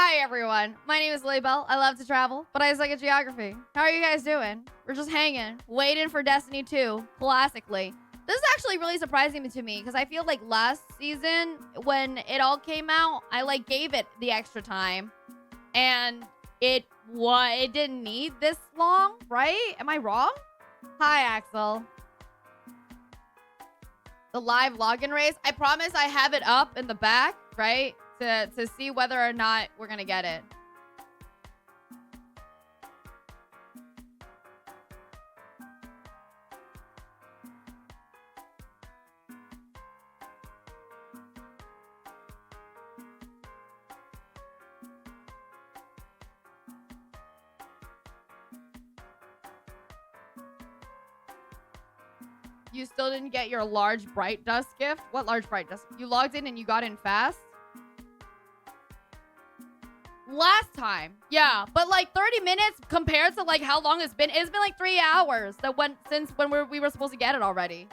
Hi everyone, my name is Lilybelle. I love to travel, but I suck at geography. How are you guys doing? We're just hanging, waiting for Destiny 2, classically. This is actually really surprising to me because I feel like last season when it all came out, I gave it the extra time and it didn't need this long, right? Am I wrong? Hi Axel. The live login race. I promise I have it up in the back, right? To see whether or not we're gonna get it. You still didn't get your large bright dust gift? What large bright dust? You logged in and you got in fast? Last time, yeah, but 30 minutes compared to how long it's been 3 hours since when we were supposed to get it already.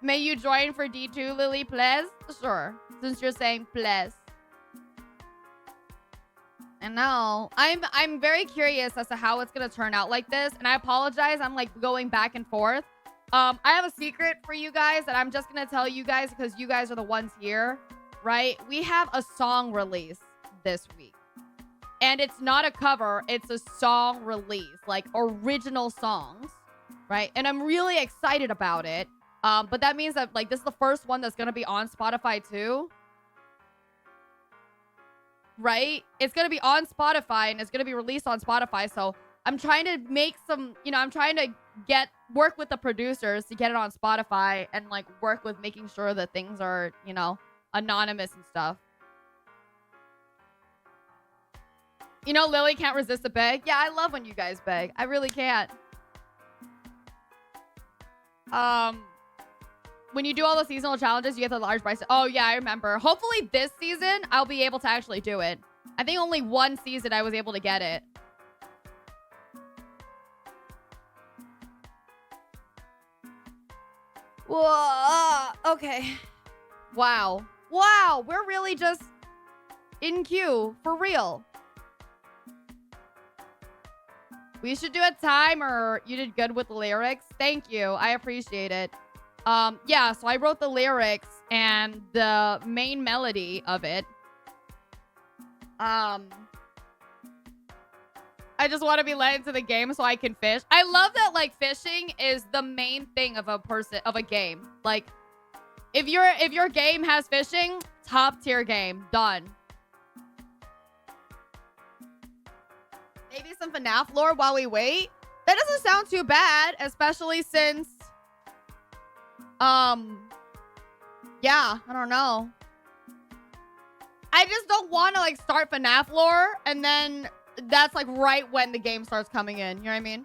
May you join for D2, Lily, please? Sure, since you're saying please. And now I'm very curious as to how it's gonna turn out like this, and I apologize. I'm going back and forth. I have a secret for you guys that I'm just gonna tell you guys because you guys are the ones here, right? We have a song release this week, and it's not a cover, it's a song release, original songs, right? And I'm really excited about it, but that means that this is the first one that's gonna be on Spotify too, right? It's gonna be on Spotify and it's gonna be released on Spotify. So I'm trying to make some, I'm trying to work with the producers to get it on Spotify and work with making sure that things are, anonymous and stuff. Lily can't resist a beg. Yeah, I love when you guys beg. I really can't. When you do all the seasonal challenges, you get the large price. Oh, yeah, I remember. Hopefully this season, I'll be able to actually do it. I think only one season I was able to get it. Whoa, okay. Wow. Wow, we're really just in queue. For real. We should do a timer. You did good with the lyrics. Thank you. I appreciate it. Yeah, so I wrote the lyrics and the main melody of it. I just want to be let into the game so I can fish. I love that fishing is the main thing of a game. If your game has fishing, top tier game. Done. Maybe some FNAF lore while we wait. That doesn't sound too bad, especially since yeah, I don't know. I just don't want to start FNAF lore and then that's right when the game starts coming in. You know what I mean?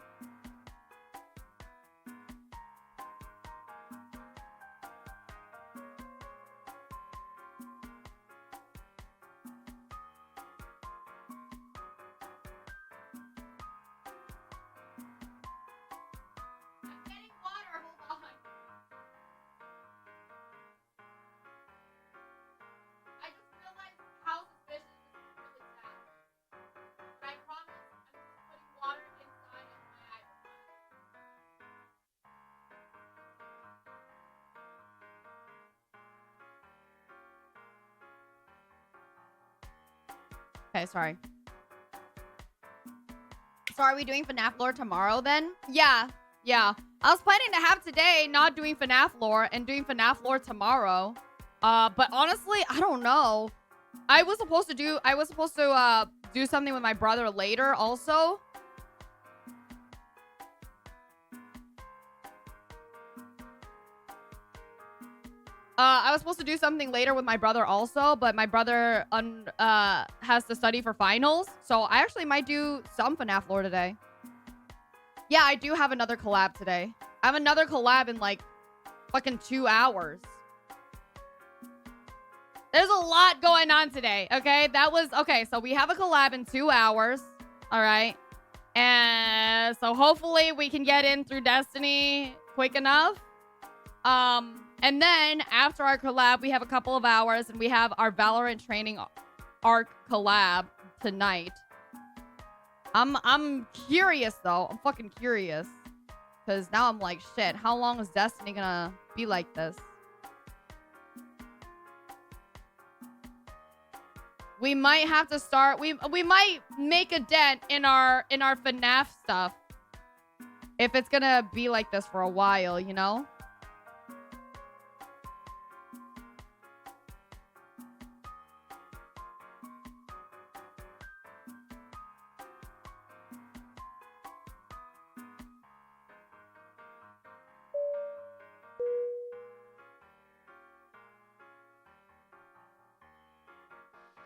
Okay, sorry. So are we doing FNAF lore tomorrow then? Yeah. I was planning to have today not doing FNAF lore and doing FNAF lore tomorrow. But honestly, I don't know. I was supposed to do something with my brother later also. I was supposed to do something later with my brother also, but my brother has to study for finals. So I actually might do some FNAF lore today. Yeah, I do have another collab today. I have another collab in fucking 2 hours. There's a lot going on today, okay? Okay, so we have a collab in 2 hours. All right. And so hopefully we can get in through Destiny quick enough. And then after our collab, we have a couple of hours and we have our Valorant training Arc collab tonight. I'm curious though. I'm fucking curious. Cause now I'm like, shit, how long is Destiny gonna be like this? We might have to start. We might make a dent in our FNAF stuff if it's gonna be like this for a while, you know?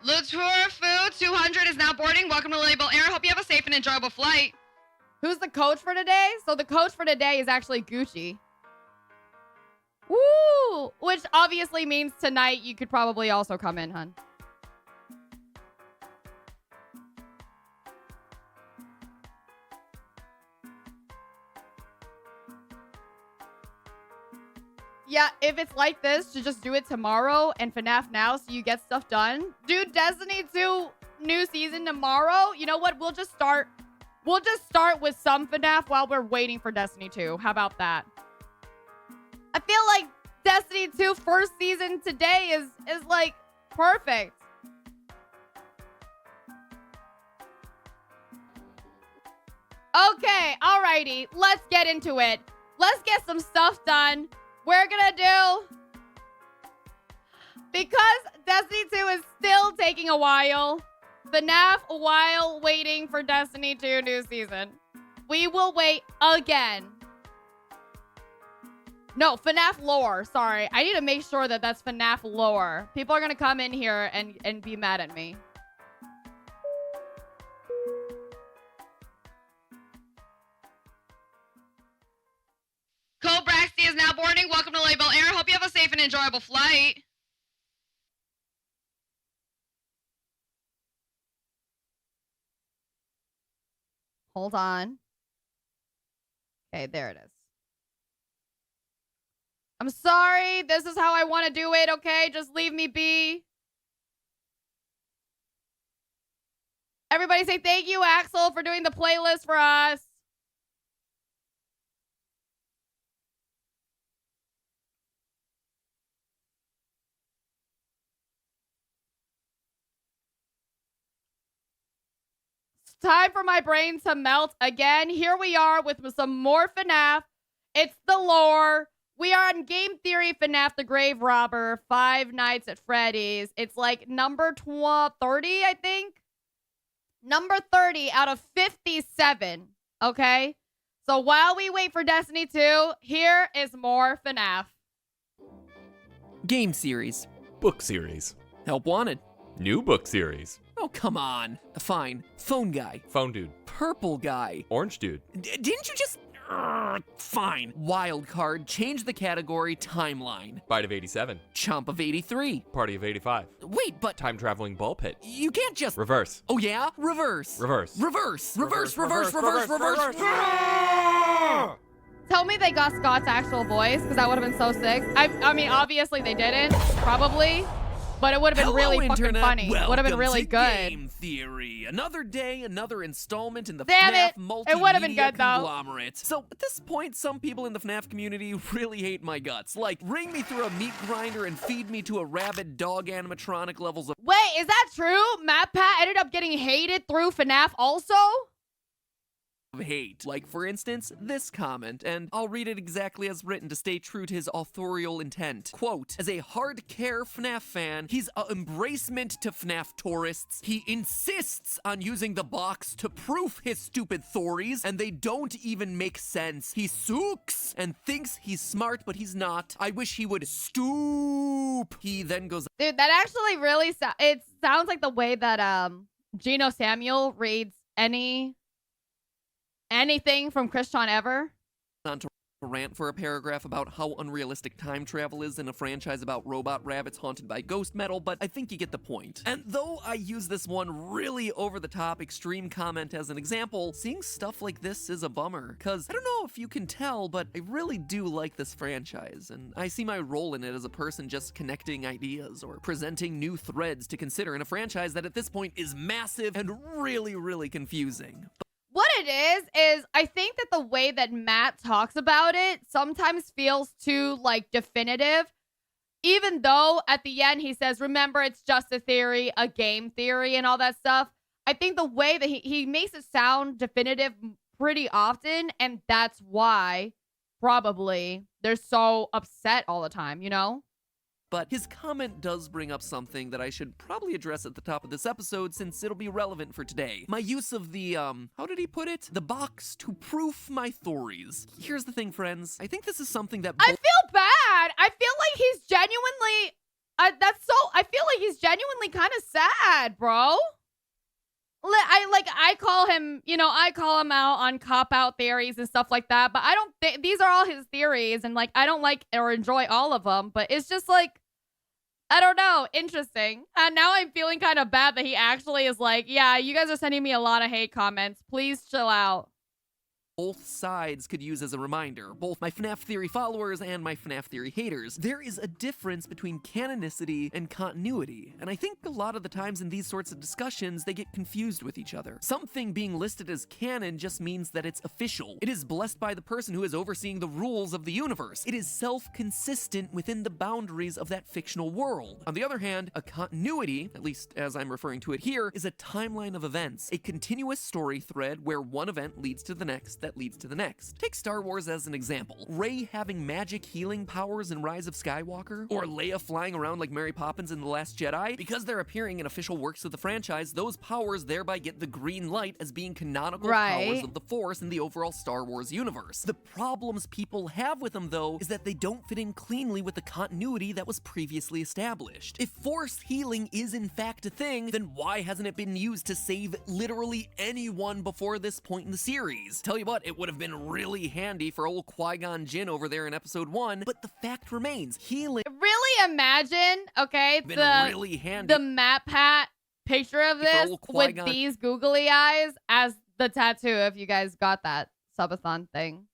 Lilybelle Air 200 is now boarding. Welcome to Lilybelle Air. Hope you have a safe and enjoyable flight. Who's the coach for today? So the coach for today is actually Gucci. Woo! Which obviously means tonight you could probably also come in, hun. Yeah, if it's like this, to just do it tomorrow and FNAF now so you get stuff done. Dude, Destiny 2 new season tomorrow. You know what? We'll just start with some FNAF while we're waiting for Destiny 2. How about that? I feel like Destiny 2 first season today is like perfect. Okay, alrighty. Let's get into it. Let's get some stuff done. We're gonna do, because Destiny 2 is still taking a while, FNAF while waiting for Destiny 2 new season. We will wait again. No, FNAF lore. Sorry. I need to make sure that that's FNAF lore. People are gonna come in here and be mad at me. Cole Braxty is now boarding. Welcome to Lilybelle Air. Hope you have a safe and enjoyable flight. Hold on. Okay, there it is. I'm sorry. This is how I want to do it, okay? Just leave me be. Everybody say thank you, Axel, for doing the playlist for us. Time for my brain to melt again. Here we are with some more FNAF. It's the lore. We are on Game Theory FNAF The Grave Robber, Five Nights at Freddy's. It's like number 30, I think. Number 30 out of 57. Okay? So while we wait for Destiny 2, here is more FNAF. Game series. Book series. Help wanted. New book series. Oh, come on. Fine. Phone guy. Phone dude. Purple guy. Orange dude. Didn't you just... fine. Wild card. Change the category. Timeline. Bite of 87. Chomp of 83. Party of 85. Wait, but... Time traveling ball pit. You can't just... Reverse. Oh, yeah? Reverse. Reverse. Reverse. Reverse. Reverse. Reverse. Reverse. Tell me they got Scott's actual voice, because that would have been so sick. I mean, obviously they didn't. Probably. But it would have been really fucking funny. It would have been really good. Game Theory. Another day, another installment in the Damn FNAF it. multimedia It would have been good, though. conglomerate. So at this point, some people in the FNAF community really hate my guts. Like, ring me through a meat grinder and feed me to a rabid dog animatronic levels of Wait, is that true? MatPat ended up getting hated through FNAF also? hate. Like, for instance, this comment, and I'll read it exactly as written to stay true to his authorial intent. Quote, as a hard-care FNAF fan, he's a embracement to FNAF tourists. He insists on using the box to proof his stupid theories, and they don't even make sense. He sooks and thinks he's smart, but he's not. I wish he would stoop. He then goes, Dude, that actually really it sounds like the way that Gino Samuel reads anything from Christian Ever. on to rant for a paragraph about how unrealistic time travel is in a franchise about robot rabbits haunted by ghost metal, but I think you get the point. And though I use this one really over-the-top extreme comment as an example, seeing stuff like this is a bummer, cause I don't know if you can tell, but I really do like this franchise, and I see my role in it as a person just connecting ideas or presenting new threads to consider in a franchise that at this point is massive and really confusing. What it is I think that the way that Matt talks about it sometimes feels too, like, definitive. Even though at the end he says, remember, it's just a theory, a game theory, and all that stuff. I think the way that he makes it sound definitive pretty often, and that's why probably they're so upset all the time, you know? But his comment does bring up something that I should probably address at the top of this episode since it'll be relevant for today. My use of the, how did he put it? The box to proof my theories. Here's the thing, friends. I think this is something that I feel bad. I feel like he's genuinely, I feel like he's genuinely kind of sad, bro. I call him, you know, I call him out on cop-out theories and stuff like that, but I don't think, these are all his theories, and, like, I don't like or enjoy all of them, but it's just, like, I don't know, interesting. And now I'm feeling kind of bad that he actually is like, yeah, you guys are sending me a lot of hate comments. Please chill out. both sides could use as a reminder, both my FNAF theory followers and my FNAF theory haters. There is a difference between canonicity and continuity, and I think a lot of the times in these sorts of discussions, they get confused with each other. Something being listed as canon just means that it's official. It is blessed by the person who is overseeing the rules of the universe. It is self-consistent within the boundaries of that fictional world. On the other hand, a continuity, at least as I'm referring to it here, is a timeline of events, a continuous story thread where one event leads to the next that leads to the next. Take Star Wars as an example. Rey having magic healing powers in Rise of Skywalker, or Leia flying around like Mary Poppins in The Last Jedi. Because they're appearing in official works of the franchise, those powers thereby get the green light as being canonical powers of the Force in the overall Star Wars universe. The problems people have with them, though, is that they don't fit in cleanly with the continuity that was previously established. If Force healing is in fact a thing, then why hasn't it been used to save literally anyone before this point in the series? Tell you what, it would have been really handy for old Qui-Gon Jinn over there in episode 1, but the fact remains, healing really imagine, okay, been really handy. the MatPat picture of this with these googly eyes as the tattoo, if you guys got that subathon thing.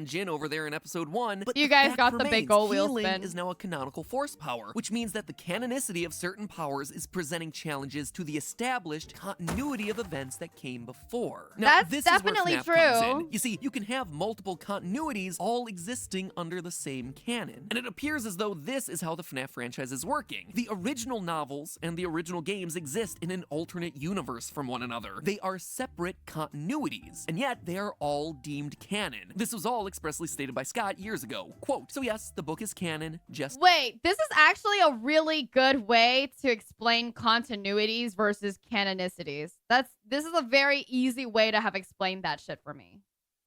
Jin over there in episode 1, but you guys got the big old wheel spin. Is now a canonical Force power, which means that the canonicity of certain powers is presenting challenges to the established continuity of events that came before. Now, That's this definitely is where FNAF comes true. in. You see, you can have multiple continuities all existing under the same canon, and it appears as though this is how the FNAF franchise is working. The original novels and the original games exist in an alternate universe from one another. They are separate continuities, and yet they are all deemed canon. This was all expressly stated by Scott years ago. Quote, so yes, the book is canon, just— Wait, this is actually a really good way to explain continuities versus canonicities. This is a very easy way to have explained that shit for me.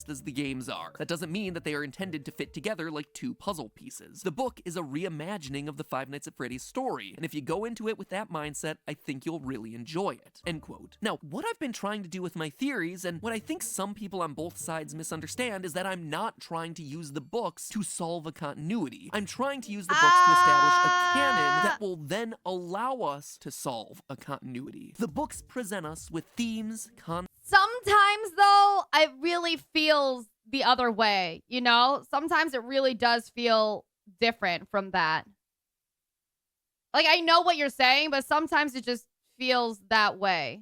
As the games are. That doesn't mean that they are intended to fit together like two puzzle pieces. The book is a reimagining of the Five Nights at Freddy's story, and if you go into it with that mindset, I think you'll really enjoy it. End quote. Now, what I've been trying to do with my theories, and what I think some people on both sides misunderstand, is that I'm not trying to use the books to solve a continuity. I'm trying to use the books to establish a canon that will then allow us to solve a continuity. The books present us with themes, Sometimes, though, it really feels the other way, you know? Sometimes it really does feel different from that. Like, I know what you're saying, but sometimes it just feels that way.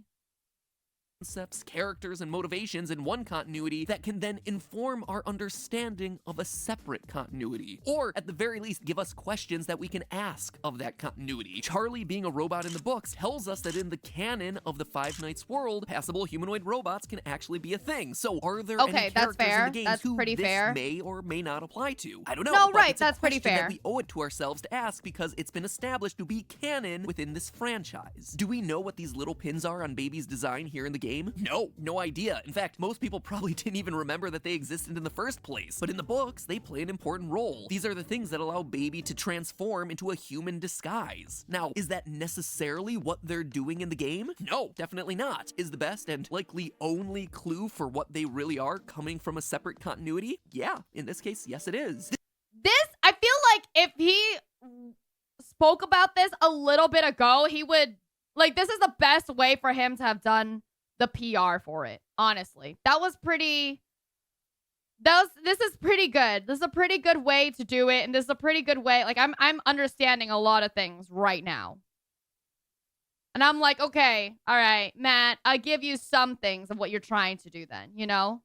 Concepts, characters, and motivations in one continuity that can then inform our understanding of a separate continuity. Or, at the very least, give us questions that we can ask of that continuity. Charlie, being a robot in the books, tells us that in the canon of the Five Nights world, passable humanoid robots can actually be a thing. So, are there any characters in the games who this may or may not apply to? I don't know. No, but right, it's a that's pretty question fair. that we owe it to ourselves to ask because it's been established to be canon within this franchise. Do we know what these little pins are on Baby's design here in the game? game? No, no idea. In fact, most people probably didn't even remember that they existed in the first place. But in the books, they play an important role. These are the things that allow Baby to transform into a human disguise. Now, is that necessarily what they're doing in the game? No, definitely not. Is the best and likely only clue for what they really are coming from a separate continuity? Yeah, in this case, yes it is. This, I feel like if he spoke about this a little bit ago, he would, like, this is the best way for him to have done the PR for it, honestly. This is pretty good. This is a pretty good way to do it, and this is a pretty good way. Like, I'm understanding a lot of things right now. And I'm like, okay, all right, Matt, I give you some things of what you're trying to do then, you know?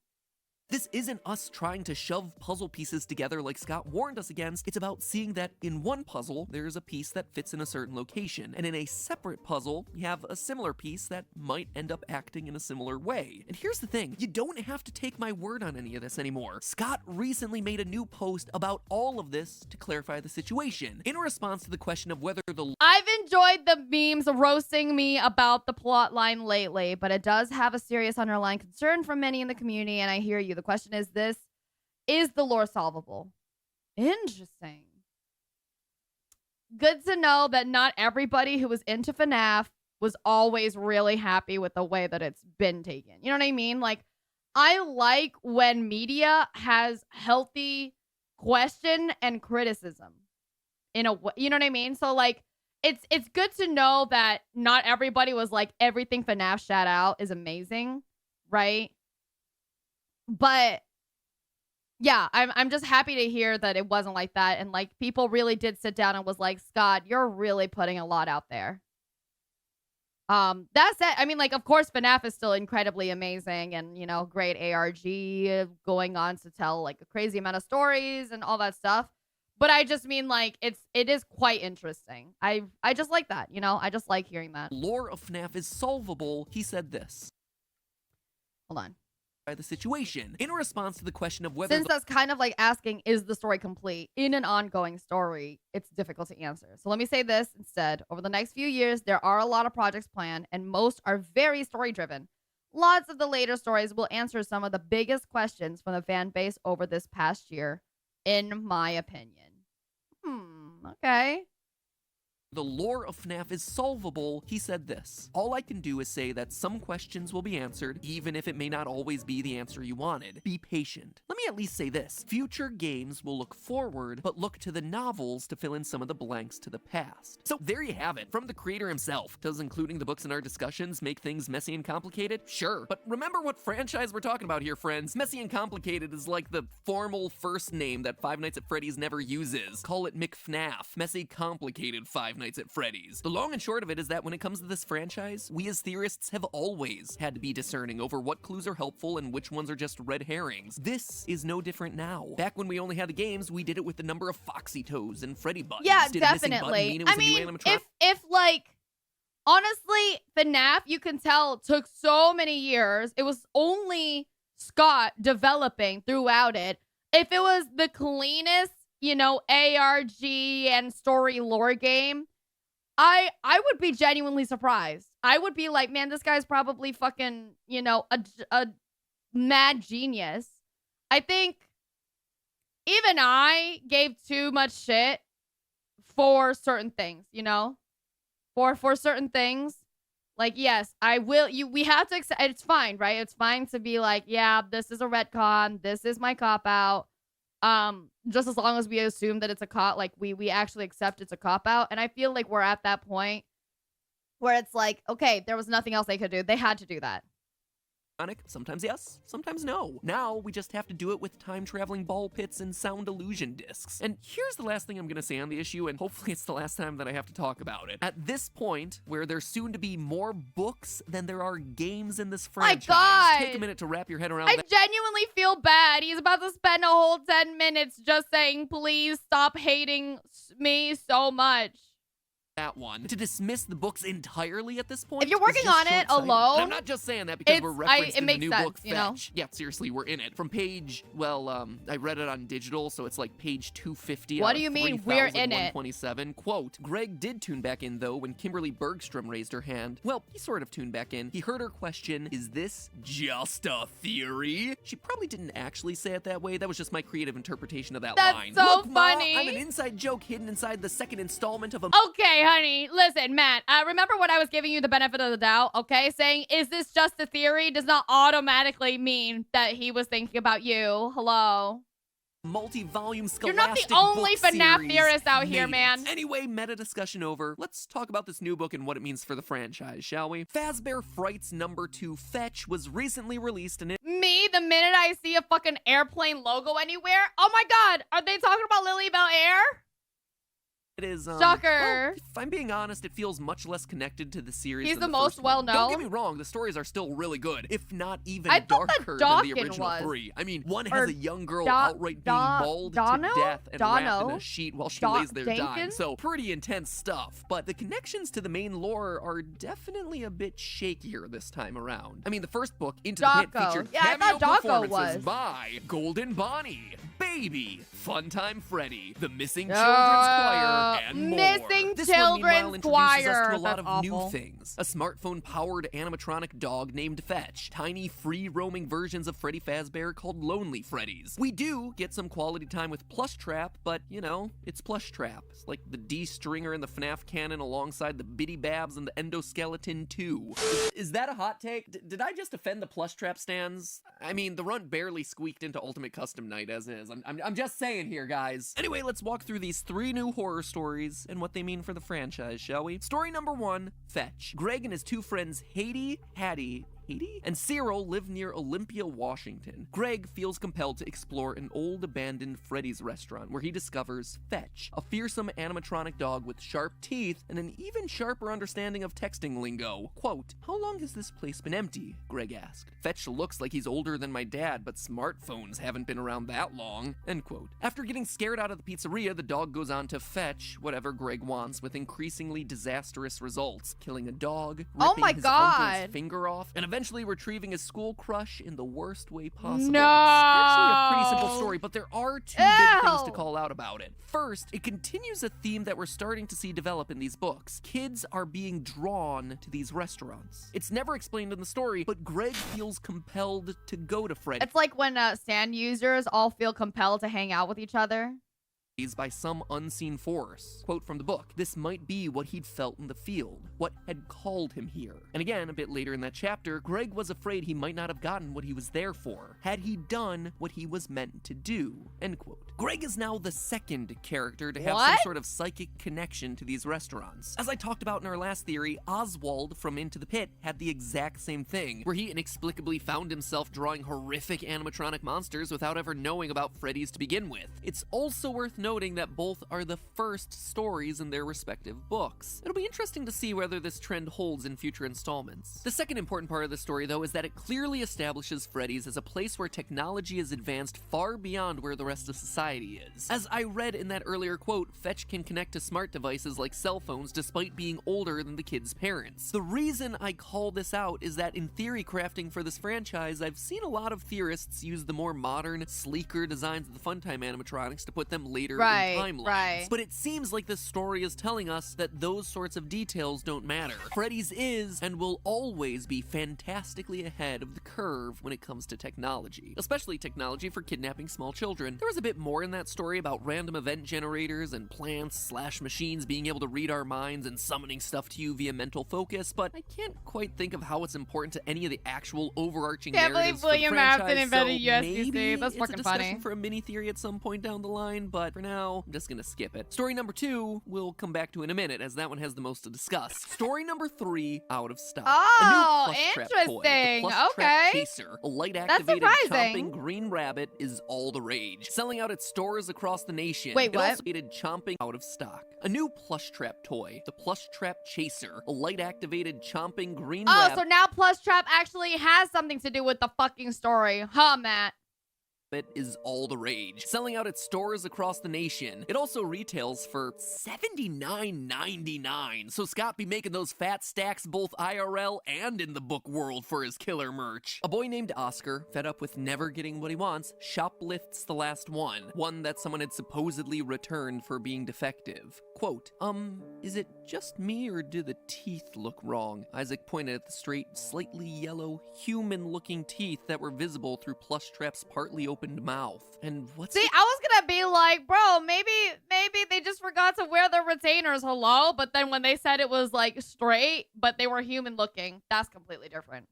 This isn't us trying to shove puzzle pieces together like Scott warned us against. It's about seeing that in one puzzle, there's a piece that fits in a certain location, and in a separate puzzle, you have a similar piece that might end up acting in a similar way. And here's the thing, you don't have to take my word on any of this anymore. Scott recently made a new post about all of this to clarify the situation, in response to the question of whether the I've enjoyed the memes roasting me about the plot line lately, but it does have a serious underlying concern from many in the community, and I hear you. The question is this, is the lore solvable? Interesting. Good to know that not everybody who was into FNAF was always really happy with the way that it's been taken. You know what I mean? Like, I like when media has healthy question and criticism in a way, you know what I mean? So, like, it's good to know that not everybody was like, everything FNAF shout out is amazing, right? But yeah, I'm just happy to hear that it wasn't like that. And like, people really did sit down and was like, Scott, you're really putting a lot out there. That said, I mean, like, of course, FNAF is still incredibly amazing and, you know, great ARG going on to tell like a crazy amount of stories and all that stuff. But I just mean, like, it is quite interesting. I just like that, you know? I just like hearing that. lore of FNAF is solvable, he said this. Hold on. By the situation, in response to the question of whether Since that's kind of like asking, is the story complete? In an ongoing story, it's difficult to answer. So let me say this instead. Over the next few years, there are a lot of projects planned, and most are very story-driven. Lots of the later stories will answer some of the biggest questions from the fan base over this past year, in my opinion. Okay. the lore of FNAF is solvable, he said this. All I can do is say that some questions will be answered, even if it may not always be the answer you wanted. Be patient. Let me at least say this. Future games will look forward, but look to the novels to fill in some of the blanks to the past. So there you have it, from the creator himself. Does including the books in our discussions make things messy and complicated? Sure, but remember what franchise we're talking about here, friends. Messy and complicated is like the formal first name that Five Nights at Freddy's never uses. Call it McFNAF. Messy, complicated Five Nights at Freddy's. The long and short of it is that when it comes to this franchise, we as theorists have always had to be discerning over what clues are helpful and which ones are just red herrings. This is no different now. Back when we only had the games, we did it with the number of Foxy Toes and Freddy buttons. Yeah, did a missing button definitely. mean it was I a new mean, animatronic? if like, honestly, FNAF, you can tell, took so many years. It was only Scott developing throughout it. If it was the cleanest, you know, ARG and story lore game, I would be genuinely surprised. I would be like, man, this guy's probably fucking, you know, a mad genius. I think even I gave too much shit for certain things, you know? For certain things. Like, yes, I will. We have to accept. It's fine, right? It's fine to be like, yeah, this is a retcon. This is my cop-out. Just as long as we assume that it's a cop, like, we actually accept it's a cop-out. And I feel like we're at that point where it's like, okay, there was nothing else they could do. They had to do that. Sometimes yes, sometimes no. Now, we just have to do it with time-traveling ball pits and sound illusion discs. And here's the last thing I'm gonna say on the issue, and hopefully it's the last time that I have to talk about it. At this point, where there's soon to be more books than there are games in this franchise, God. take a minute to wrap your head around I that. genuinely feel bad. He's about to spend a whole 10 minutes just saying, please stop hating me so much. that one. To dismiss the books entirely at this point. If you're is working just on it short-sighted. alone, And I'm not just saying that because we're referenced it in the makes new sense, book, you know? Fetch. Yeah, seriously, we're in it. From page, I read it on digital, so it's like page 250. What do you mean we're in it? 127. Quote, Greg did tune back in, though, when Kimberly Bergstrom raised her hand. Well, he sort of tuned back in. He heard her question, is this just a theory? She probably didn't actually say it that way. That was just my creative interpretation of that That's line. so Look, Ma, funny. I'm an inside joke hidden inside the second installment of a... Okay, honey, listen, Matt, remember when I was giving you the benefit of the doubt, okay? Saying, is this just a theory does not automatically mean that he was thinking about you. Hello? multi-volume scholastic You're not the only book FNAF series theorist out here, made man. it. Anyway, meta discussion over. Let's talk about this new book and what it means for the franchise, shall we? Fazbear Frights #2 Fetch was recently released and it Me, the minute I see a fucking airplane logo anywhere, oh my god, are they talking about Lilybelle Air? is, Shocker. well, if I'm being honest, it feels much less connected to the series He's than the the most first one. Don't well-known. get me wrong, the stories are still really good, if not even I thought that darker than the Dawkins original was. 3. I mean, one Or has a young girl Da- outright being Da- mauled Dono? to death and wrapped in Dono? a sheet while she Da- lays there dying, Jenkins? so pretty intense stuff. But the connections to the main lore are definitely a bit shakier this time around. I mean, the first book, Into the Pit, Dawko. featured Yeah, I cameo thought Dawko performances was. by Golden Bonnie, Baby, Funtime Freddy, The Missing Children's Choir, and more. Missing This one, meanwhile, Children's introduces us Choir. to a lot That's of new awful. things. A smartphone-powered animatronic dog named Fetch. Tiny, free-roaming versions of Freddy Fazbear called Lonely Freddies. We do get some quality time with Plushtrap, but, you know, it's Plushtrap. It's like the D-stringer in the FNAF canon alongside the Bitty Babs and the Endoskeleton 2. Is that a hot take? Did I just offend the Plushtrap stands? I mean, the runt barely squeaked into Ultimate Custom Night as is. I'm just saying here, guys. Anyway, let's walk through these 3 new horror stories and what they mean for the franchise, shall we? Story number 1, Fetch. Greg and his 2 friends, Hattie, and Cyril live near Olympia, Washington. Greg feels compelled to explore an old abandoned Freddy's restaurant where he discovers Fetch, a fearsome animatronic dog with sharp teeth and an even sharper understanding of texting lingo. Quote, "How long has this place been empty?" Greg asked. "Fetch looks like he's older than my dad, but smartphones haven't been around that long." End quote. After getting scared out of the pizzeria, the dog goes on to fetch whatever Greg wants with increasingly disastrous results, killing a dog, Oh ripping my his God. uncle's finger off, and eventually retrieving his school crush in the worst way possible. No. It's actually a pretty simple story, but there are 2 big things to Ew. call out about it. First, it continues a theme that we're starting to see develop in these books. Kids are being drawn to these restaurants. It's never explained in the story, but Greg feels compelled to go to Freddy. It's like when sand users all feel compelled to hang out with each other. By some unseen force. Quote from the book, "This might be what he'd felt in the field, what had called him here." And again, a bit later in that chapter, Greg was afraid he might not have gotten what he was there for, had he done what he was meant to do. End quote. Greg is now the second character to have some What? sort of psychic connection to these restaurants. As I talked about in our last theory, Oswald from Into the Pit had the exact same thing, where he inexplicably found himself drawing horrific animatronic monsters without ever knowing about Freddy's to begin with. It's also worth noting that both are the first stories in their respective books. It'll be interesting to see whether this trend holds in future installments. The second important part of the story, though, is that it clearly establishes Freddy's as a place where technology is advanced far beyond where the rest of society is. As I read in that earlier quote, Fetch can connect to smart devices like cell phones despite being older than the kid's parents. The reason I call this out is that in theory crafting for this franchise, I've seen a lot of theorists use the more modern, sleeker designs of the Funtime animatronics to put them later in timelines. Right. But it seems like this story is telling us that those sorts of details don't matter. Freddy's is and will always be fantastically ahead of the curve when it comes to technology, especially technology for kidnapping small children. There was a bit more in that story about random event generators and plants/machines being able to read our minds and summoning stuff to you via mental focus, but I can't quite think of how it's important to any of the actual overarching Can't narratives believe for the William Afton franchise, invented so USDC. maybe That's it's fucking a discussion funny. for a mini theory at some point down the line, but for now, I'm just gonna skip it. Story number 2, we'll come back to in a minute, as that one has the most to discuss. Story number 3, out of stock. Oh, a new Plushtrap toy, interesting. the Plushtrap Okay. Chaser, a light-activated surprising. chomping green rabbit, is all the rage, selling out at stores across the nation. Wait, It what? also stated chomping out of stock. A new Plushtrap toy, the Plushtrap Chaser, a light-activated chomping green Oh, rabbit. so now Plushtrap actually has something to do with the fucking story, huh, Matt? it is all the rage, selling out at stores across the nation. It also retails for $79.99, so Scott be making those fat stacks both IRL and in the book world for his killer merch. A boy named Oscar, fed up with never getting what he wants, shoplifts the last one that someone had supposedly returned for being defective. Quote, is it just me or do the teeth look wrong? Isaac pointed at the straight, slightly yellow, human-looking teeth that were visible through Plushtrap's partly opened mouth. And what's See, I was gonna be like, bro, maybe they just forgot to wear their retainers, hello? But then when they said it was like straight, but they were human looking, that's completely different.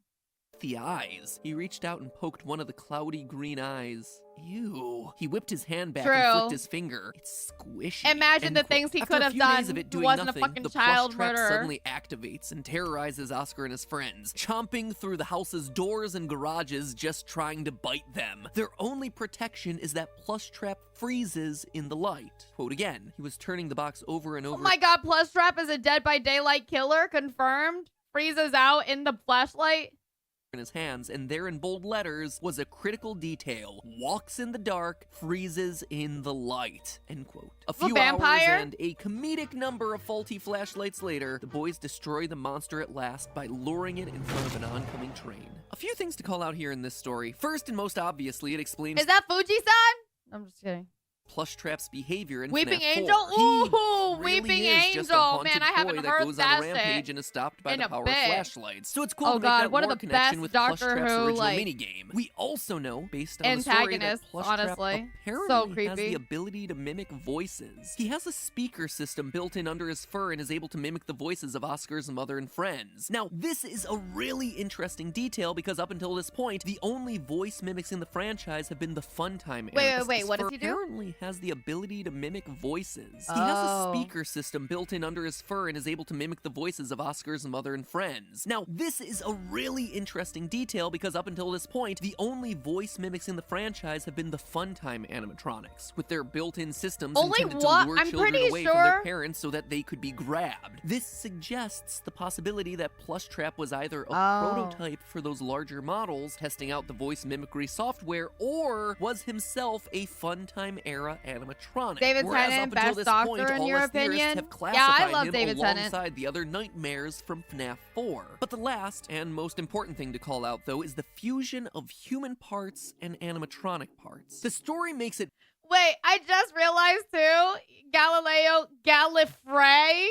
the eyes? He reached out and poked one of the cloudy green eyes. Ew. He whipped his hand back and flicked his finger. It's squishy. Imagine the things he could have done. He wasn't a fucking child murderer. Suddenly activates and terrorizes Oscar and his friends, chomping through the house's doors and garages, just trying to bite them. Their only protection is that Plushtrap freezes in the light. Quote again, he was turning the box over and over. Oh my god, Plushtrap is a Dead by Daylight killer, confirmed. Freezes out in the flashlight. In his hands, and there in bold letters was a critical detail: walks in the dark, freezes in the light. End quote. A few hours and a comedic number of faulty flashlights later, the boys destroy the monster at last by luring it in front of an oncoming train. A few things to call out here in this story. First and most obviously, it explains— Is that Fuji-san? I'm just kidding. Plushtrap's behavior in Weeping FNAF 4. Angel? Ooh, Really Weeping Angel. Man, I haven't heard goes that on a rampage and is stopped by the power of flashlights. So it's cool to make that one of more the connection best with Doctor Plushtrap's Who, original like, minigame. We also know, based on antagonists, the story, that Plushtrap honestly. apparently So has creepy. the ability to mimic voices. He has a speaker system built in under his fur and is able to mimic the voices of Oscar's mother and friends. Now, this is a really interesting detail because up until this point, the only voice mimics in the franchise have been the Funtime era. Wait, what does he do? Apparently has the ability to mimic voices. He has a speaker system built in under his fur and is able to mimic the voices of Oscar's mother and friends. Now, this is a really interesting detail because up until this point, the only voice mimics in the franchise have been the Funtime animatronics, with their built-in systems intended to lure children away from their parents so that they could be grabbed. This suggests the possibility that Plushtrap was either a prototype for those larger models, testing out the voice mimicry software, or was himself a Funtime era animatronic. David Tennant, best doctor in your opinion? Yeah, I love David Tennant. Alongside the other nightmares from FNAF 4. But the last and most important thing to call out, though, is the fusion of human parts and animatronic parts. The story makes it— Wait, I just realized too, Galileo Gallifrey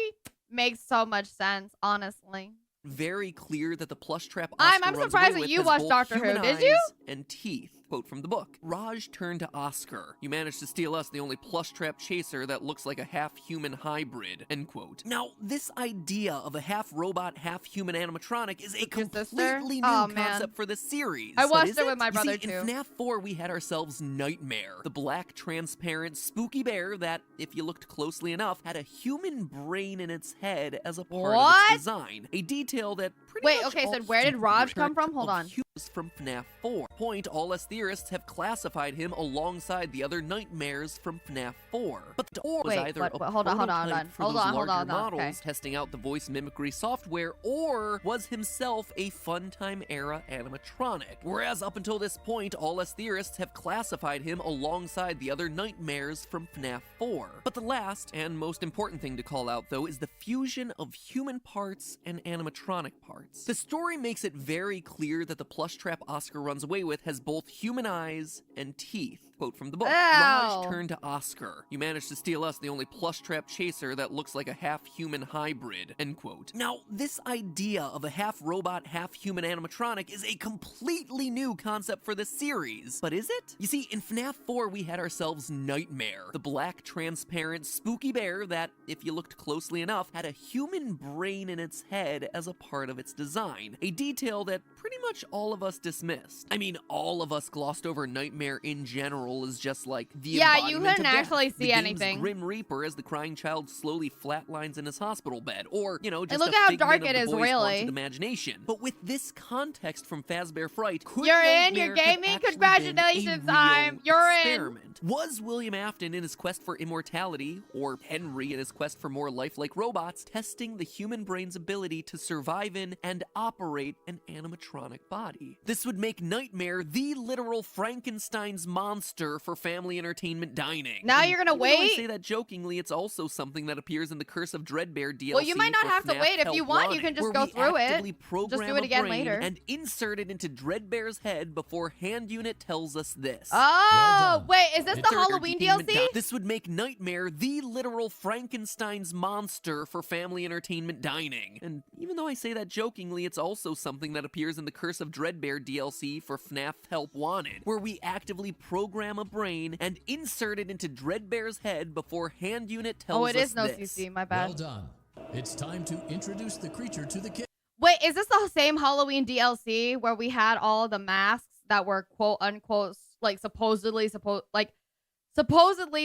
makes so much sense, honestly. very clear that the Plushtrap I'm surprised that you watched Doctor Who, did you? And teeth. Quote from the book. Raj turned to Oscar. You managed to steal us the only Plushtrap chaser that looks like a half-human hybrid. End quote. Now, this idea of a half-robot, half-human animatronic is a completely new concept for the series. I watched it with my brother, too. In FNAF 4, we had ourselves Nightmare, the black, transparent, spooky bear that, if you looked closely enough, had a human brain in its head as a part of its design. A detail that pretty much so where did Raj come from? Hold on. From FNAF 4. Point, all us theorists have classified him alongside the other nightmares from FNAF 4. But the was either a prototype for those larger models, testing out the voice mimicry software, or was himself a Funtime era animatronic. Whereas up until this point, all us theorists have classified him alongside the other nightmares from FNAF 4. But the last and most important thing to call out, though, is the fusion of human parts and animatronic parts. The story makes it very clear that the Plushtrap Oscar runs away with has both human eyes and teeth. Quote from the book. Raj turned to Oscar. You managed to steal us the only Plushtrap chaser that looks like a half-human hybrid. End quote. Now, this idea of a half-robot, half-human animatronic is a completely new concept for the series. But is it? You see, in FNAF 4, we had ourselves Nightmare, the black, transparent, spooky bear that, if you looked closely enough, had a human brain in its head as a part of its design. A detail that pretty much all of us dismissed. I mean, all of us glossed over Nightmare in general is just like the embodiment you couldn't of actually death. see The anything. game's Grim Reaper as the crying child slowly flatlines in his hospital bed, or, you know, just look a how figment dark of it the is, boy's really. haunted imagination. But with this context from Fazbear Fright, could You're in, Nightmare you're have gaming, actually congratulations, been a real you're experiment? Was William Afton in his quest for immortality, or Henry in his quest for more lifelike robots, testing the human brain's ability to survive in and operate an animatronic body? This would make Nightmare the literal literal Frankenstein's monster for family entertainment dining. Now And you're gonna even though I wait? say that jokingly, it's also something that appears in the Curse of Dreadbear DLC. Well, you might not for have to FNAF wait. If Help you want, you Wanted, can just where go we through it. actively program Just do it again a brain later. and insert it into Dreadbear's head before hand unit tells us this. Oh, wait, is this the Insert Halloween entertainment DLC? This would make Nightmare the literal Frankenstein's monster for family entertainment dining. And even though I say that jokingly, it's also something that appears in the Curse of Dreadbear DLC for FNAF Help Wanted, where we actively program a brain and insert it into Dreadbear's head before hand unit tells us Oh, it is no this. CC, my bad. Well done. It's time to introduce the creature to the kid. Wait, is this the same Halloween DLC where we had all the masks that were quote unquote like supposedly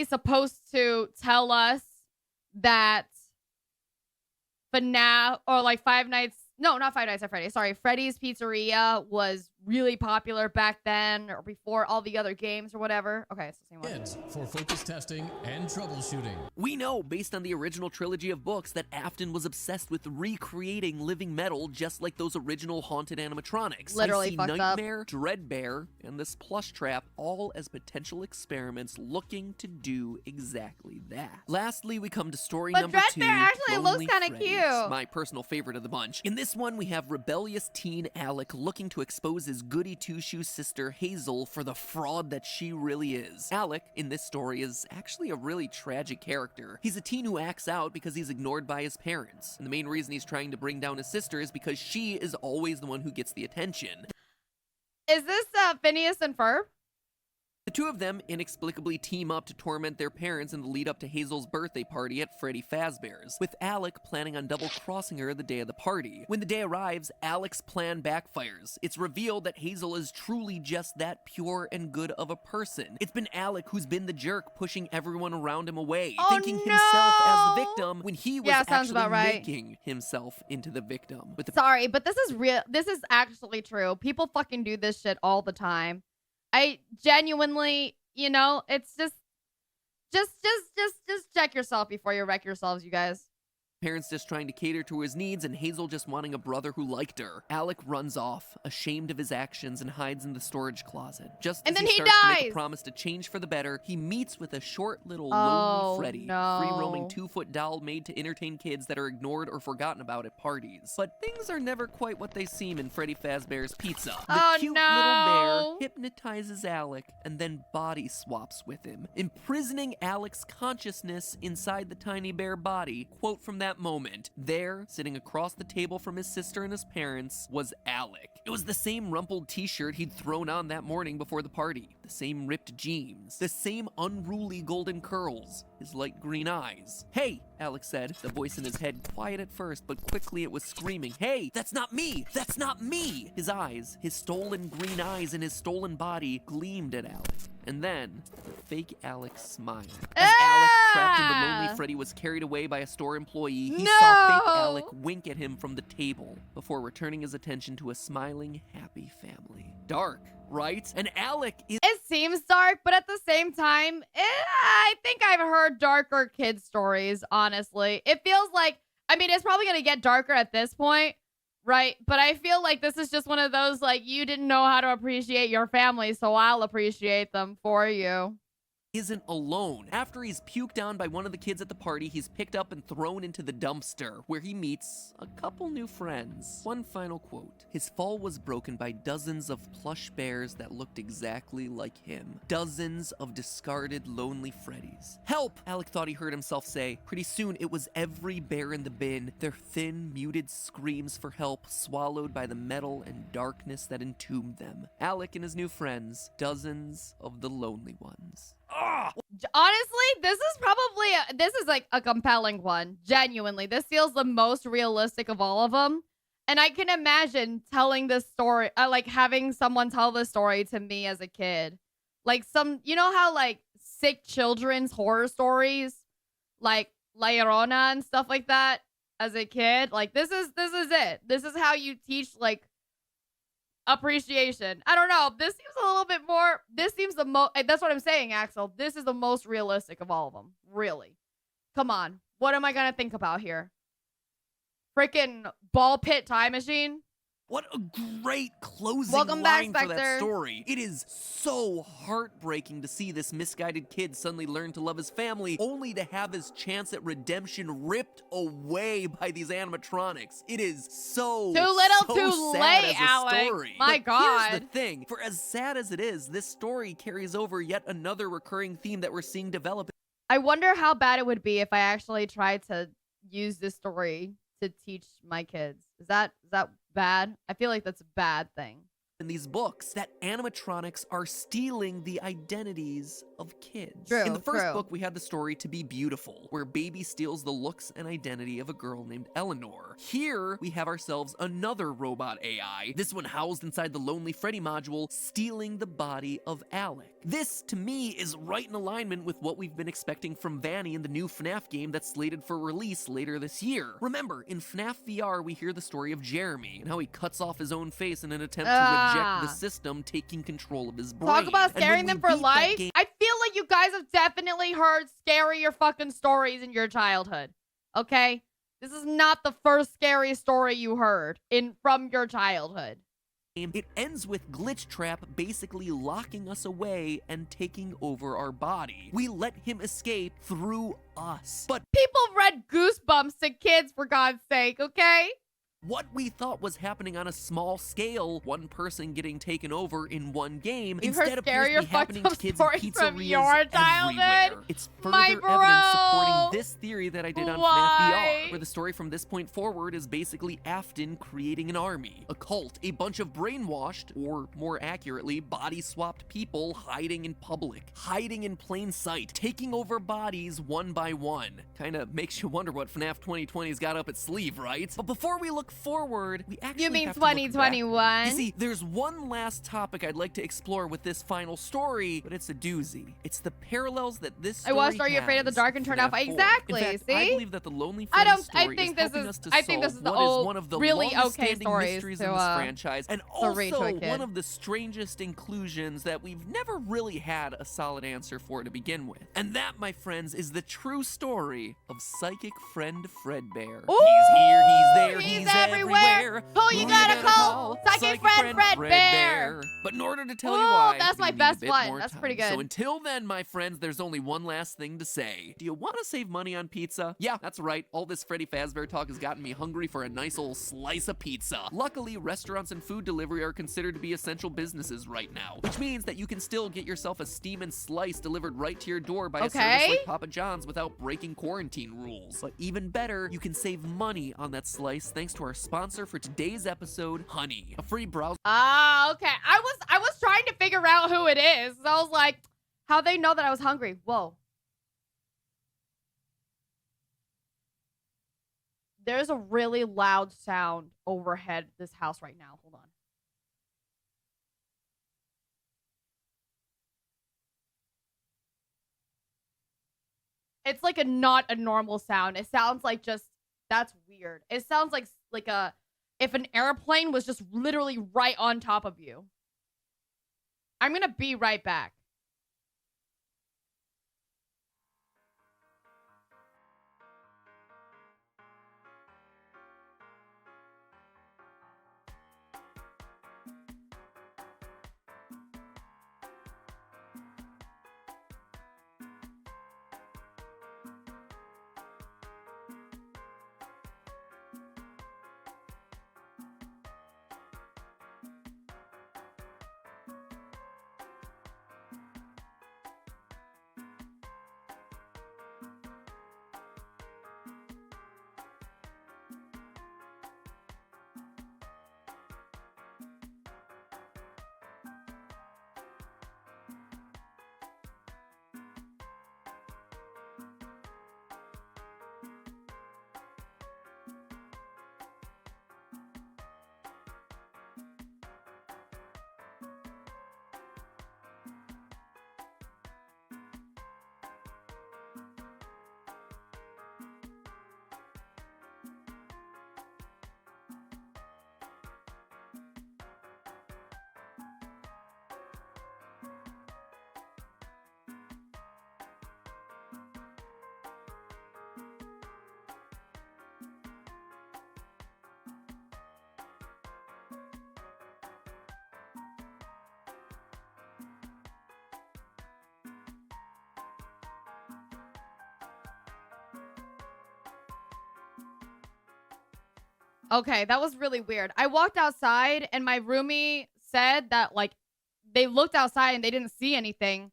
supposed to tell us that FNAF or like not Five Nights at Freddy. Sorry, Freddy's Pizzeria was really popular back then or before all the other games or whatever. Okay, it's the same one. Kids for focus testing and troubleshooting. We know, based on the original trilogy of books, that Afton was obsessed with recreating living metal just like those original haunted animatronics. Literally I see fucked up. Nightmare, Dreadbear, and this Plushtrap all as potential experiments looking to do exactly that. Lastly, we come to story But number 2. Dreadbear actually looks Lonely kinda Freddy's, cute. my personal favorite of the bunch. In this one, we have rebellious teen Alec looking to expose his goody two-shoes sister Hazel for the fraud that she really is. Alec, in this story, is actually a really tragic character. He's a teen who acts out because he's ignored by his parents. And the main reason he's trying to bring down his sister is because she is always the one who gets the attention. Is this Phineas and Ferb? The two of them inexplicably team up to torment their parents in the lead up to Hazel's birthday party at Freddy Fazbear's, with Alec planning on double-crossing her the day of the party. When the day arrives, Alec's plan backfires. It's revealed that Hazel is truly just that pure and good of a person. It's been Alec who's been the jerk, pushing everyone around him away, Oh, thinking himself as the no! victim when he was Yeah, sounds actually about right. making himself into the victim. With the Sorry, but this is real. This is actually true. People fucking do this shit all the time. I genuinely, it's just check yourself before you wreck yourselves, you guys. parents just trying to cater to his needs, and Hazel just wanting a brother who liked her. Alec runs off, ashamed of his actions, and hides in the storage closet. Just And as then he starts to make dies! a promise to change for the better, he meets with a short little Oh, lonely Freddy, no. free-roaming 2-foot doll made to entertain kids that are ignored or forgotten about at parties. But things are never quite what they seem in Freddy Fazbear's Pizza. The Oh, cute no. little bear hypnotizes Alec and then body swaps with him, imprisoning Alec's consciousness inside the tiny bear body. Quote from that moment, there, sitting across the table from his sister and his parents, was Alec. It was the same rumpled t-shirt he'd thrown on that morning before the party, the same ripped jeans, the same unruly golden curls, his light green eyes. "Hey," Alec said, the voice in his head quiet at first, but quickly it was screaming, "Hey, that's not me! That's not me!" His eyes, his stolen green eyes in his stolen body, gleamed at Alec. And then, the fake Alec smiled. As Alec, trapped in the lonely Freddy, was carried away by a store employee, he saw fake No! Alec wink at him from the table, before returning his attention to a smiling, happy family. Dark, right? And Alec is— It seems dark, but at the same time, I think I've heard darker kid stories, honestly. It feels like, it's probably going to get darker at this point, right? But I feel like this is just one of those, like, you didn't know how to appreciate your family, so I'll appreciate them for you. isn't alone. After he's puked on by one of the kids at the party, he's picked up and thrown into the dumpster, where he meets a couple new friends. One final quote. His fall was broken by dozens of plush bears that looked exactly like him. Dozens of discarded lonely Freddys. "Help!" Alec thought he heard himself say. Pretty soon, it was every bear in the bin, their thin, muted screams for help swallowed by the metal and darkness that entombed them. Alec and his new friends, dozens of the lonely ones. Honestly, this is like a compelling one. Genuinely, this feels the most realistic of all of them. And I can imagine telling this story, like having someone tell this story to me as a kid. Like you know how like sick children's horror stories, like La Llorona and stuff like that as a kid? Like this is it. This is how you teach like appreciation. I don't know. This seems a little bit more. This seems the most. That's what I'm saying, Axel. This is the most realistic of all of them. Really. Come on. What am I gonna think about here? Freaking ball pit time machine? What a great closing Welcome back, line for that Spectre. story. It is so heartbreaking to see this misguided kid suddenly learn to love his family, only to have his chance at redemption ripped away by these animatronics. It is so Too little, so too sad late, as a Alex. story. My But God. here's the thing. For as sad as it is, this story carries over yet another recurring theme that we're seeing develop. I wonder how bad it would be if I actually tried to use this story to teach my kids. Is that bad? I feel like that's a bad thing. In these books, that animatronics are stealing the identities of kids. True, In the first true. book, we had the story To Be Beautiful, where Baby steals the looks and identity of a girl named Eleanor. Here, we have ourselves another robot AI, this one housed inside the Lonely Freddy module, stealing the body of Alec. This, to me, is right in alignment with what we've been expecting from Vanny in the new FNAF game that's slated for release later this year. Remember, in FNAF VR, we hear the story of Jeremy and how he cuts off his own face in an attempt to reject the system taking control of his brain. Talk about And scaring when them we for beat that life. game- I feel like you guys have definitely heard scarier fucking stories in your childhood. Okay? This is not the first scary story you heard from your childhood. It ends with Glitchtrap basically locking us away and taking over our body. We let him escape through us. But People read Goosebumps to kids, for God's sake, okay? what we thought was happening on a small scale, one person getting taken over in one game, You've heard instead appears to scarier be happening fucked to up kids in stories pizzerias from your childhood? everywhere. It's further My evidence bro. supporting this theory that I did on FNAF Why? VR, where the story from this point forward is basically Afton creating an army, a cult, a bunch of brainwashed, or more accurately, body-swapped people hiding in public, hiding in plain sight, taking over bodies one by one. Kinda makes you wonder what FNAF 2020's got up its sleeve, right? But before we look forward, we actually You mean have to look back. 2021? You see, there's one last topic I'd like to explore with this final story, but it's a doozy. It's the parallels that this I story watched Are You Afraid of the has Dark and with turned out FNAF 4. exactly, In fact, see? I believe that the Lonely I Freddy don't- I story think is this helping is- us to I think this solve is the what is old, one of the really okay longest-standing stories mysteries to, in this franchise, and read to a also kid. one of the strangest inclusions that we've never really had a solid answer for to begin with. And that, my friends, is the true story of psychic friend Fredbear. Ooh, He's here, he's there, he's he's everywhere. everywhere. Who you gotta call? Psychic friend Fredbear. But in order to tell you Ooh, why, that's we my need best a bit one. more That's time. pretty good. So until then, my friends, there's only one last thing to say. Do you want to save money on pizza? Yeah, that's right. All this Freddy Fazbear talk has gotten me hungry for a nice old slice of pizza. Luckily, restaurants and food delivery are considered to be essential businesses right now, which means that you can still get yourself a steam and slice delivered right to your door by a service Okay. like Papa John's without breaking quarantine rules. But even better, you can save money on that slice thanks to our sponsor for today's episode, Honey, a free browser. Ah, okay. I was trying to figure out who it is. So I was like, how they know that I was hungry? Whoa. There's a really loud sound overhead this house right now. Hold on. It's like not a normal sound. It sounds like that's weird. It sounds like if an airplane was just literally right on top of you. I'm gonna be right back. Okay, that was really weird. I walked outside and my roomie said that like they looked outside and they didn't see anything,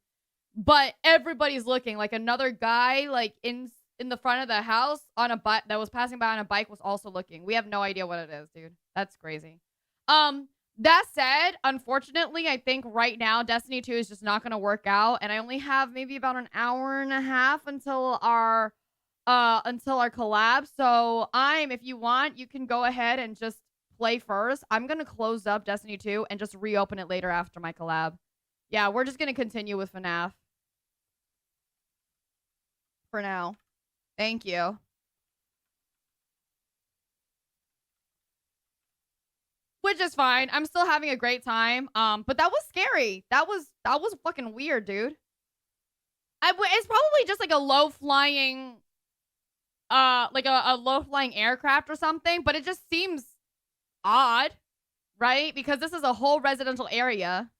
but everybody's looking. Like another guy like in the front of the house on a bike that was passing by on a bike was also looking. We have no idea what it is, dude. That's crazy. That said, unfortunately, I think right now Destiny 2 is just not going to work out, and I only have maybe about an hour and a half until our collab. So if you want, you can go ahead and just play first. I'm going to close up Destiny 2 and just reopen it later after my collab. Yeah, we're just going to continue with FNAF for now. Thank you. Which is fine. I'm still having a great time. But that was scary. That was fucking weird, dude. It's probably just like a low flying, like a low flying aircraft or something. But it just seems odd, right? Because this is a whole residential area.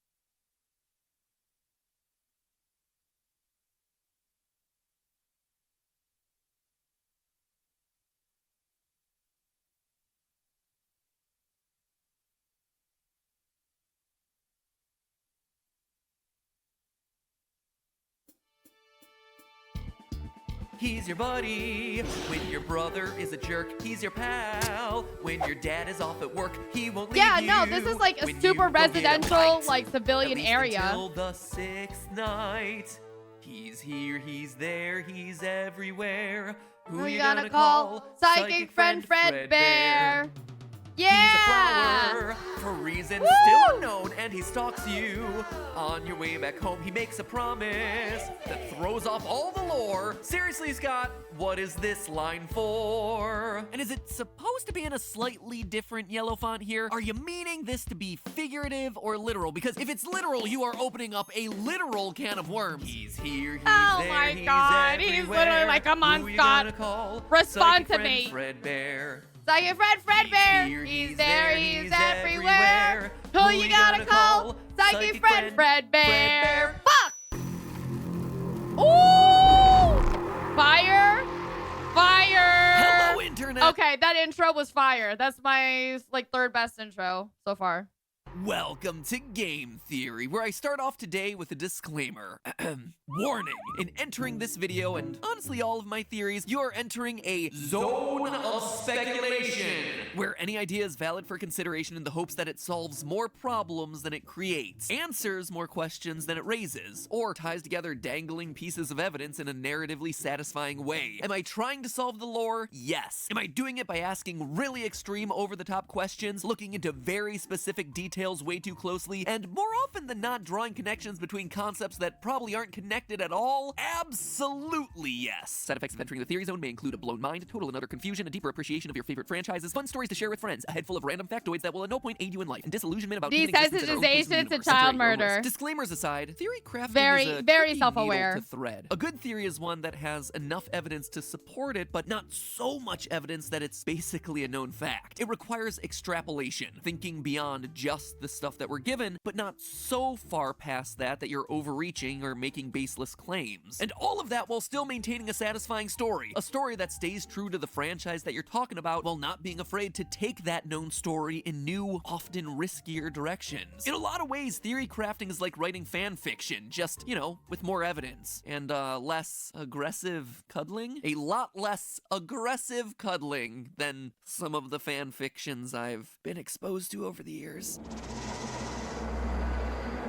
He's your buddy. When your brother is a jerk, he's your pal. When your dad is off at work, he won't leave you. Yeah, no, this is like a When super you go get a residential, bite, like civilian at least area. Until the sixth night. He's here, he's there, he's everywhere. Who you gonna call? Psychic friend Fredbear. He's a Yeah. flower for reasons Woo! still unknown, and he stalks you. On your way back home, he makes a promise that throws off all the lore. Seriously, Scott, what is this line for? And is it supposed to be in a slightly different yellow font here? Are you meaning this to be figurative or literal? Because if it's literal, you are opening up a literal can of worms. He's here, he's Oh there, my he's God, he's everywhere. literally like, come on, Who you Scott. gonna call? Respond Psychic to friend me. Fredbear. Psychic friend Fredbear. here, He's there, he's he's everywhere. Who you gonna call? Psychic friend Fredbear. Fuck. Ooh. Fire. Fire. Hello, internet. Okay, that intro was fire. That's my like third best intro so far. Welcome to Game Theory, where I start off today with a disclaimer. Warning, in entering this video, and honestly all of my theories, you are entering a zone of speculation, where any idea is valid for consideration in the hopes that it solves more problems than it creates, answers more questions than it raises, or ties together dangling pieces of evidence in a narratively satisfying way. Am I trying to solve the lore? Yes. Am I doing it by asking really extreme over-the-top questions, looking into very specific details way too closely, and more often than not drawing connections between concepts that probably aren't connected at all? Absolutely yes. Side effects of entering the theory zone may include a blown mind, total and utter confusion, a deeper appreciation of your favorite franchises, fun stories to share with friends, a head full of random factoids that will at no point aid you in life, and disillusionment about human existence and our own place in the Desensitization to universe. child Enter at your own murder. risk. Disclaimers aside, theory crafting Very, is a very tricky self-aware. needle to thread. A good theory is one that has enough evidence to support it, but not so much evidence that it's basically a known fact. It requires extrapolation, thinking beyond just the stuff that we're given, but not so far past that you're overreaching or making baseless claims. And all of that while still maintaining a satisfying story. A story that stays true to the franchise that you're talking about while not being afraid to take that known story in new, often riskier directions. In a lot of ways, theory crafting is like writing fan fiction, just, you know, with more evidence. And, less aggressive cuddling? A lot less aggressive cuddling than some of the fan fictions I've been exposed to over the years.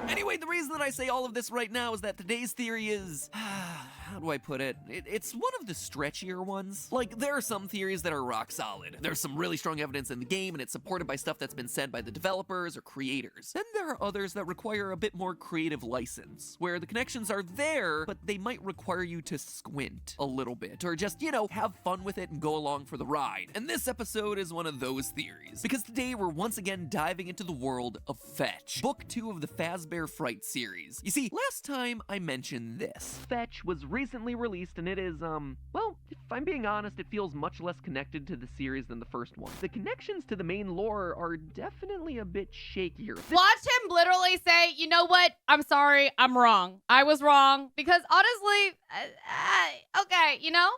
Anyway, the reason that I say all of this right now is that today's theory is, how do I put it? It's one of the stretchier ones. Like, there are some theories that are rock solid. There's some really strong evidence in the game, and it's supported by stuff that's been said by the developers or creators. Then there are others that require a bit more creative license, where the connections are there, but they might require you to squint a little bit, or just, you know, have fun with it and go along for the ride. And this episode is one of those theories, because today we're once again diving into the world of Fetch, Book 2 of the Fazbear Frights series. You see, last time I mentioned this, Fetch was recently released, and it is, well, if I'm being honest, it feels much less connected to the series than the first one. The connections to the main lore are definitely a bit shakier. Watch him literally say, you know what? I'm sorry. I'm wrong. I was wrong. Because honestly, okay, you know?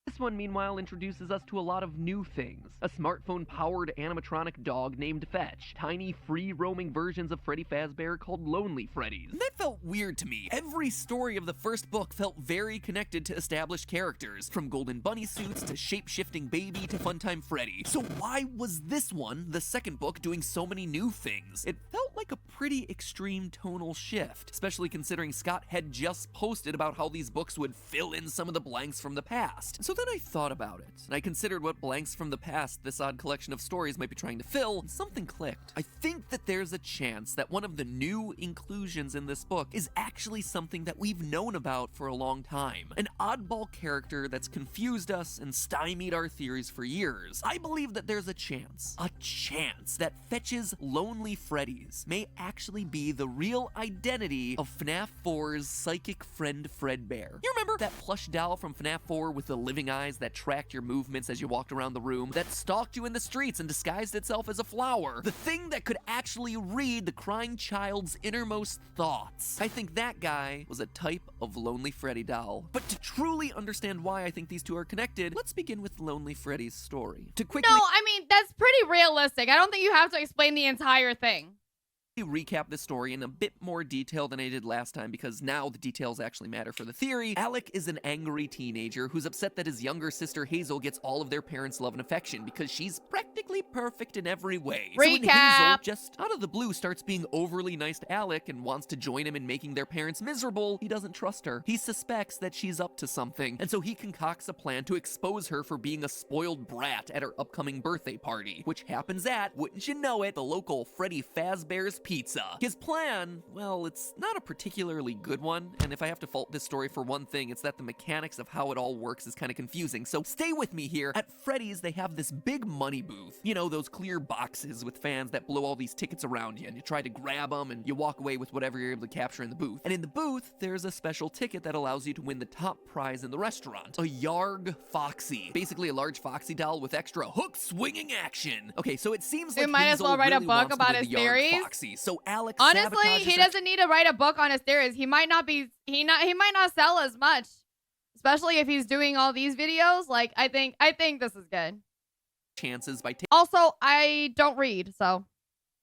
This one, meanwhile, introduces us to a lot of new things. A smartphone-powered animatronic dog named Fetch, tiny free-roaming versions of Freddy Fazbear called Lonely Freddies. And that felt weird to me. Every story of the first book felt very connected to established characters, from golden bunny suits to shape-shifting baby to Funtime Freddy. So why was this one, the second book, doing so many new things? It felt like a pretty extreme tonal shift, especially considering Scott had just posted about how these books would fill in some of the blanks from the past. So then I thought about it, and I considered what blanks from the past this odd collection of stories might be trying to fill, and something clicked. I think that there's a chance that one of the new inclusions in this book is actually something that we've known about for a long time. An oddball character that's confused us and stymied our theories for years. I believe that there's a chance that Fetch's Lonely Freddies may actually be the real identity of FNAF 4's psychic friend Fredbear. You remember that plush doll from FNAF 4 with the living eyes that tracked your movements as you walked around the room, that stalked you in the streets and disguised itself as a flower? The thing that could actually read the crying child's innermost thoughts. I think that guy was a type of Lonely Freddy doll. But to truly understand why I think these two are connected, let's begin with Lonely Freddy's story. To quickly— No, I mean, that's pretty realistic. I don't think you have to explain the entire thing. recap this story in a bit more detail than I did last time, because now the details actually matter for the theory. Alec is an angry teenager who's upset that his younger sister Hazel gets all of their parents' love and affection because she's practically perfect in every way. So when Hazel, just out of the blue, starts being overly nice to Alec and wants to join him in making their parents miserable, he doesn't trust her. He suspects that she's up to something, and so he concocts a plan to expose her for being a spoiled brat at her upcoming birthday party, which happens at, wouldn't you know it, the local Freddy Fazbear's Pizza. His plan, well, it's not a particularly good one, and if I have to fault this story for one thing, it's that the mechanics of how it all works is kind of confusing, so stay with me here. At Freddy's, they have this big money booth. You know, those clear boxes with fans that blow all these tickets around you, and you try to grab them, and you walk away with whatever you're able to capture in the booth. And in the booth, there's a special ticket that allows you to win the top prize in the restaurant, a Yarg Foxy. Basically a large Foxy doll with extra hook-swinging action. Okay, so it seems like we might as well write a book about his theories. Foxy. So Alex honestly, he doesn't need to write a book on his theories. He might not sell as much, especially if he's doing all these videos. Like, I think this is good. Chances by also, I don't read, so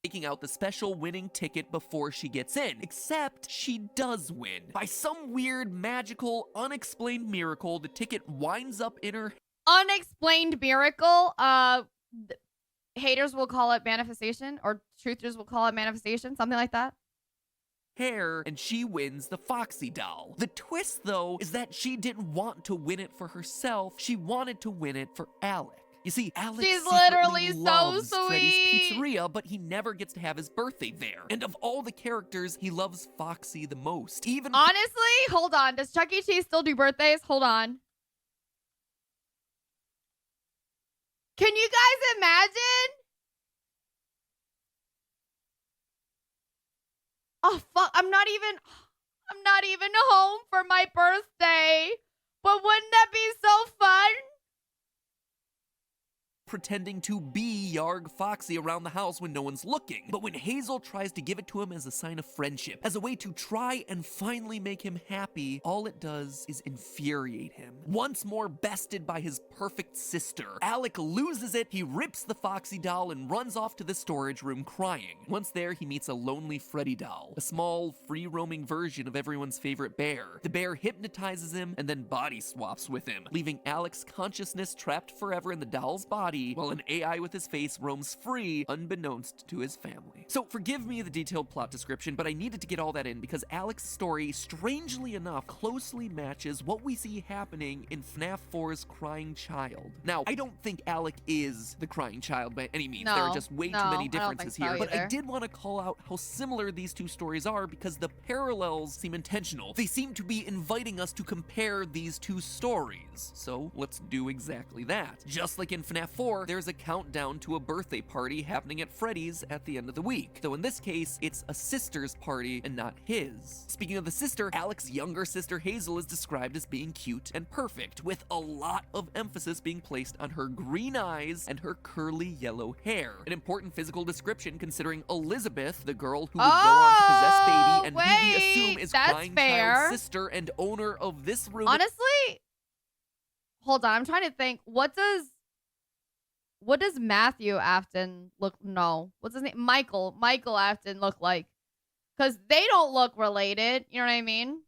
taking out the special winning ticket before she gets in, except she does win. By some weird, magical, unexplained miracle, the ticket winds up in her unexplained miracle. Haters will call it manifestation, or truthers will call it manifestation, something like that. Hair, and she wins the Foxy doll. The twist, though, is that she didn't want to win it for herself. She wanted to win it for Alec. You see, Alex She's literally loves so Freddy's sweet. Pizzeria, but he never gets to have his birthday there. And of all the characters, he loves Foxy the most. Even honestly, hold on. Does Chuck E. Cheese still do birthdays? Hold on. Can you guys imagine? Oh fuck! I'm not even home for my birthday. But wouldn't that be so fun? pretending to be Yarg Foxy around the house when no one's looking. But when Hazel tries to give it to him as a sign of friendship, as a way to try and finally make him happy, all it does is infuriate him. Once more bested by his perfect sister, Alec loses it, he rips the Foxy doll and runs off to the storage room crying. Once there, he meets a lonely Freddy doll, a small, free-roaming version of everyone's favorite bear. The bear hypnotizes him and then body swaps with him, leaving Alec's consciousness trapped forever in the doll's body, while an AI with his face roams free, unbeknownst to his family. So forgive me the detailed plot description, but I needed to get all that in because Alec's story, strangely enough, closely matches what we see happening in FNAF 4's Crying Child. Now, I don't think Alec is the Crying Child by any means. There are just way too many differences here, but I did want to call out how similar these two stories are because the parallels seem intentional. They seem to be inviting us to compare these two stories. So let's do exactly that. Just like in FNAF 4, there's a countdown to a birthday party happening at Freddy's at the end of the week. Though in this case, it's a sister's party and not his. Speaking of the sister, Alec's younger sister Hazel is described as being cute and perfect, with a lot of emphasis being placed on her green eyes and her curly yellow hair. An important physical description considering Elizabeth, the girl who would go on to possess Baby and who we assume is Crying Child's sister and owner of this room. Honestly, hold on. I'm trying to think. What does Matthew Afton look? No. What's his name? Michael Afton look like? Because they don't look related. You know what I mean?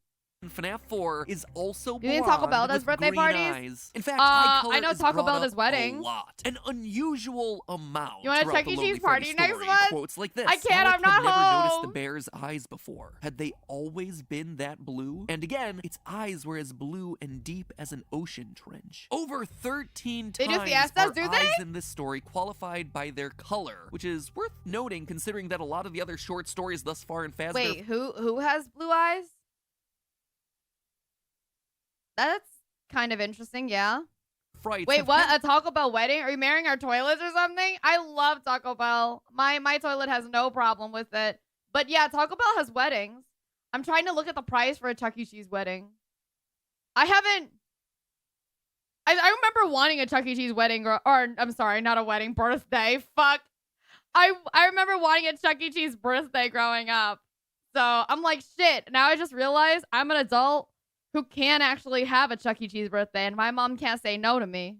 FNAF 4 is also You think Taco Bell blonde does with birthday green parties? eyes. In fact, eye color I know is Taco brought Bell up does weddings. a lot, an unusual amount. You want a throughout Chuck the E. Lonely Cheese Freddy party next story. month? Quotes like this. I can't, Alec I'm not had never noticed the home. bear's eyes before. Had they always been that blue? And again, its eyes were as blue and deep as an ocean trench. Over 13 They do times fiestas, are do they? eyes in this story qualified by their color, which is worth noting considering that a lot of the other short stories thus far in Fazbear Wait, who has blue eyes? That's kind of interesting, yeah. Frights Wait, have what? had A Taco Bell wedding? Are you marrying our toilets or something? I love Taco Bell. My toilet has no problem with it. But yeah, Taco Bell has weddings. I'm trying to look at the price for a Chuck E. Cheese wedding. I remember wanting a Chuck E. Cheese wedding, or I'm sorry, not a wedding, birthday. Fuck. I remember wanting a Chuck E. Cheese birthday growing up. So I'm like, shit. Now I just realized I'm an adult who can actually have a Chuck E. Cheese birthday, and my mom can't say no to me.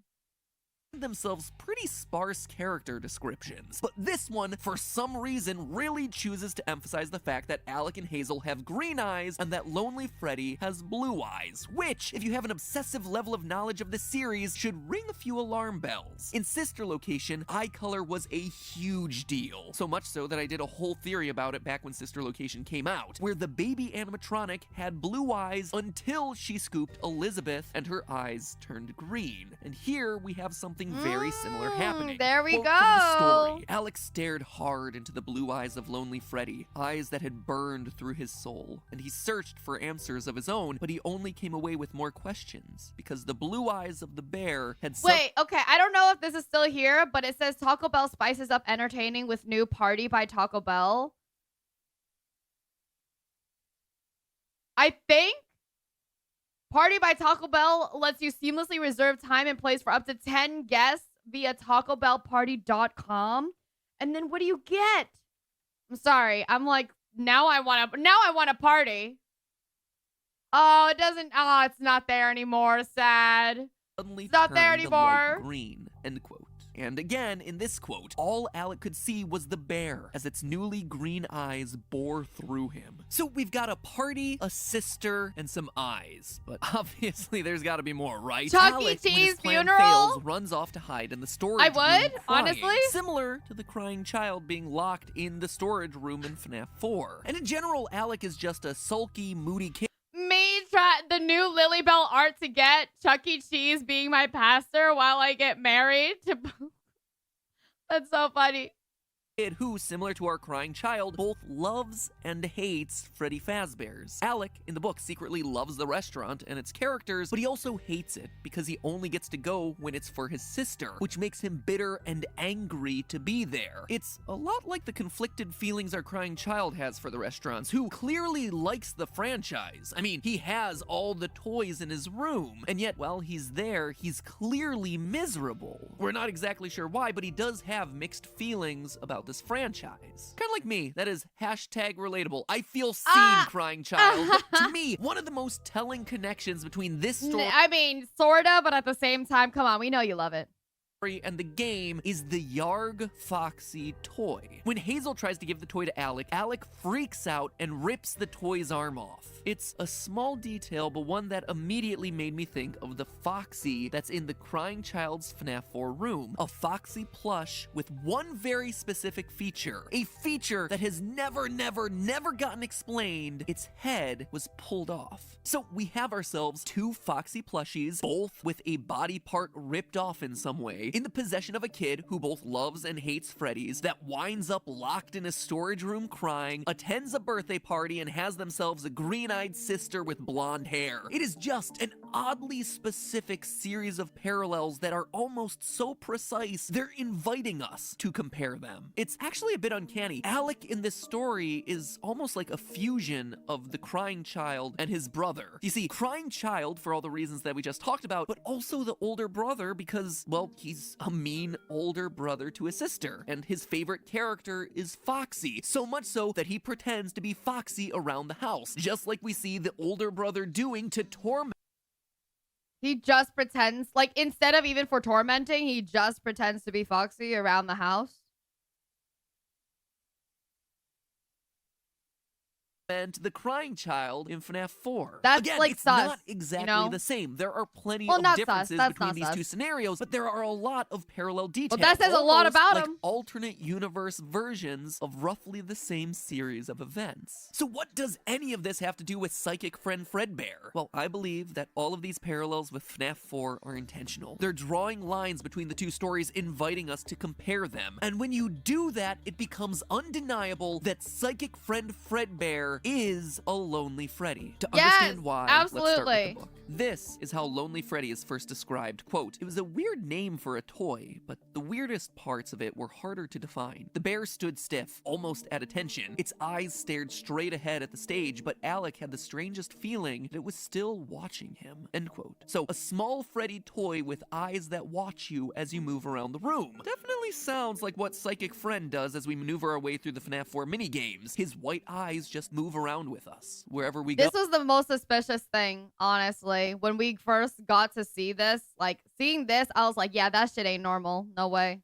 themselves pretty sparse character descriptions, but this one, for some reason, really chooses to emphasize the fact that Alec and Hazel have green eyes and that Lonely Freddy has blue eyes, which, if you have an obsessive level of knowledge of the series, should ring a few alarm bells. In Sister Location, eye color was a huge deal, so much so that I did a whole theory about it back when Sister Location came out, where the baby animatronic had blue eyes until she scooped Elizabeth and her eyes turned green. And here we have something very similar happening. There we Quote go. from the story, Alex stared hard into the blue eyes of Lonely Freddy, eyes that had burned through his soul, and he searched for answers of his own, but he only came away with more questions, because the blue eyes of the bear had Wait, okay, I don't know if this is still here, but it says Taco Bell spices up entertaining with new Party by Taco Bell. I think Party by Taco Bell lets you seamlessly reserve time and place for up to 10 guests via TacoBellParty.com. And then what do you get? I'm sorry. I'm like, now I want a party. Oh, it doesn't. Oh, it's not there anymore. Sad. suddenly It's not there turned the light anymore. green, end quote. And again, in this quote, all Alec could see was the bear as its newly green eyes bore through him. So we've got a party, a sister, and some eyes. But obviously there's gotta be more, right? Chuck E. Alec, when his Cheese plan funeral? fails, runs off to hide in the storage I room would, crying, honestly. similar to the crying child being locked in the storage room in FNAF 4. And in general, Alec is just a sulky, moody kid Me try the new Lilybelle art to get Chuck E. Cheese being my pastor while I get married. That's so funny. who, similar to our crying child, both loves and hates Freddy Fazbear's. Alec, in the book, secretly loves the restaurant and its characters, but he also hates it because he only gets to go when it's for his sister, which makes him bitter and angry to be there. It's a lot like the conflicted feelings our crying child has for the restaurants, who clearly likes the franchise. I mean, he has all the toys in his room, and yet while he's there, he's clearly miserable. We're not exactly sure why, but he does have mixed feelings about this franchise. Kind of like me, that is hashtag relatable. I feel seen, crying child. But to me, one of the most telling connections between this story I mean, sorta, but at the same time, come on, we know you love it. and the game is the Yarg Foxy toy. When Hazel tries to give the toy to Alec, Alec freaks out and rips the toy's arm off. It's a small detail, but one that immediately made me think of the Foxy that's in the crying child's FNAF 4 room. A Foxy plush with one very specific feature. A feature that has never gotten explained. Its head was pulled off. So we have ourselves two Foxy plushies, both with a body part ripped off in some way, in the possession of a kid who both loves and hates Freddy's, that winds up locked in a storage room crying, attends a birthday party, and has themselves a green-eyed sister with blonde hair. It is just an oddly specific series of parallels that are almost so precise, they're inviting us to compare them. It's actually a bit uncanny. Alec in this story is almost like a fusion of the crying child and his brother. You see, crying child for all the reasons that we just talked about, but also the older brother because, well, he's a mean older brother to his sister, and his favorite character is Foxy, so much so that he pretends to be Foxy around the house, just like we see the older brother doing to torment He just pretends, like, instead of even for tormenting, he just pretends to be Foxy around the house. And the crying child in FNAF 4. That's, Again, like, it's sus, not exactly you know? the same. There are plenty Well, of not sus. differences That's between not these sus. two scenarios, but there are a lot of parallel details. Well, that says a lot almost about like him. alternate universe versions of roughly the same series of events. So what does any of this have to do with psychic friend Fredbear? Well, I believe that all of these parallels with FNAF 4 are intentional. They're drawing lines between the two stories, inviting us to compare them. And when you do that, it becomes undeniable that psychic friend Fredbear is a lonely Freddy. To understand why, let's start with absolutely. the book. This is how Lonely Freddy is first described. Quote, "It was a weird name for a toy, but the weirdest parts of it were harder to define. The bear stood stiff, almost at attention. Its eyes stared straight ahead at the stage, but Alec had the strangest feeling that it was still watching him." End quote. So, a small Freddy toy with eyes that watch you as you move around the room. Definitely sounds like what Psychic Friend does as we maneuver our way through the FNAF 4 minigames. His white eyes just move around with us, wherever we go. This was the most suspicious thing, honestly. When we first got to see this, like, seeing this, I was like, yeah, that shit ain't normal. No way.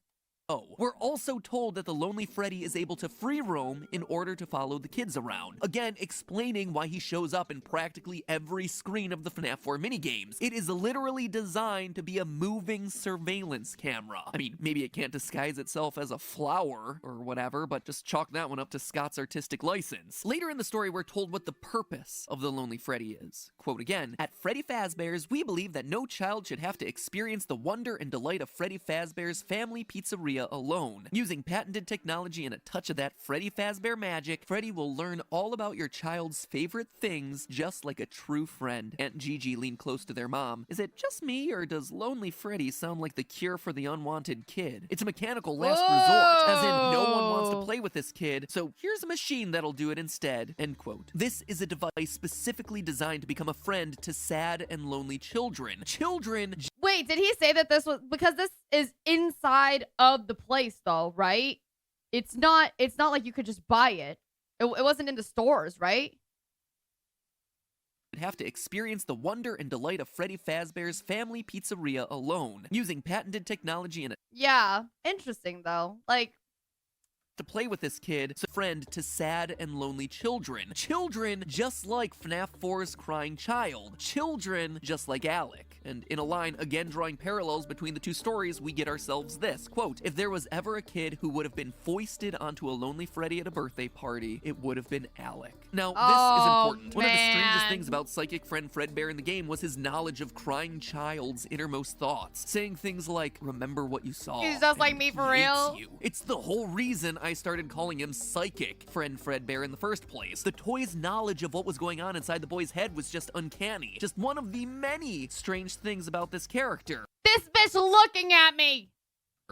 We're also told that the Lonely Freddy is able to free roam in order to follow the kids around. Again, explaining why he shows up in practically every screen of the FNAF 4 minigames. It is literally designed to be a moving surveillance camera. I mean, maybe it can't disguise itself as a flower or whatever, but just chalk that one up to Scott's artistic license. Later in the story, we're told what the purpose of the Lonely Freddy is. Quote again, "At Freddy Fazbear's, we believe that no child should have to experience the wonder and delight of Freddy Fazbear's family pizzeria alone. Using patented technology and a touch of that Freddy Fazbear magic, Freddy will learn all about your child's favorite things just like a true friend." Aunt Gigi leaned close to their mom. "Is it just me, or does Lonely Freddy sound like the cure for the unwanted kid? It's a mechanical last resort, as in no one wants to play with this kid, so here's a machine that'll do it instead." End quote. This is a device specifically designed to become a friend to sad and lonely children. Wait, did he say that this was because this is inside of the place though, right? It's not like you could just buy it. It wasn't in the stores, right? Have to experience the wonder and delight of Freddy Fazbear's family pizzeria alone. Using patented technology and a Yeah, interesting though. Like, to play with this kid, so friend to sad and lonely children. Children just like FNAF 4's crying child. Children just like Alec. And in a line, again drawing parallels between the two stories, we get ourselves this. Quote, "If there was ever a kid who would have been foisted onto a Lonely Freddy at a birthday party, it would have been Alec." Now, this is important. One of the strangest things about Psychic Friend Fredbear in the game was his knowledge of crying child's innermost thoughts. Saying things like, "Remember what you saw." He's just like and me for he hates real. you. It's the whole reason I started calling him Psychic Friend Fredbear in the first place. The toy's knowledge of what was going on inside the boy's head was just uncanny. Just one of the many strange things about this character. This bitch looking at me.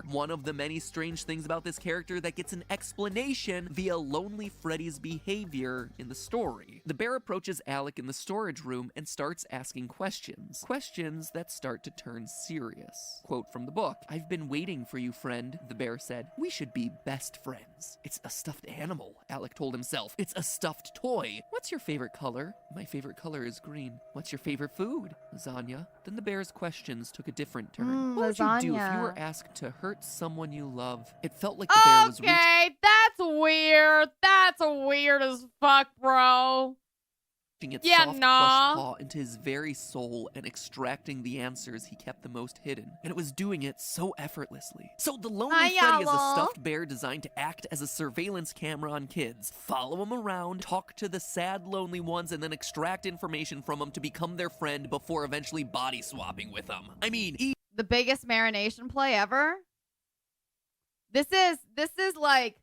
One of the many strange things about this character that gets an explanation via Lonely Freddy's behavior in the story. The bear approaches Alec in the storage room and starts asking questions. Questions that start to turn serious. Quote from the book, "I've been waiting for you, friend," the bear said. "We should be best friends." "It's a stuffed animal," Alec told himself. "It's a stuffed toy." "What's your favorite color?" "My favorite color is green." "What's your favorite food?" "Lasagna." Then the bear's questions took a different turn. What would you do if you were asked to hurt someone you love? It felt like the bear was reaching. Okay, that's weird. That's weird as fuck, bro. Its Yeah, soft, nah. plush paw into his very soul and extracting the answers he kept the most hidden. And it was doing it so effortlessly. So the Lonely Freddy is a Yellow. stuffed bear designed to act as a surveillance camera on kids. Follow them around, talk to the sad, lonely ones, and then extract information from them to become their friend before eventually body swapping with them. I mean, The biggest marination play ever. This is like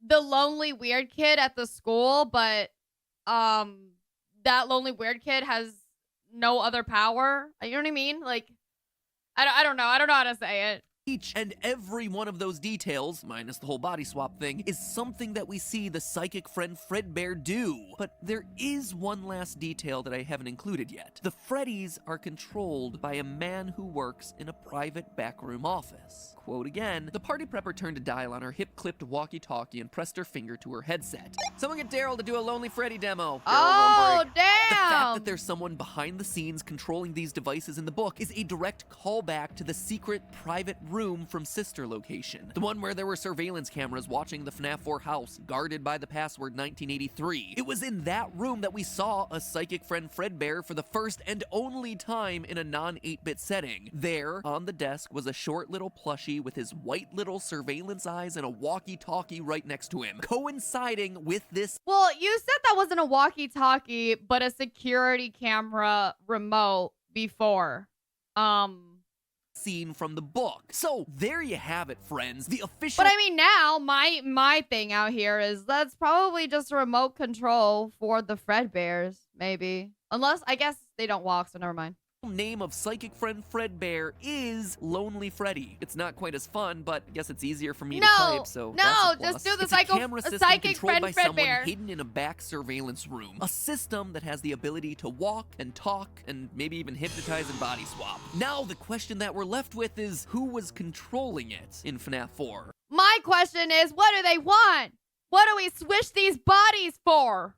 the lonely weird kid at the school, but that lonely weird kid has no other power. You know what I mean? Like, I don't know. I don't know how to say it. Each and every one of those details, minus the whole body swap thing, is something that we see the psychic friend Fredbear do. But there is one last detail that I haven't included yet. The Freddys are controlled by a man who works in a private backroom office. Quote again, the party prepper turned a dial on her hip-clipped walkie-talkie and pressed her finger to her headset. Someone get Daryl to do a Lonely Freddy demo. Oh, The fact damn. that there's someone behind the scenes controlling these devices in the book is a direct callback to the secret private room from Sister Location. The one where there were surveillance cameras watching the FNAF 4 house, guarded by the password 1983. It was in that room that we saw a psychic friend Fredbear for the first and only time in a non-8-bit setting. There, on the desk, was a short little plushie with his white little surveillance eyes and a walkie-talkie right next to him, coinciding with this. Well, you said that wasn't a walkie-talkie, but a security camera remote before. Scene from the book. So there you have it, friends. The official. But I mean, now my thing out here is that's probably just a remote control for the Fredbears, maybe. Unless I guess they don't walk, so never mind. Name of psychic friend Fredbear is Lonely Freddy. It's not quite as fun, but I guess it's easier for me to type, so no, that's a plus. just do the It's a camera system psychic controlled friend by someone Fredbear. hidden in a back surveillance room. A system that has the ability to walk and talk and maybe even hypnotize and body swap. Now the question that we're left with is who was controlling it in FNAF 4? My question is, what do they want? What do we switch these bodies for?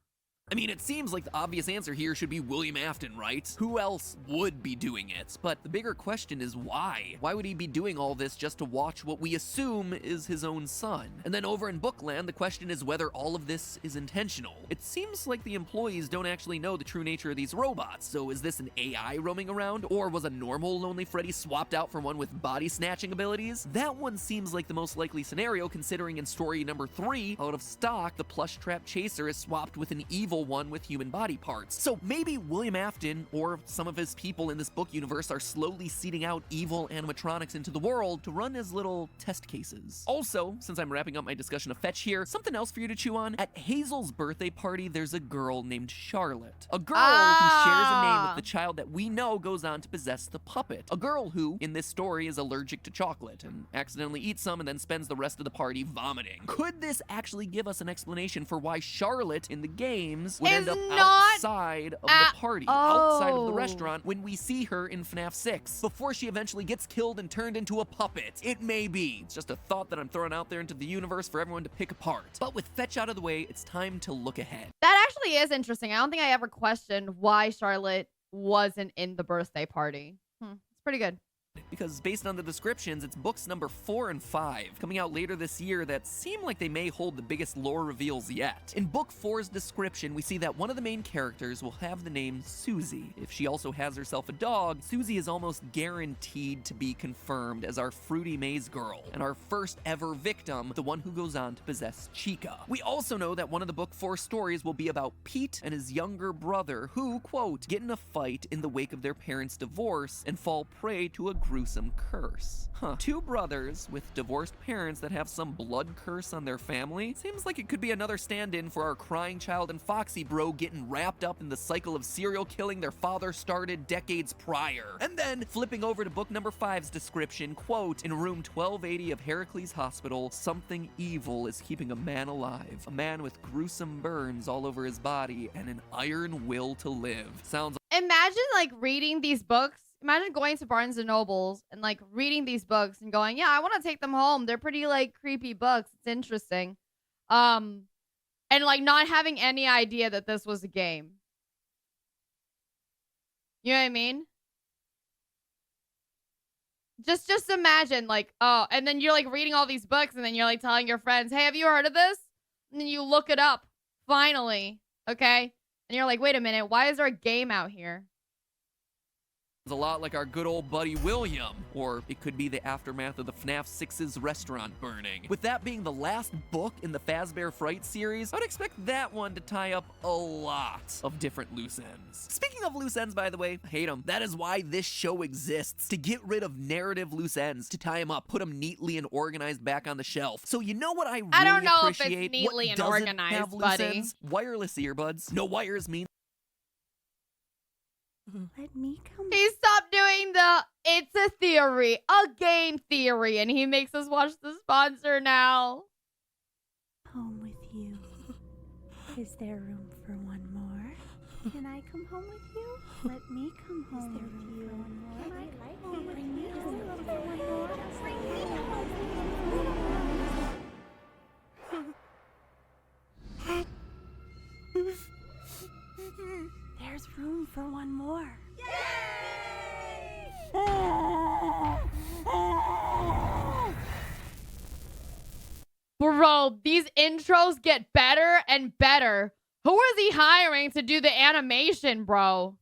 I mean, it seems like the obvious answer here should be William Afton, right? Who else would be doing it? But the bigger question is why? Why would he be doing all this just to watch what we assume is his own son? And then over in Bookland, the question is whether all of this is intentional. It seems like the employees don't actually know the true nature of these robots, so is this an AI roaming around? Or was a normal Lonely Freddy swapped out for one with body snatching abilities? That one seems like the most likely scenario, considering in story number 3, out of stock, the Plushtrap chaser is swapped with an evil one with human body parts. So maybe William Afton or some of his people in this book universe are slowly seeding out evil animatronics into the world to run as little test cases. Also, since I'm wrapping up my discussion of Fetch here, something else for you to chew on. At Hazel's birthday party, there's a girl named Charlotte. A girl who shares a name with the child that we know goes on to possess the puppet. A girl who, in this story, is allergic to chocolate and accidentally eats some and then spends the rest of the party vomiting. Could this actually give us an explanation for why Charlotte in the games would end up outside of the party, outside of the restaurant, when we see her in FNAF 6, before she eventually gets killed and turned into a puppet? It may be. It's just a thought that I'm throwing out there into the universe for everyone to pick apart. But with Fetch out of the way, it's time to look ahead. That actually is interesting. I don't think I ever questioned why Charlotte wasn't in the birthday party. It's pretty good. Because based on the descriptions, it's books number 4 and 5 coming out later this year that seem like they may hold the biggest lore reveals yet. In book 4's description, we see that one of the main characters will have the name Susie. If she also has herself a dog, Susie is almost guaranteed to be confirmed as our Fruity Maze girl, and our first ever victim, the one who goes on to possess Chica. We also know that one of the book 4 stories will be about Pete and his younger brother who, quote, get in a fight in the wake of their parents' divorce and fall prey to a gruesome curse. Two brothers with divorced parents that have some blood curse on their family? Seems like it could be another stand-in for our crying child and Foxy bro getting wrapped up in the cycle of serial killing their father started decades prior. And then, flipping over to book number 5's description, quote, in room 1280 of Heracles Hospital, something evil is keeping a man alive. A man with gruesome burns all over his body and an iron will to live. Sounds Imagine like reading these books. Imagine going to Barnes and Nobles and like reading these books and going, yeah, I want to take them home. They're pretty like creepy books. It's interesting. And like not having any idea that this was a game. You know what I mean? Just imagine like, oh, and then you're like reading all these books and then you're like telling your friends, hey, have you heard of this? And then you look it up finally. Okay. And you're like, wait a minute. Why is there a game out here? a lot like our good old buddy William, or it could be the aftermath of the FNAF 6's restaurant burning. With that being the last book in the Fazbear Frights series, I would expect that one to tie up a lot of different loose ends. Speaking of loose ends, by the way, I hate them. That is why this show exists, to get rid of narrative loose ends, to tie them up, put them neatly and organized back on the shelf. So you know what I really appreciate? I don't know if it's neatly and organized, have loose buddy. ends? Wireless earbuds. No wires mean Let me come. He stopped doing the it's a theory, a game theory, and he makes us watch the sponsor now. Home with you. Is there room for one more? Can I come home with you? Let me come home with you. Can I come home with you? For one more? Bring me home. There's room for one more. Bro, these intros get better and better. Who is he hiring to do the animation, bro?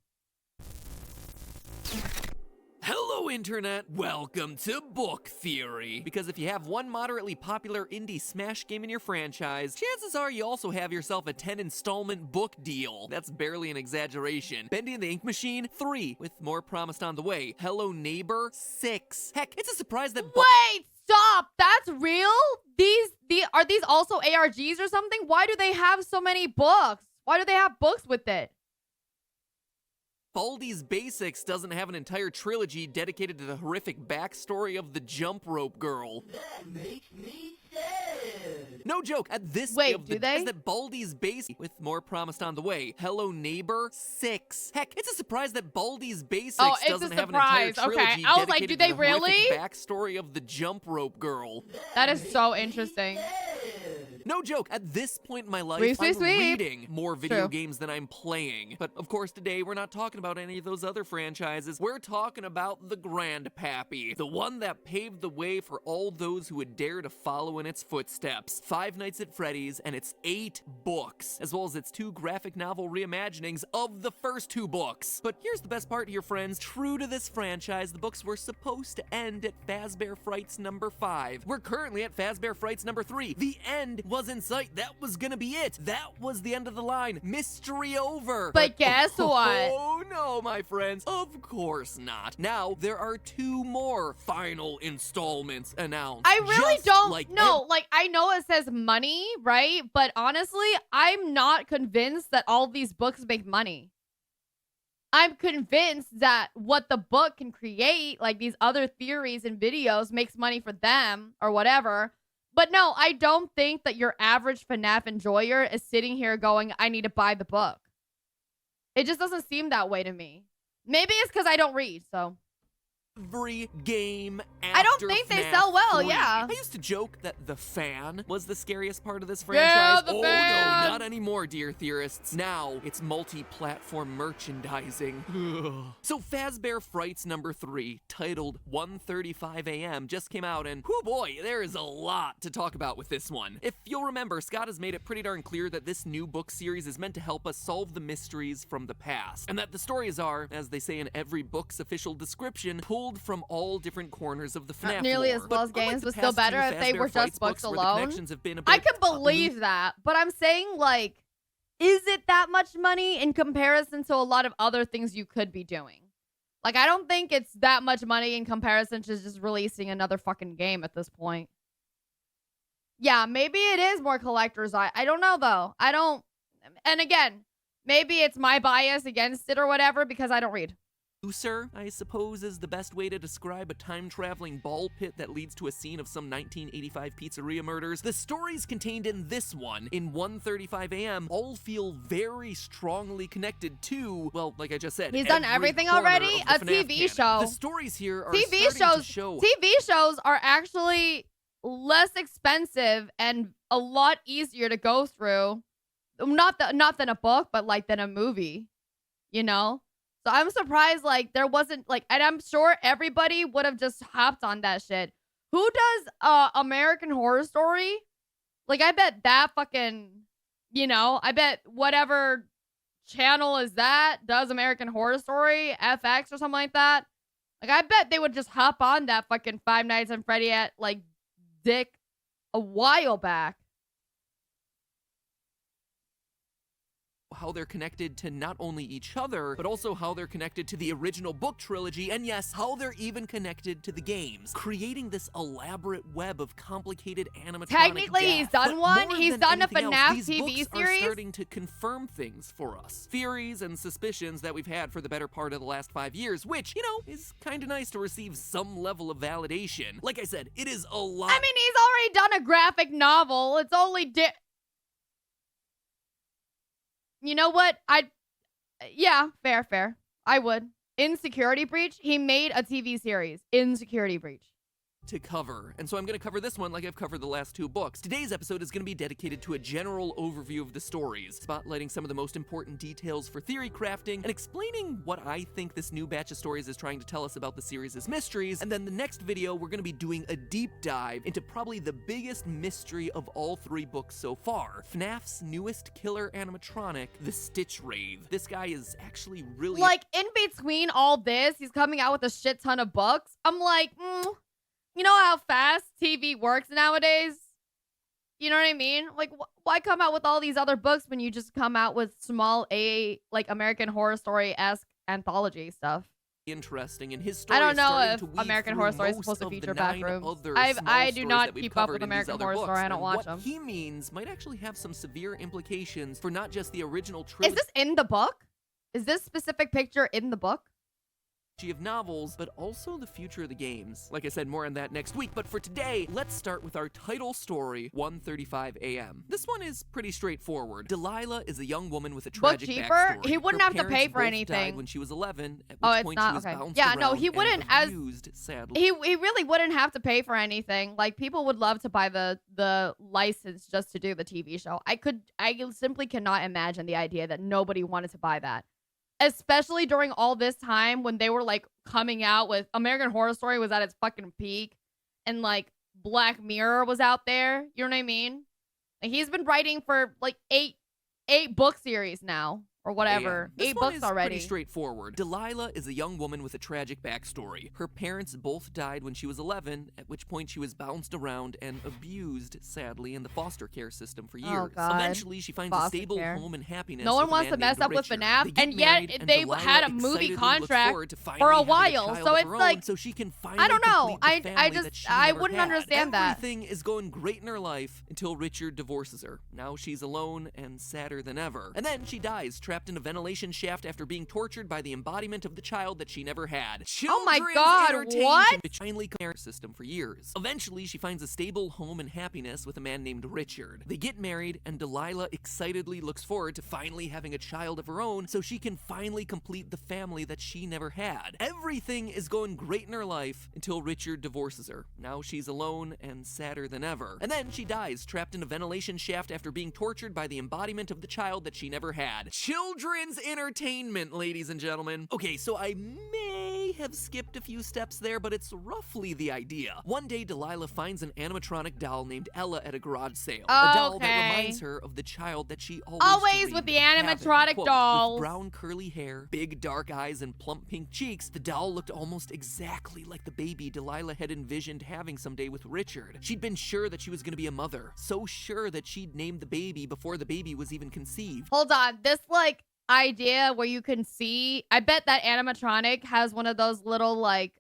Hello, Internet. Welcome to Book Theory. Because if you have one moderately popular indie Smash game in your franchise, chances are you also have yourself a 10-installment book deal. That's barely an exaggeration. Bendy and the Ink Machine, 3, with more promised on the way. Hello Neighbor, 6. Heck, it's a surprise that Wait, stop. That's real? Are these also ARGs or something? Why do they have so many books? Why do they have books with it? Baldi's Basics doesn't have an entire trilogy dedicated to the horrific backstory of the jump rope girl. That makes me sad. No joke. At this Wait, do they? Is that Baldi's Basics, with more promised on the way. Hello Neighbor, 6. Heck, it's a surprise that Baldi's Basics doesn't have an entire trilogy Okay, I was like, do dedicated they to the horrific really? backstory of the jump rope girl. That is so interesting. No joke. At this point in my life, Sweet, sweet, I'm sweet. reading more video True. games than I'm playing. But of course, today we're not talking about any of those other franchises. We're talking about the Grandpappy, the one that paved the way for all those who would dare to follow in its footsteps. Five Nights at Freddy's and its 8 books, as well as its 2 graphic novel reimaginings of the first 2 books. But here's the best part here, friends. True to this franchise, the books were supposed to end at Fazbear Frights number 5. We're currently at Fazbear Frights number 3. The end was in sight. That was gonna be it. That was the end of the line. Mystery over. But guess what? Oh no, my friends. Of course not. Now, there are 2 more final installments announced. I really Just don't like know. Like, I know it says money, right? But honestly, I'm not convinced that all these books make money. I'm convinced that what the book can create, like these other theories and videos, makes money for them or whatever. But no, I don't think that your average FNAF enjoyer is sitting here going, I need to buy the book. It just doesn't seem that way to me. Maybe it's because I don't read, so. Every game I don't think they sell well, 3. yeah. I used to joke that the fan was the scariest part of this Yeah, franchise. the Oh fan. no, not anymore, dear theorists. Now it's multi-platform merchandising. So Fazbear Frights number 3, titled 1:35 a.m., just came out, and whoo boy, there is a lot to talk about with this one. If you'll remember, Scott has made it pretty darn clear that this new book series is meant to help us solve the mysteries from the past, and that the stories are, as they say in every book's official description, pulled from all different corners of the FNAF Not nearly lore. as well as But unlike games, the but still past few better if they Fazbear were Frights just books where the alone. connections have been a I bit, can believe that, but I'm saying, like, is it that much money in comparison to a lot of other things you could be doing? Like, I don't think it's that much money in comparison to just releasing another fucking game at this point. Yeah, maybe it is more collector's eye. I don't know, though. I don't... And again, maybe it's my bias against it or whatever because I don't read. Sir, I suppose, is the best way to describe a time-traveling ball pit that leads to a scene of some 1985 pizzeria murders. The stories contained in this one, in 1:35 a.m., all feel very strongly connected to, well, like I just said, He's done every everything corner already? of the A FNAF TV canon. show. The stories here are TV starting to show... TV shows are actually less expensive and a lot easier to go through. Not than a book, but like than a movie, you know? So I'm surprised, like, there wasn't, like, and I'm sure everybody would have just hopped on that shit. Who does American Horror Story? Like, I bet that fucking, you know, I bet whatever channel is that does American Horror Story, FX or something like that. Like, I bet they would just hop on that fucking Five Nights at Freddy at, like, dick a while back. how they're connected to not only each other, but also how they're connected to the original book trilogy, and yes, how they're even connected to the games, creating this elaborate web of complicated animatronic Technically, he's death. done But one. more He's than done a anything else, FNAF these TV books are series. starting to confirm things for us. Theories and suspicions that we've had for the better part of the last 5 years, which, you know, is kind of nice to receive some level of validation. Like I said, it is a lot. I mean, he's already done a graphic novel. It's only you know what? Yeah, fair. I would. In Security Breach, he made a TV series. In Security Breach. To cover, and so I'm going to cover this one like I've covered the last 2 books. Today's episode is going to be dedicated to a general overview of the stories, spotlighting some of the most important details for theory crafting, and explaining what I think this new batch of stories is trying to tell us about the series' mysteries. And then the next video, we're going to be doing a deep dive into probably the biggest mystery of all 3 books so far, FNAF's newest killer animatronic, the Stitch Wraith. This guy is actually really... Like, in between all this, he's coming out with a shit ton of books. I'm like, you know how fast TV works nowadays? You know what I mean? Like, why come out with all these other books when you just come out with small like, American Horror Story-esque anthology stuff? Interesting, and his story I don't know is if starting to American weave Horror through Story is most supposed to of the feature 9 backrooms. other I small do stories not that we've keep up covered with in these American other Horror books, Story. I don't and watch what them. he means might actually have some severe implications for not just the original trilogy Is this in the book? Is this specific picture in the book? of novels, but also the future of the games. Like I said, more on that next week, but for today, let's start with our title story, 1:35 a.m. This one is pretty straightforward. Delilah is a young woman with a tragic cheaper? backstory. He wouldn't Her have to pay parents for both anything. died when she was 11, at which Oh, it's point not? she was Okay. bounced Yeah, no, around he and wouldn't, abused, sadly. He really wouldn't have to pay for anything. Like, people would love to buy the license just to do the TV show. I simply cannot imagine the idea that nobody wanted to buy that. Especially during all this time when they were, like, coming out with American Horror Story was at its fucking peak. And, like, Black Mirror was out there. You know what I mean? Like, he's been writing for, like, eight book series now. Or whatever. This 8 one books is already. pretty straightforward. Delilah is a young woman with a tragic backstory. Her parents both died when she was 11, at which point she was bounced around and abused, sadly, in the foster care system for years. Oh, God. Eventually, she finds Foster a stable care. home and happiness. No one with a wants man to mess named up with Richard. FNAF, They get and yet married, and they Delilah had a movie excitedly looks contract forward to for finally a having while, child so of it's her own, like, so she can I don't know. complete the family that she never wouldn't had. understand that. Everything is going great in her life until Richard divorces her. Now she's alone and sadder than ever. And then she dies, trapped in a ventilation shaft after being tortured by the embodiment of the child that she never had. Oh my Children's God, entertainment what? Finally care system for years. Eventually, she finds a stable home and happiness with a man named Richard. They get married, and Delilah excitedly looks forward to finally having a child of her own so she can finally complete the family that she never had. Everything is going great in her life until Richard divorces her. Now she's alone and sadder than ever. And then she dies, trapped in a ventilation shaft after being tortured by the embodiment of the child that she never had. Children's entertainment, ladies and gentlemen. Okay, so I may have skipped a few steps there, but it's roughly the idea. One day, Delilah finds an animatronic doll named Ella at a garage sale. A doll that reminds her of the child that she always with dreamed the of having. animatronic Quote, dolls. with brown curly hair, big dark eyes, and plump pink cheeks, the doll looked almost exactly like the baby Delilah had envisioned having someday with Richard. She'd been sure that she was going to be a mother, so sure that she'd named the baby before the baby was even conceived. Hold on. This, like, idea where you can see, I bet that animatronic has one of those little, like,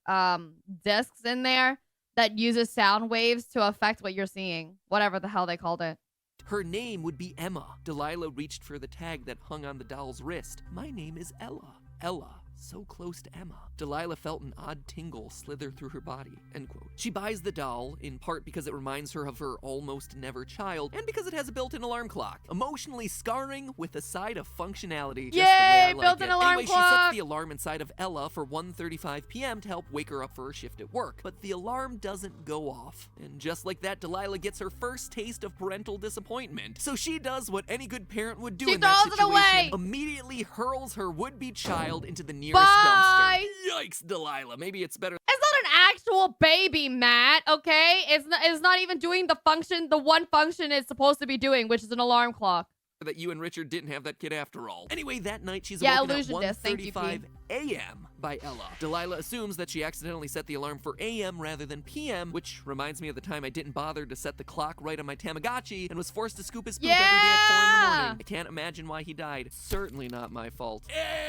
discs in there that uses sound waves to affect what you're seeing. Whatever the hell they called it. Her name would be Emma. Delilah reached for the tag that hung on the doll's wrist. My name is Ella. Ella. So close to Emma. Delilah felt an odd tingle slither through her body, end quote. She buys the doll, in part because it reminds her of her almost never child, and because it has a built-in alarm clock. Emotionally scarring with a side of functionality. Just the way I like built-in it. alarm Anyway, clock! she sets the alarm inside of Ella for 1:35 p.m. to help wake her up for her shift at work. But the alarm doesn't go off. And just like that, Delilah gets her first taste of parental disappointment. So she does what any good parent would do She in that throws it situation. away! Immediately hurls her would-be child into the nearest Bye! dumpster. Yikes, Delilah. Maybe it's better It's not an actual baby, Matt, okay? It's not even doing the function, the one function it's supposed to be doing, which is an alarm clock. that you and Richard didn't have that kid after all. Anyway, that night she's Yeah, awoken at illusion disc. Thank you, 1:35 a.m. by Ella. Delilah assumes that she accidentally set the alarm for AM rather than PM, which reminds me of the time I didn't bother to set the clock right on my Tamagotchi and was forced to scoop his poop every day at 4 in the morning. I can't imagine why he died. Certainly not my fault.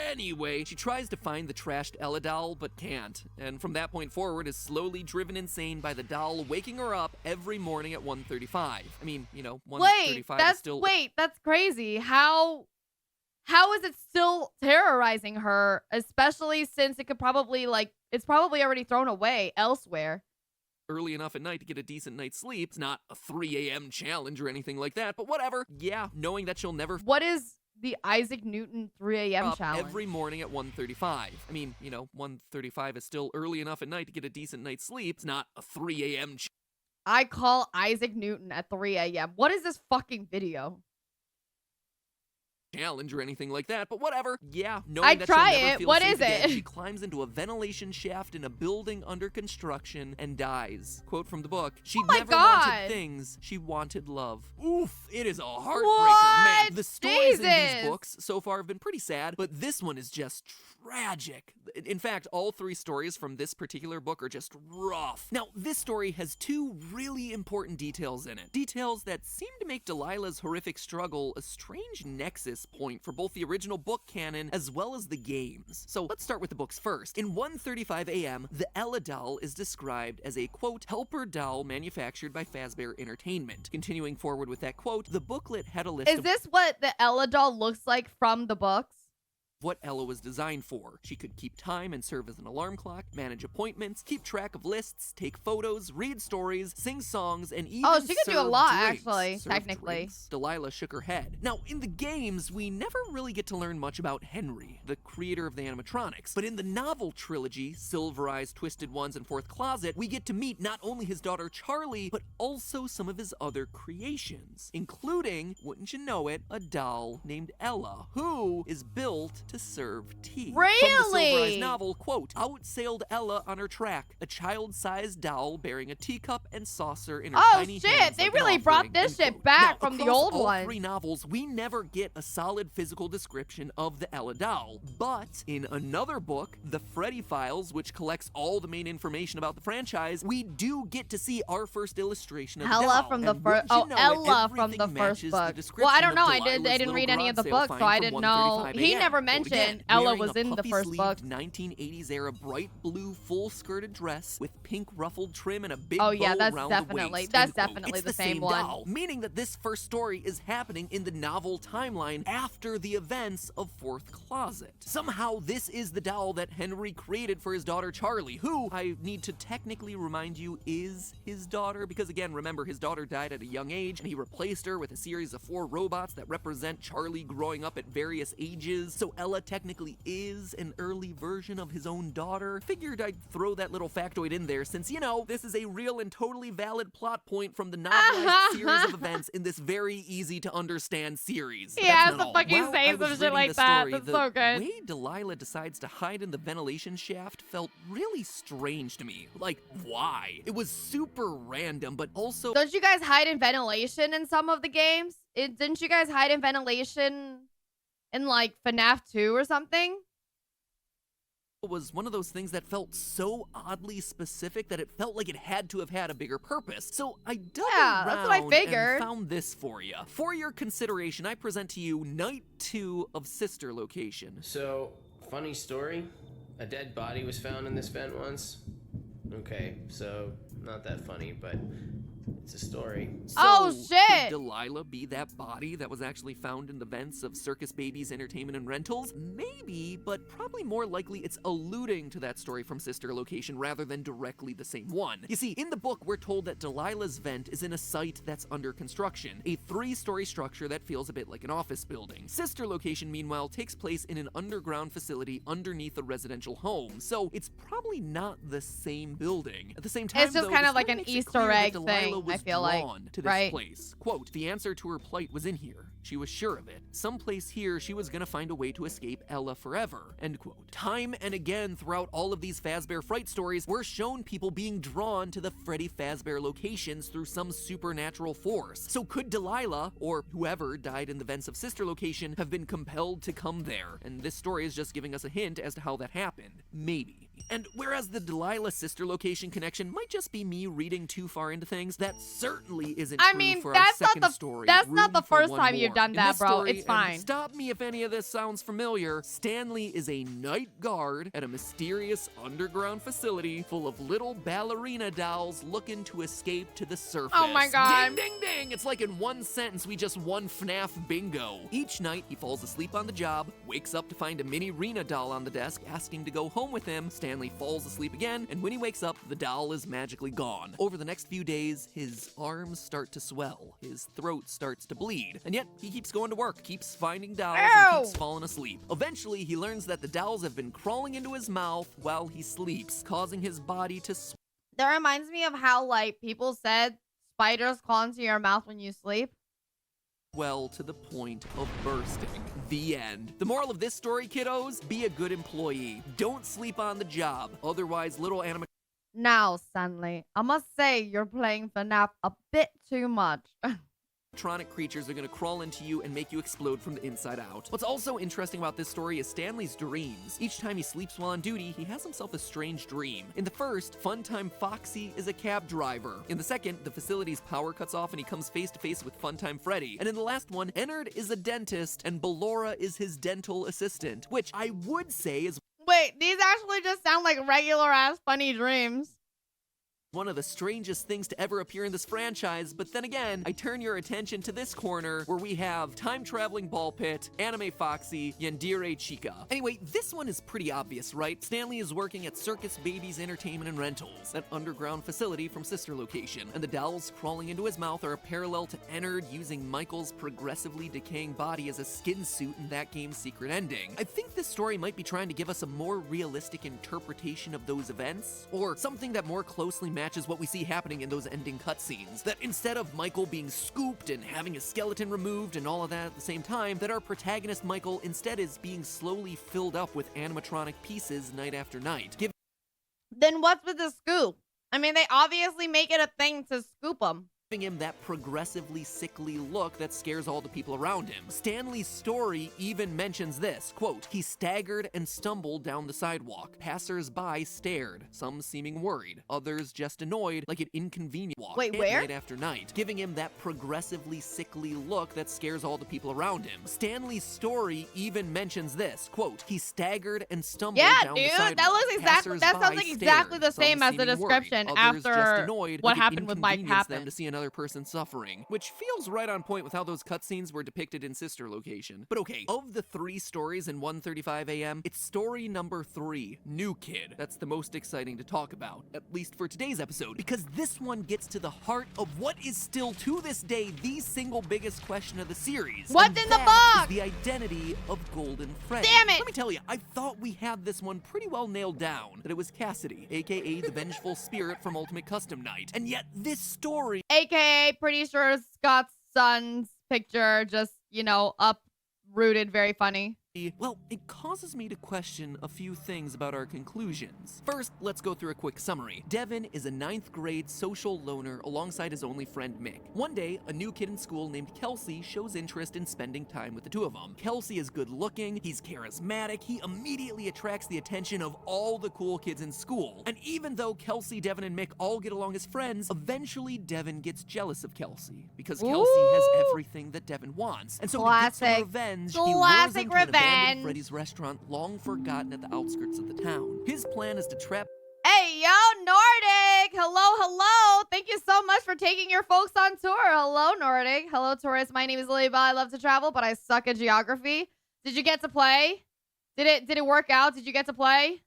Anyway, she tries to find the trashed Ella doll, but can't. And from that point forward is slowly driven insane by the doll waking her up every morning at 1:35. I mean, you know, 1:35 is still... Wait, that's crazy. How is it still terrorizing her, especially since it could probably, like, it's probably already thrown away elsewhere? Early enough at night to get a decent night's sleep. It's not a 3 a.m. challenge or anything like that, but whatever. Yeah, knowing that she'll never... What is the Isaac Newton 3 a.m. challenge? Every morning at 1:35. I mean, you know, 1:35 is still early enough at night to get a decent night's sleep. It's not a 3 a.m. I call Isaac Newton at 3 a.m. What is this fucking video? Challenge or anything like that, but whatever. Yeah, knowing I'd that try she'll never it. feel What safe is again, it? she climbs into a ventilation shaft in a building under construction and dies. Quote from the book: "She my never God. wanted things, she wanted love." Oof, it is a heartbreaker, What? man. The stories in Jesus. these books so far have been pretty sad, but this one is just tragic. In fact, all 3 stories from this particular book are just rough. Now, this story has 2 really important details in it. Details that seem to make Delilah's horrific struggle a strange nexus point for both the original book canon as well as the games. So let's start with the books first. In 1:35 a.m., the Ella doll is described as a, quote, helper doll manufactured by Fazbear Entertainment. Continuing forward with that quote, the booklet had a list Is of this what the Ella doll looks like from the books? what Ella was designed for. She could keep time and serve as an alarm clock, manage appointments, keep track of lists, take photos, read stories, sing songs, and even she could do a serve lot, drinks. actually, Serve technically. drinks? Delilah shook her head. Now, in the games, we never really get to learn much about Henry, the creator of the animatronics. But in the novel trilogy, Silver Eyes, Twisted Ones, and Fourth Closet, we get to meet not only his daughter Charlie, but also some of his other creations, including, wouldn't you know it, a doll named Ella, who is built to serve tea. From the Silver Eyes novel, quote, outsailed Ella on her track, a child-sized doll bearing a teacup and saucer in her tiny hands. They like really an brought offering, this end shit quote. back Now, from the across old all ones. 3 novels, we never get a solid physical description of the Ella doll. But in another book, The Freddy Files, which collects all the main information about the franchise, we do get to see our first illustration of the Ella doll. from the And first. wouldn't you Oh, know it, Ella from everything the first matches the book. description Well, I don't of know. I Delilah's didn't read any of the little garage books, sale so I find didn't from know. 1:35 He a.m. never Quote mentioned again, Ella wearing was a in the first puffy-sleeved book. 1980s era bright blue full-skirted dress with pink ruffled trim and a big Oh, yeah, bow that's around definitely- the waist. that's End quote. definitely It's the same one. doll, meaning that this first story is happening in the novel timeline after the events of Fourth Closet. Somehow, this is the doll that Henry created for his daughter Charlie, who, I need to technically remind you, is his daughter, because again, remember, his daughter died at a young age, and he replaced her with a series of 4 robots that represent Charlie growing up at various ages, so Ella technically is an early version of his own daughter. Figured I'd throw that little factoid in there since, you know, this is a real and totally valid plot point from the novelized series of events in this very easy to understand series. But He that's has not to all. fucking While say I was some shit reading like the that. story, That's the so good. way Delilah decides to hide in the ventilation shaft felt really strange to me. Like, why? It was super random, but also... Don't you guys hide in ventilation in some of the games? Didn't you guys hide in ventilation in like FNAF 2 or something? Was one of those things that felt so oddly specific that it felt like it had to have had a bigger purpose. So I dug Yeah, that's what I around figured. and found this for you. For your consideration, I present to you Night 2 of Sister Location. So, funny story. A dead body was found in this vent once. Okay, so not that funny, but it's a story. Oh, So, shit! Could Delilah be that body that was actually found in the vents of Circus Babies Entertainment and Rentals? Maybe, but probably more likely it's alluding to that story from Sister Location rather than directly the same one. You see, in the book, we're told that Delilah's vent is in a site that's under construction, a 3-story structure that feels a bit like an office building. Sister Location, meanwhile, takes place in an underground facility underneath a residential home, so it's probably not the same building. At the same time, It's just though, kind the of like story an makes it Easter clear that egg Delilah thing. was I was feel like, drawn to this right? place. Quote, the answer to her plight was in here. She was sure of it. Someplace here, she was gonna find a way to escape Ella forever. End quote. Time and again throughout all of these Fazbear Fright stories, we're shown people being drawn to the Freddy Fazbear locations through some supernatural force. So could Delilah, or whoever died in the Vents of Sister location, have been compelled to come there? And this story is just giving us a hint as to how that happened. Maybe. And whereas the Delilah sister location connection might just be me reading too far into things, that certainly isn't true for our second story. That's not the Room for first One time you've More. done In that, this bro. story, It's and fine. Stop me if any of this sounds familiar. Stanley is a night guard at a mysterious underground facility full of little ballerina dolls looking to escape to the surface. Oh my God. Ding, ding, ding! It's like in one sentence we just won FNAF bingo. Each night he falls asleep on the job, wakes up to find a mini Rena doll on the desk asking to go home with him. Stanley falls asleep again, and when he wakes up, the doll is magically gone. Over the next few days, his arms start to swell, his throat starts to bleed, and yet he keeps going to work, keeps finding dolls, and keeps falling asleep. Eventually, he learns that the dolls have been crawling into his mouth while he sleeps, causing his body to That reminds me of how, like, people said spiders crawl into your mouth when you sleep. swell to the point of bursting. The end. The moral of this story, kiddos, be a good employee. Don't sleep on the job. Otherwise, little animatronic Now, Stanley, I must say you're playing FNAF a bit too much. creatures are gonna crawl into you and make you explode from the inside out. What's also interesting about this story is Stanley's dreams. Each time he sleeps while on duty, he has himself a strange dream. In the first, Funtime Foxy is a cab driver. In the second, the facility's power cuts off and he comes face to face with Funtime Freddy. And in the last one, Ennard is a dentist and Ballora is his dental assistant, which I would say is Wait, these actually just sound like regular ass funny dreams. one of the strangest things to ever appear in this franchise, but then again, I turn your attention to this corner where we have time-traveling ball pit, anime Foxy, Yandere Chica. Anyway, this one is pretty obvious, right? Stanley is working at Circus Babies Entertainment and Rentals, that underground facility from Sister Location, and the dolls crawling into his mouth are a parallel to Ennard using Michael's progressively decaying body as a skin suit in that game's secret ending. I think this story might be trying to give us a more realistic interpretation of those events, or something that more closely matches what we see happening in those ending cutscenes. That instead of Michael being scooped and having his skeleton removed and all of that at the same time, that our protagonist Michael instead is being slowly filled up with animatronic pieces night after night. Then what's with the scoop? I mean, they obviously make it a thing to scoop them. Giving him that progressively sickly look that scares all the people around him. Stanley's story even mentions this, quote, he staggered and stumbled down the sidewalk. Passers-by stared, some seeming worried, others just annoyed, like an inconvenient walk. Wait, where? Night after night, giving him that progressively sickly look that scares all the people around him. Stanley's story even mentions this, quote, he staggered and stumbled down the sidewalk. That looks exactly, that sounds like exactly the stared, same as the some seeming worried, description others just after annoyed, what like it happened with Mike inconvenienced them happened. to see another person suffering, which feels right on point with how those cutscenes were depicted in Sister Location. But okay, of the 3 stories in 1:35 a.m., it's story number 3, New Kid, that's the most exciting to talk about, at least for today's episode, because this one gets to the heart of what is still to this day the single biggest question of the series. What's and in the that box? is the identity of Golden Freddy. Damn it! Let me tell you, I thought we had this one pretty well nailed down, that it was Cassidy, aka the vengeful spirit from Ultimate Custom Night, and yet this story AKA, pretty sure Scott's son's picture just, you know, uprooted, very funny. well, it causes me to question a few things about our conclusions. First, let's go through a quick summary. Devin is a 9th grade social loner alongside his only friend Mick. One day, a new kid in school named Kelsey shows interest in spending time with the two of them. Kelsey is good looking, he's charismatic, he immediately attracts the attention of all the cool kids in school. And even though Kelsey, Devin, and Mick all get along as friends, eventually Devin gets jealous of Kelsey because Kelsey has everything that Devin wants. And so to get some revenge, he lures him to an abandoned Freddy's restaurant long forgotten at the outskirts of the town. His plan is to trap Hey, yo, Nordic! Hello, hello! Thank you so much for taking your folks on tour. Hello, Nordic. Hello, tourists. My name is Lilybelle. I love to travel, but I suck at geography. Did you get to play? Did it work out? Did you get to play?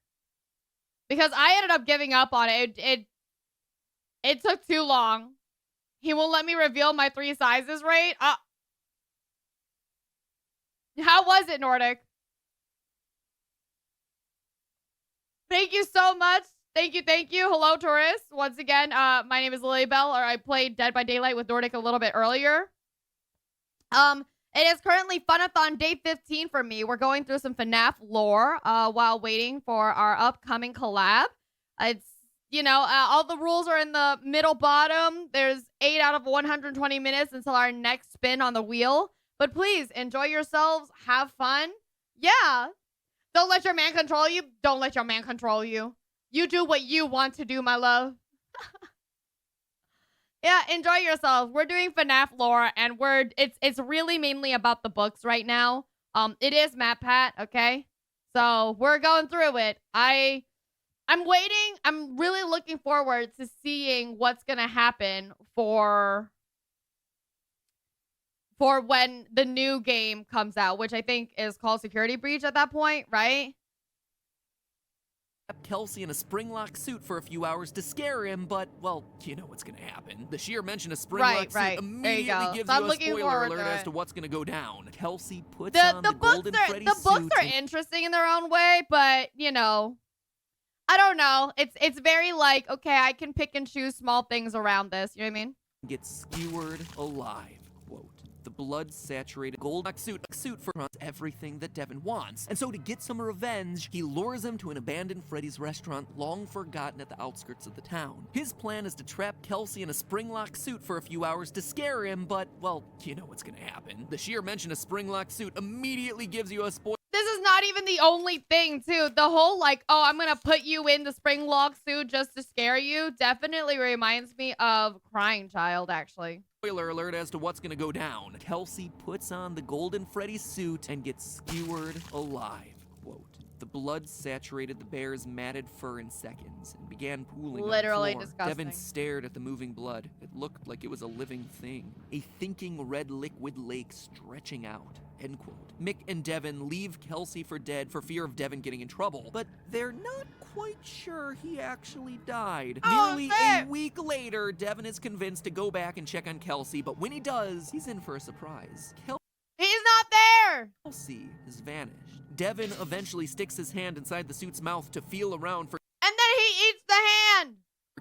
Because I ended up giving up on it. It took too long. He won't let me reveal my 3 sizes rate. How was it, Nordic? Thank you so much. Thank you, thank you. Hello, tourists. Once again, my name is Lilybelle, or I played Dead by Daylight with Nordic a little bit earlier. It is currently Funathon Day 15 for me. We're going through some FNAF lore while waiting for our upcoming collab. It's, you know, all the rules are in the middle bottom. There's 8 out of 120 minutes until our next spin on the wheel. But please, enjoy yourselves. Have fun. Yeah. Don't let your man control you. Don't let your man control you. You do what you want to do, my love. Yeah, enjoy yourself. We're doing FNAF lore, and it's really mainly about the books right now. It is MatPat, okay? So we're going through it. I'm waiting. I'm really looking forward to seeing what's gonna happen for when the new game comes out, which I think is called Security Breach at that point, right? Kelsey in a springlock suit for a few hours to scare him, but, well, you know what's gonna happen. The sheer mention of springlock suit immediately gives you a spoiler alert as to what's gonna go down. Kelsey puts on the Golden Freddy suit. The books are interesting in their own way, but, you know, I don't know. It's very like, okay, I can pick and choose small things around this. You know what I mean? Gets skewered alive. Quote. The blood-saturated gold suit for everything that Devin wants. And so to get some revenge, he lures him to an abandoned Freddy's restaurant long forgotten at the outskirts of the town. His plan is to trap Kelsey in a springlock suit for a few hours to scare him, but, well, you know what's gonna happen. The sheer mention of springlock suit immediately gives you a spoiler. This is not even the only thing, too. The whole, like, oh, I'm gonna put you in the springlock suit just to scare you definitely reminds me of Crying Child, actually. Spoiler alert as to what's gonna go down. Kelsey puts on the Golden Freddy suit and gets skewered alive. Quote. The blood saturated the bear's matted fur in seconds and began pooling Literally on the floor. disgusting. Devin stared at the moving blood. It looked like it was a living thing. A thinking red liquid lake stretching out. End quote. Mick and Devin leave Kelsey for dead for fear of Devin getting in trouble, but they're not quite sure he actually died. Nearly a week later, Devin is convinced to go back and check on Kelsey, but when he does, he's in for a surprise. He's not there! Kelsey has vanished. Devin eventually sticks his hand inside the suit's mouth to feel around for and then he eats the hand!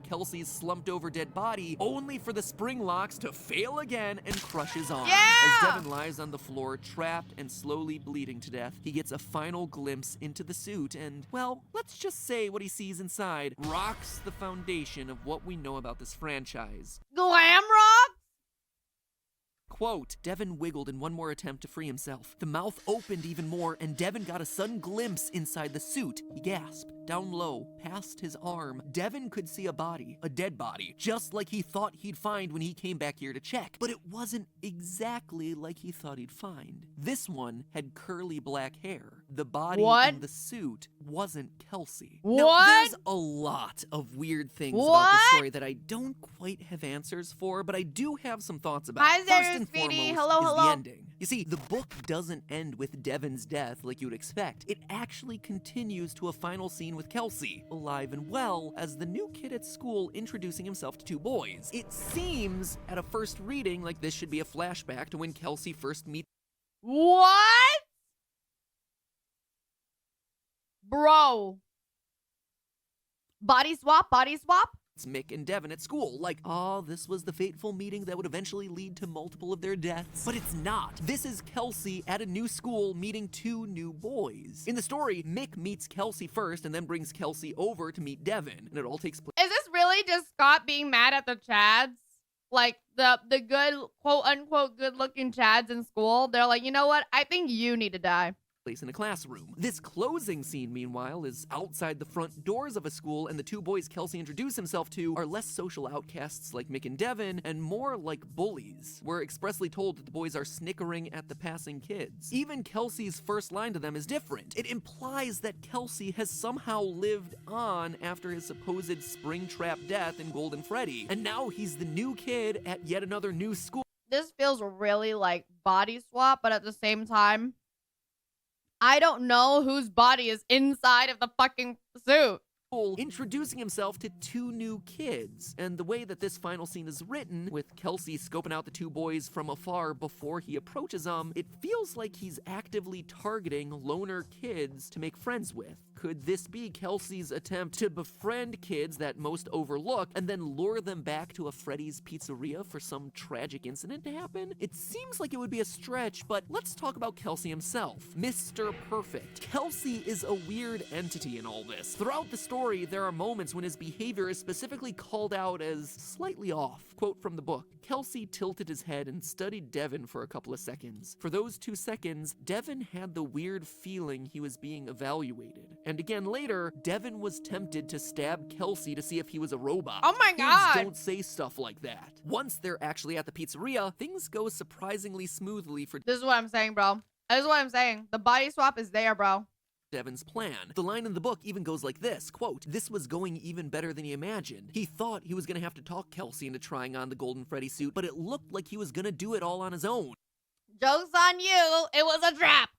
Kelsey's slumped over dead body, only for the spring locks to fail again and crush his arm. Yeah! As Devin lies on the floor, trapped and slowly bleeding to death, he gets a final glimpse into the suit and, well, let's just say what he sees inside rocks the foundation of what we know about this franchise. Glam rock? Quote, Devin wiggled in one more attempt to free himself. The mouth opened even more, and Devin got a sudden glimpse inside the suit. He gasped. Down low, past his arm, Devin could see a body, a dead body, just like he thought he'd find when he came back here to check. But it wasn't exactly like he thought he'd find. This one had curly black hair. The body in the suit wasn't Kelsey. Now, there's a lot of weird things about the story that I don't quite have answers for, but I do have some thoughts about. Hi there, First and Speedy. foremost Hello. the ending. You see, the book doesn't end with Devin's death like you would expect. It actually continues to a final scene with Kelsey, alive and well, as the new kid at school introducing himself to two boys. It seems, at a first reading, like this should be a flashback to when Kelsey first meets. What? Bro. Body swap? Mick and Devin at school, like, oh, this was the fateful meeting that would eventually lead to multiple of their deaths. But it's not. This is Kelsey at a new school meeting two new boys. In the story, Mick meets Kelsey first and then brings Kelsey over to meet Devin, and it all takes place. Is this really just Scott being mad at the Chads? Like, the good, quote-unquote, good-looking Chads in school? They're like, you know what? I think you need to die. Place in a classroom. This closing scene, meanwhile, is outside the front doors of a school, and the two boys Kelsey introduced himself to are less social outcasts like Mick and Devin, and more like bullies. We're expressly told that the boys are snickering at the passing kids. Even Kelsey's first line to them is different. It implies that Kelsey has somehow lived on after his supposed Springtrap death in Golden Freddy, and now he's the new kid at yet another new school. This feels really like body swap, but at the same time, I don't know whose body is inside of the fucking suit. introducing himself to 2 new kids. And the way that this final scene is written, with Kelsey scoping out the 2 boys from afar before he approaches them, it feels like he's actively targeting loner kids to make friends with. Could this be Kelsey's attempt to befriend kids that most overlook and then lure them back to a Freddy's Pizzeria for some tragic incident to happen? It seems like it would be a stretch, but let's talk about Kelsey himself. Mr. Perfect. Kelsey is a weird entity in all this. Throughout the story, there are moments when his behavior is specifically called out as slightly off. Quote from the book, Kelsey tilted his head and studied Devin for a couple of seconds. For those 2 seconds, Devin had the weird feeling he was being evaluated. And again later, Devin was tempted to stab Kelsey to see if he was a robot. Oh my God. Kids don't say stuff like that. Once they're actually at the pizzeria, things go surprisingly smoothly for This is what I'm saying, bro. This is what I'm saying. The body swap is there, bro. Devin's plan. The line in the book even goes like this, quote, "This was going even better than he imagined. He thought he was gonna have to talk Kelsey into trying on the Golden Freddy suit, but it looked like he was gonna do it all on his own. Joke's on you. It was a trap.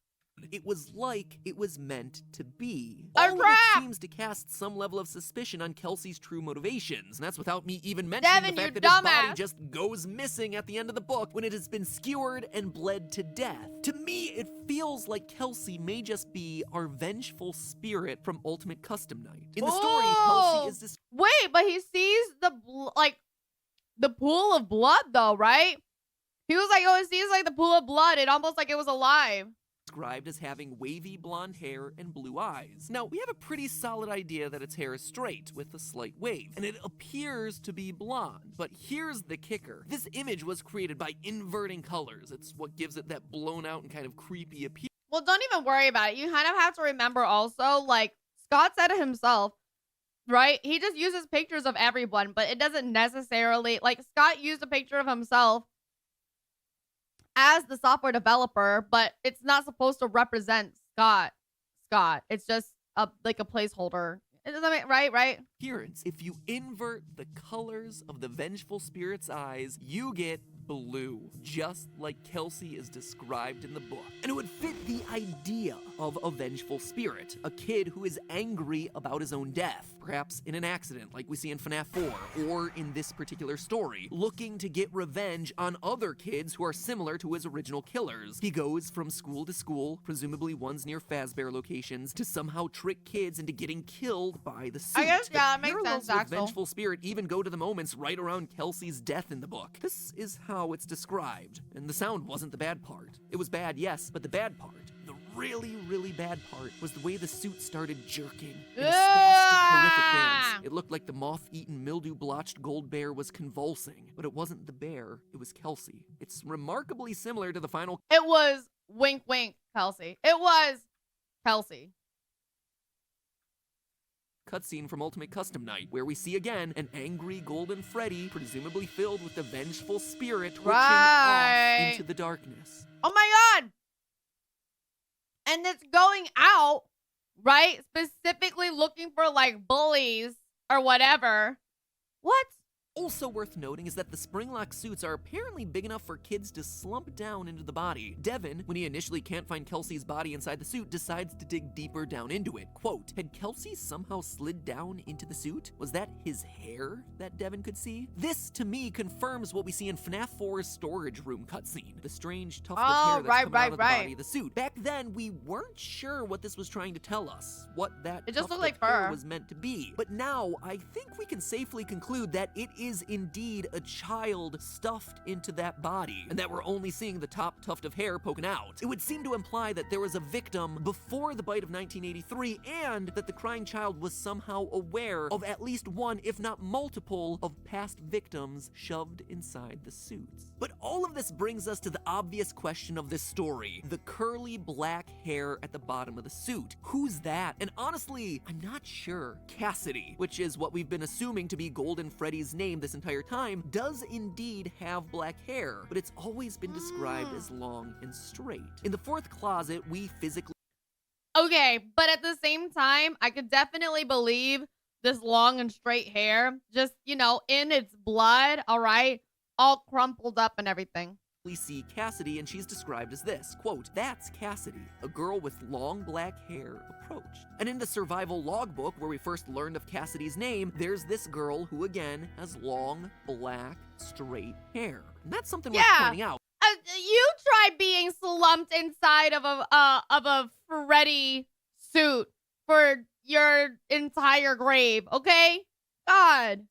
It was like it was meant to be. A All of trap! it seems to cast some level of suspicion on Kelsey's true motivations, and that's without me even mentioning Devin, the you fact that his body dumbass. just goes missing at the end of the book when it has been skewered and bled to death. To me, it feels like Kelsey may just be our vengeful spirit from Ultimate Custom Night. In the story, Kelsey is this Wait, but he sees the the pool of blood, though, right? He was like, oh, it seems like the pool of blood. It almost like it was alive. described as having wavy blonde hair and blue eyes. Now, we have a pretty solid idea that its hair is straight, with a slight wave, and it appears to be blonde. But here's the kicker. This image was created by inverting colors. It's what gives it that blown out and kind of creepy appearance. Well, don't even worry about it. You kind of have to remember also, like, Scott said it himself, right? He just uses pictures of everyone, but it doesn't necessarily, like, Scott used a picture of himself as the software developer, but it's not supposed to represent Scott. It's just like a placeholder. Does that make right? Appearance. If you invert the colors of the vengeful spirit's eyes, you get blue, just like Kelsey is described in the book. And it would fit the idea of a vengeful spirit, a kid who is angry about his own death, perhaps in an accident like we see in FNAF 4, or in this particular story, looking to get revenge on other kids who are similar to his original killers. He goes from school to school, presumably ones near Fazbear locations, to somehow trick kids into getting killed by the suit. I guess, yeah, The that makes parallels sense, with Axel. vengeful spirit even go to the moments right around Kelsey's death in the book. This is how it's described, and the sound wasn't the bad part. It was bad, yes, but the bad part, the really, really bad part, was the way the suit started jerking in a spastic, horrific dance. It looked like the moth-eaten, mildew-blotched gold bear was convulsing, but it wasn't the bear, it was Kelsey. It's remarkably similar to the final It was wink, wink, Kelsey. It was Kelsey. cutscene from Ultimate Custom Night, where we see again an angry Golden Freddy, presumably filled with the vengeful spirit, twitching off into the darkness. Oh my God. And it's going out, right? Specifically looking for like bullies or whatever. What? Also worth noting is that the spring-lock suits are apparently big enough for kids to slump down into the body. Devin, when he initially can't find Kelsey's body inside the suit, decides to dig deeper down into it. Quote, had Kelsey somehow slid down into the suit? Was that his hair that Devin could see? This, to me, confirms what we see in FNAF 4's storage room cutscene. The strange tuft of hair that's coming out of the body of the suit. Back then, we weren't sure what this was trying to tell us, what that It just tuft looked of like hair fur. was meant to be. But now, I think we can safely conclude that it is indeed a child stuffed into that body, and that we're only seeing the top tuft of hair poking out. It would seem to imply that there was a victim before the bite of 1983, and that the crying child was somehow aware of at least one, if not multiple, of past victims shoved inside the suits. But all of this brings us to the obvious question of this story: the curly black hair at the bottom of the suit. Who's that? And honestly, I'm not sure. Cassidy, which is what we've been assuming to be Golden Freddy's name this entire time, does indeed have black hair, but it's always been described as long and straight. In the fourth closet, we physically Okay, but at the same time, I could definitely believe this long and straight hair, just, you know, in its blood, all right, all crumpled up and everything. We see Cassidy, and she's described as this, quote, "That's Cassidy, a girl with long black hair approached." And in the survival logbook, where we first learned of Cassidy's name, there's this girl who, again, has long, black, straight hair. And that's something worth pointing out. You try being slumped inside of a Freddy suit for your entire grave, okay? God.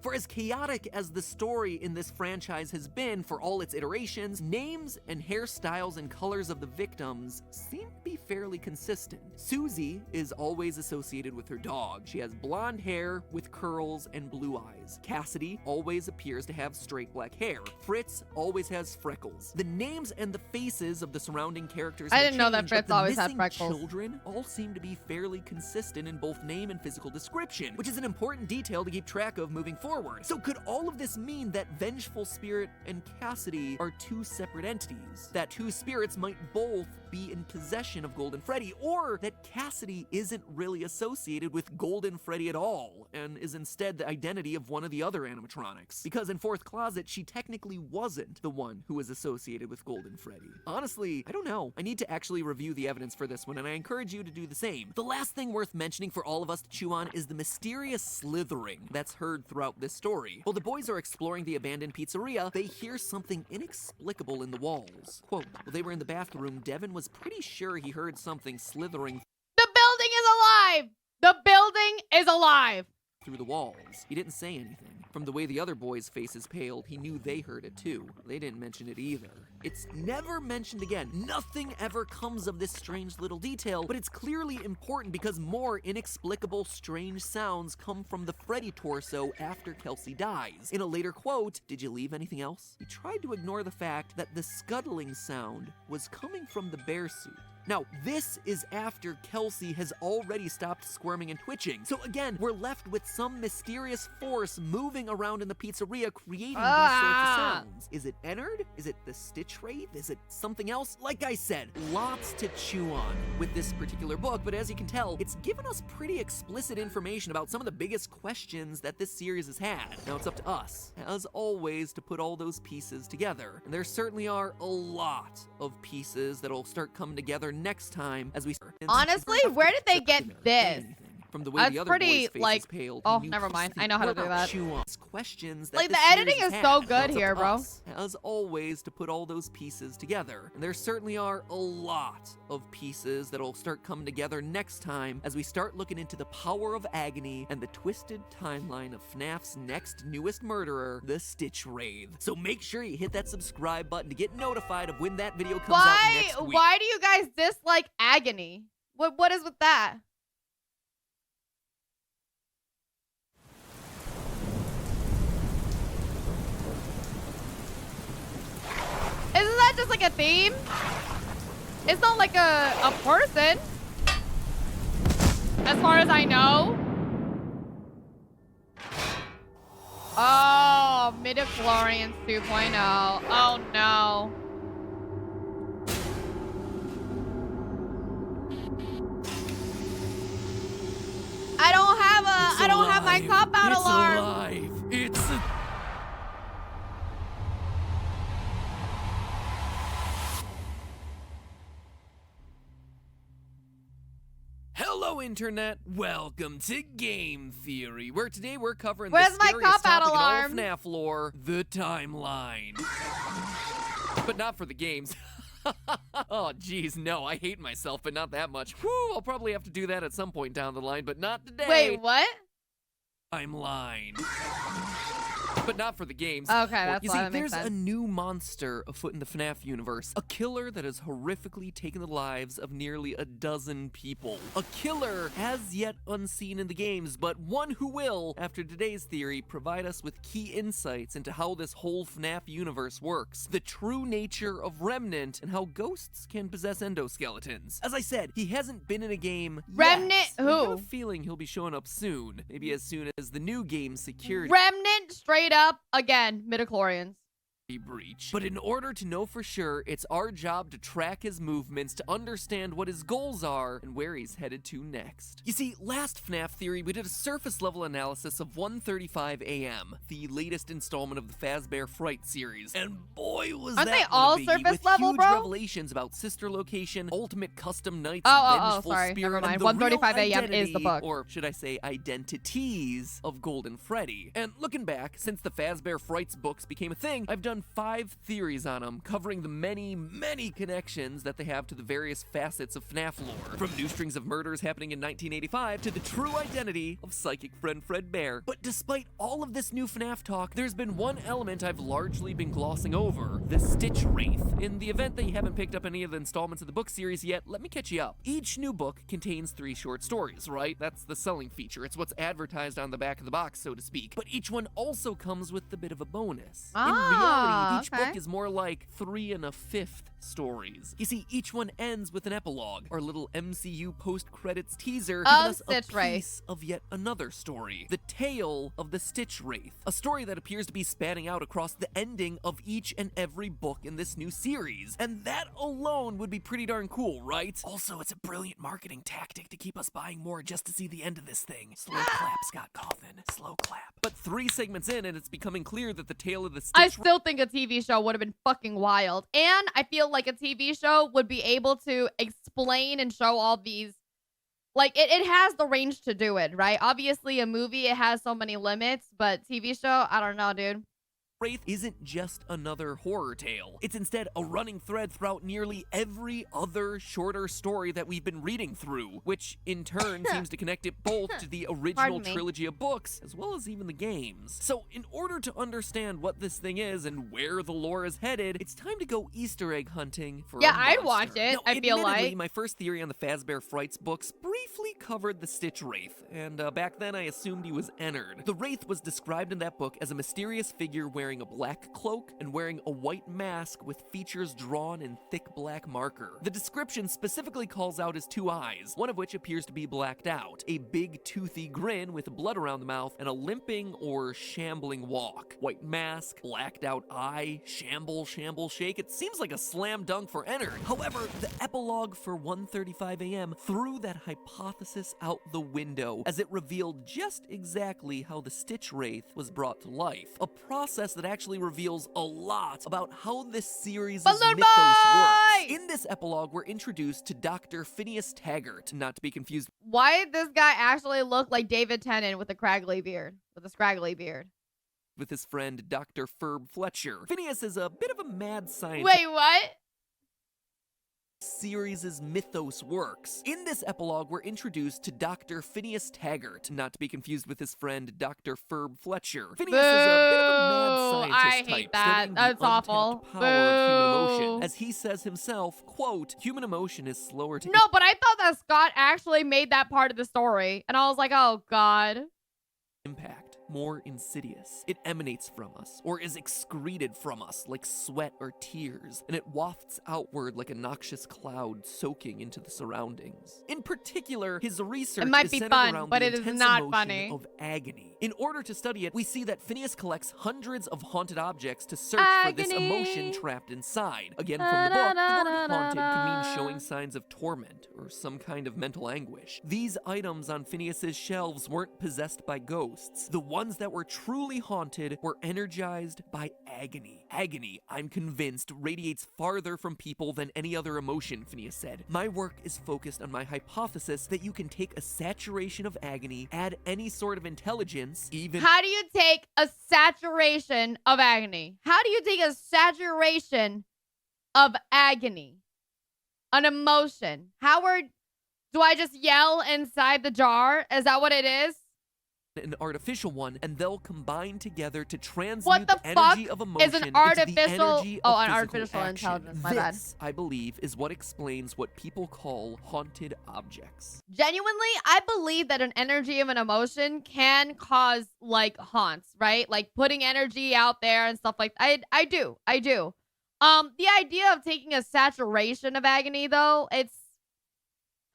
For as chaotic as the story in this franchise has been for all its iterations, names and hairstyles and colors of the victims seem to be fairly consistent. Susie is always associated with her dog. She has blonde hair with curls and blue eyes. Cassidy always appears to have straight black hair. Fritz always has freckles. The names and the faces of the surrounding characters I didn't know that change, but Fritz the always had missing freckles. children all seem to be fairly consistent in both name and physical description, which is an important detail to keep track of moving forward. So could all of this mean that Vengeful Spirit and Cassidy are two separate entities? That two spirits might both be in possession of Golden Freddy, or that Cassidy isn't really associated with Golden Freddy at all, and is instead the identity of one of the other animatronics? Because in Fourth Closet, she technically wasn't the one who was associated with Golden Freddy. Honestly, I don't know. I need to actually review the evidence for this one, and I encourage you to do the same. The last thing worth mentioning for all of us to chew on is the mysterious slithering that's heard throughout this story. While the boys are exploring the abandoned pizzeria, they hear something inexplicable in the walls. Quote, "While they were in the bathroom, Devin was pretty sure he heard something slithering The building is alive! The building is alive! through the walls." He didn't say anything. From the way the other boys' faces paled, he knew they heard it too. They didn't mention it either. It's never mentioned again. Nothing ever comes of this strange little detail, but it's clearly important because more inexplicable, strange sounds come from the Freddy torso after Kelsey dies. In a later quote, "Did you leave anything else?" He tried to ignore the fact that the scuttling sound was coming from the bear suit. Now, this is after Kelsey has already stopped squirming and twitching. So again, we're left with some mysterious force moving around in the pizzeria, creating these sorts of sounds. Is it Ennard? Is it the Stitch Wraith? Is it something else? Like I said, lots to chew on with this particular book, but as you can tell, it's given us pretty explicit information about some of the biggest questions that this series has had. Now it's up to us, as always, to put all those pieces together. And there certainly are a lot of pieces that'll start coming together next time as we Honestly, where did they get this? From the way That's the other pretty, boys' faces like, paled, oh, he knew never mind. Kelsey I know how to do would that. chew on questions that Like, this the editing series is has so had. good Now it's up here, to bro. us, as always, to put all those pieces together. And there certainly are a lot of pieces that'll start coming together next time as we start looking into the power of Agony and the twisted timeline of FNAF's next newest murderer, the Stitch Wraith. So make sure you hit that subscribe button to get notified of when that video comes out next week. Why do you guys dislike Agony? What is with that? Isn't that just like a theme? It's not like a person. As far as I know. Oh, midichlorians 2.0. Oh no. I don't have my cop out alarm. Alive. It's a Hello, Internet. Welcome to Game Theory, where today we're covering Where's the my scariest cop-out topic in all alarm? of FNAF lore, the timeline. But not for the games. Oh, geez, no, I hate myself, but not that much. Whew, I'll probably have to do that at some point down the line, but not today. Wait, what? I'm lying. But not for the games. Okay, that's you why see, that makes there's a sense. new monster afoot in the FNAF universe. A killer that has horrifically taken the lives of nearly a dozen people. A killer as yet unseen in the games, but one who will, after today's theory, provide us with key insights into how this whole FNAF universe works. The true nature of Remnant, and how ghosts can possess endoskeletons. As I said, he hasn't been in a game Remnant yet. I have a who? feeling he'll be showing up soon. Maybe as soon as the new game's security. Remnant, straight up, again, midichlorians. breach. But in order to know for sure, it's our job to track his movements, to understand what his goals are, and where he's headed to next. You see, last FNAF theory, we did a surface level analysis of 1:35 a.m., the latest installment of the Fazbear Frights series. And boy, was Aren't that they one a all biggie, surface with level, huge bro? revelations about sister location, ultimate custom nights, vengeful sorry. spirit, Never mind. and the 1:35 real a.m. is the identity, book. or should I say identities, of Golden Freddy. And looking back, since the Fazbear Frights books became a thing, I've done 5 theories on them, covering the many, many connections that they have to the various facets of FNAF lore. From new strings of murders happening in 1985 to the true identity of psychic friend Fredbear. But despite all of this new FNAF talk, there's been one element I've largely been glossing over: the Stitch Wraith. In the event that you haven't picked up any of the installments of the book series yet, let me catch you up. Each new book contains 3 short stories, right? That's the selling feature. It's what's advertised on the back of the box, so to speak. But each one also comes with a bit of a bonus. In reality, each book is more like 3 1/5 stories. You see, each one ends with an epilogue, our little MCU post-credits teaser, giving us a piece of yet another story. The tale of the Stitch Wraith, a story that appears to be spanning out across the ending of each and every book in this new series. And that alone would be pretty darn cool, right? Also, it's a brilliant marketing tactic to keep us buying more just to see the end of this thing. Slow clap, Scott Cawthon. Slow clap. But 3 segments in, and it's becoming clear that the tale of the Stitch I still think a TV show would have been fucking wild. And I feel like a TV show would be able to explain and show all these. Like, it has the range to do it, right? Obviously, a movie, it has so many limits, but TV show, I don't know, dude. Wraith isn't just another horror tale. It's instead a running thread throughout nearly every other shorter story that we've been reading through, which in turn seems to connect it both to the original trilogy of books, as well as even the games. So in order to understand what this thing is and where the lore is headed, it's time to go Easter egg hunting for a monster. I'd watch it, now, I feel like. my first theory on the Fazbear Frights books briefly covered the Stitch Wraith, and back then I assumed he was Ennard. The Wraith was described in that book as a mysterious figure wearing a black cloak and wearing a white mask with features drawn in thick black marker. The description specifically calls out his 2 eyes, one of which appears to be blacked out, a big toothy grin with blood around the mouth, and a limping or shambling walk. White mask, blacked out eye, shamble, shake. It seems like a slam dunk for Ennard. However, the epilogue for 1:35 a.m. threw that hypothesis out the window, as it revealed just exactly how the Stitch Wraith was brought to life. A process that actually reveals a lot about how this series' mythos works. In this epilogue, we're introduced to Dr. Phineas Taggart, not to be confused. Why did this guy actually look like David Tennant with a scraggly beard? With his friend Dr. Ferb Fletcher. Phineas is a bit of a mad scientist. Wait, what? Series' mythos works. In this epilogue, we're introduced to Dr. Phineas Taggart, not to be confused with his friend Dr. Ferb Fletcher. Phineas is a bit of a mad scientist I hate type, that. studying That's the untapped awful. power of human emotion. As he says himself, quote, "Human emotion is slower to..." No, but I thought that Scott actually made that part of the story, and I was like, oh god. Impact. More insidious. It emanates from us, or is excreted from us like sweat or tears, and it wafts outward like a noxious cloud soaking into the surroundings. In particular, his research is centered around the intense emotion of agony. In order to study it, we see that Phineas collects hundreds of haunted objects to search for this emotion trapped inside. Again, from the book, the word haunted can mean showing signs of torment or some kind of mental anguish. These items on Phineas's shelves weren't possessed by ghosts. The ones that were truly haunted were energized by agony. Agony, I'm convinced, radiates farther from people than any other emotion, Phineas said. My work is focused on my hypothesis that you can take a saturation of agony, add any sort of intelligence, even... How do you take a saturation of agony? How do you take a saturation of agony? An emotion. Do I just yell inside the jar? Is that what it is? An artificial one, and they'll combine together to transmute what the energy of emotion is an artificial into the energy of an artificial action. intelligence, my bad. This, I believe, is what explains what people call haunted objects. Genuinely, I believe that an energy of an emotion can cause like haunts, right? Like putting energy out there and stuff like that. I do. The idea of taking a saturation of agony though, it's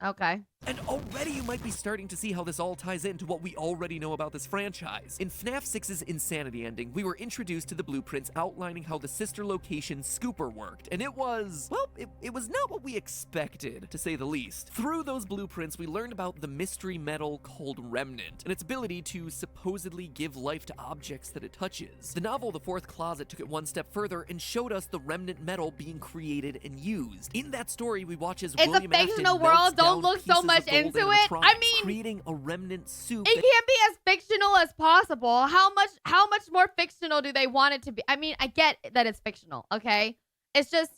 okay. And already you might be starting to see how this all ties into what we already know about this franchise. In FNAF 6's Insanity ending, we were introduced to the blueprints outlining how the sister location Scooper worked, and it was, well, it was not what we expected, to say the least. Through those blueprints, we learned about the mystery metal called Remnant, and its ability to supposedly give life to objects that it touches. The novel The Fourth Closet took it one step further and showed us the Remnant metal being created and used. In that story, we watch as William It's a fictional world, don't look so much into it. I mean, creating a remnant soup. It can't be as fictional as possible. How much more fictional do they want it to be? I mean, I get that it's fictional, okay? It's just,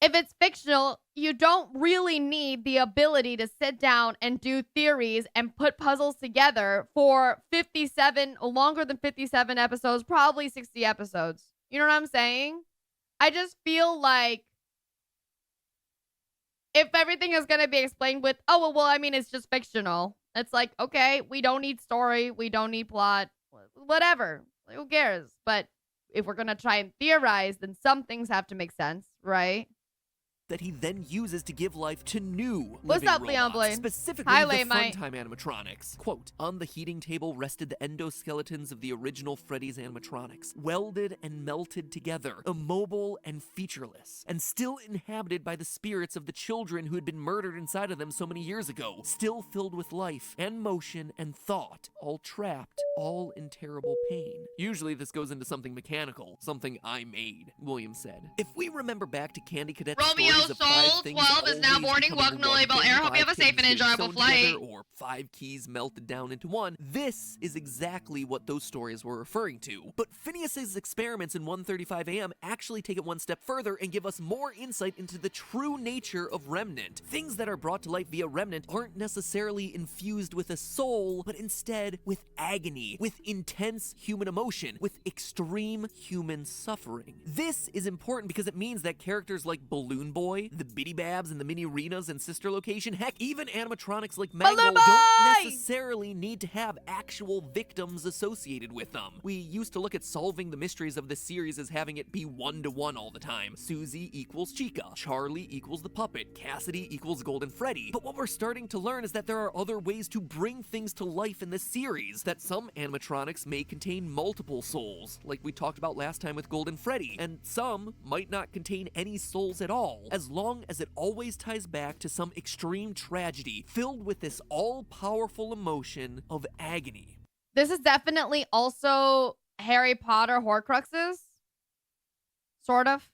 if it's fictional, you don't really need the ability to sit down and do theories and put puzzles together for 57, longer than 57 episodes, probably 60 episodes. You know what I'm saying? I just feel like if everything is going to be explained with, oh, well, I mean, it's just fictional. It's like, okay, we don't need story. We don't need plot. Whatever. Who cares? But if we're going to try and theorize, then some things have to make sense, right? That he then uses to give life to new What's living up, Leon robots, Blade? specifically Hi, the Lay Mike. Funtime animatronics. Quote, on the heating table rested the endoskeletons of the original Freddy's animatronics, welded and melted together, immobile and featureless, and still inhabited by the spirits of the children who had been murdered inside of them so many years ago, still filled with life and motion and thought, all trapped, all in terrible pain. Usually this goes into something mechanical, something I made, William said. If we remember back to Candy Cadet's Romeo stories of five Soul things 12 is now always boarding. becoming Welcome to one Lilybelle thing, Air. Hope you have a five safe and kittens being enjoyable sewn together, flight. or 5 keys melted down into one. This is exactly what those stories were referring to. But Phineas's experiments in 1:35 a.m. actually take it one step further and give us more insight into the true nature of Remnant. Things that are brought to life via Remnant aren't necessarily infused with a soul, but instead with agony, with intense human emotion, with extreme human suffering. This is important because it means that characters like Balloon Boy, the Bitty Babs, and the Mini Renas and Sister Location, heck, even animatronics like Mango Balloon don't Boy! necessarily need to have actual victims associated with them. We used to look at solving the mysteries of this series as having it be one-to-one all the time. Susie equals Chica, Charlie equals the puppet, Cassidy equals Golden Freddy. But what we're starting to learn is that there are other ways to bring things to life in this series, that some animatronics may contain multiple souls, like we talked about last time with Golden Freddy, and some might not contain any souls at all, as long as it always ties back to some extreme tragedy filled with this all-powerful emotion of agony. This is definitely also Harry Potter Horcruxes. Sort of.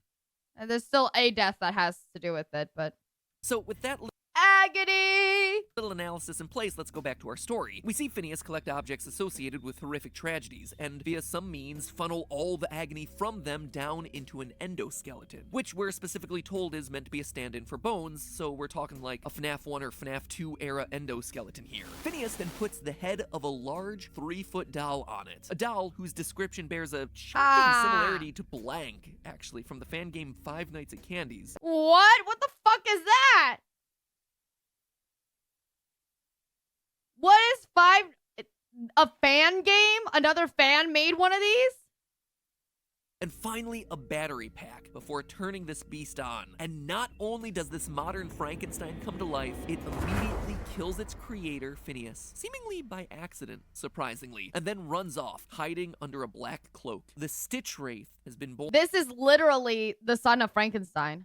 And there's still a death that has to do with it, but... So with that Agony! little analysis in place, let's go back to our story. We see Phineas collect objects associated with horrific tragedies, and via some means funnel all the agony from them down into an endoskeleton, which we're specifically told is meant to be a stand-in for bones, so we're talking like a FNAF 1 or FNAF 2 era endoskeleton here. Phineas then puts the head of a large 3-foot doll on it, a doll whose description bears a shocking similarity to Blank, actually, from the fan game Five Nights at Candy's. What? What the fuck is that? What is a fan game? Another fan made one of these? And finally, a battery pack before turning this beast on. And not only does this modern Frankenstein come to life, it immediately kills its creator, Phineas, seemingly by accident, surprisingly, and then runs off, hiding under a black cloak. The Stitch Wraith has been born. This is literally the son of Frankenstein.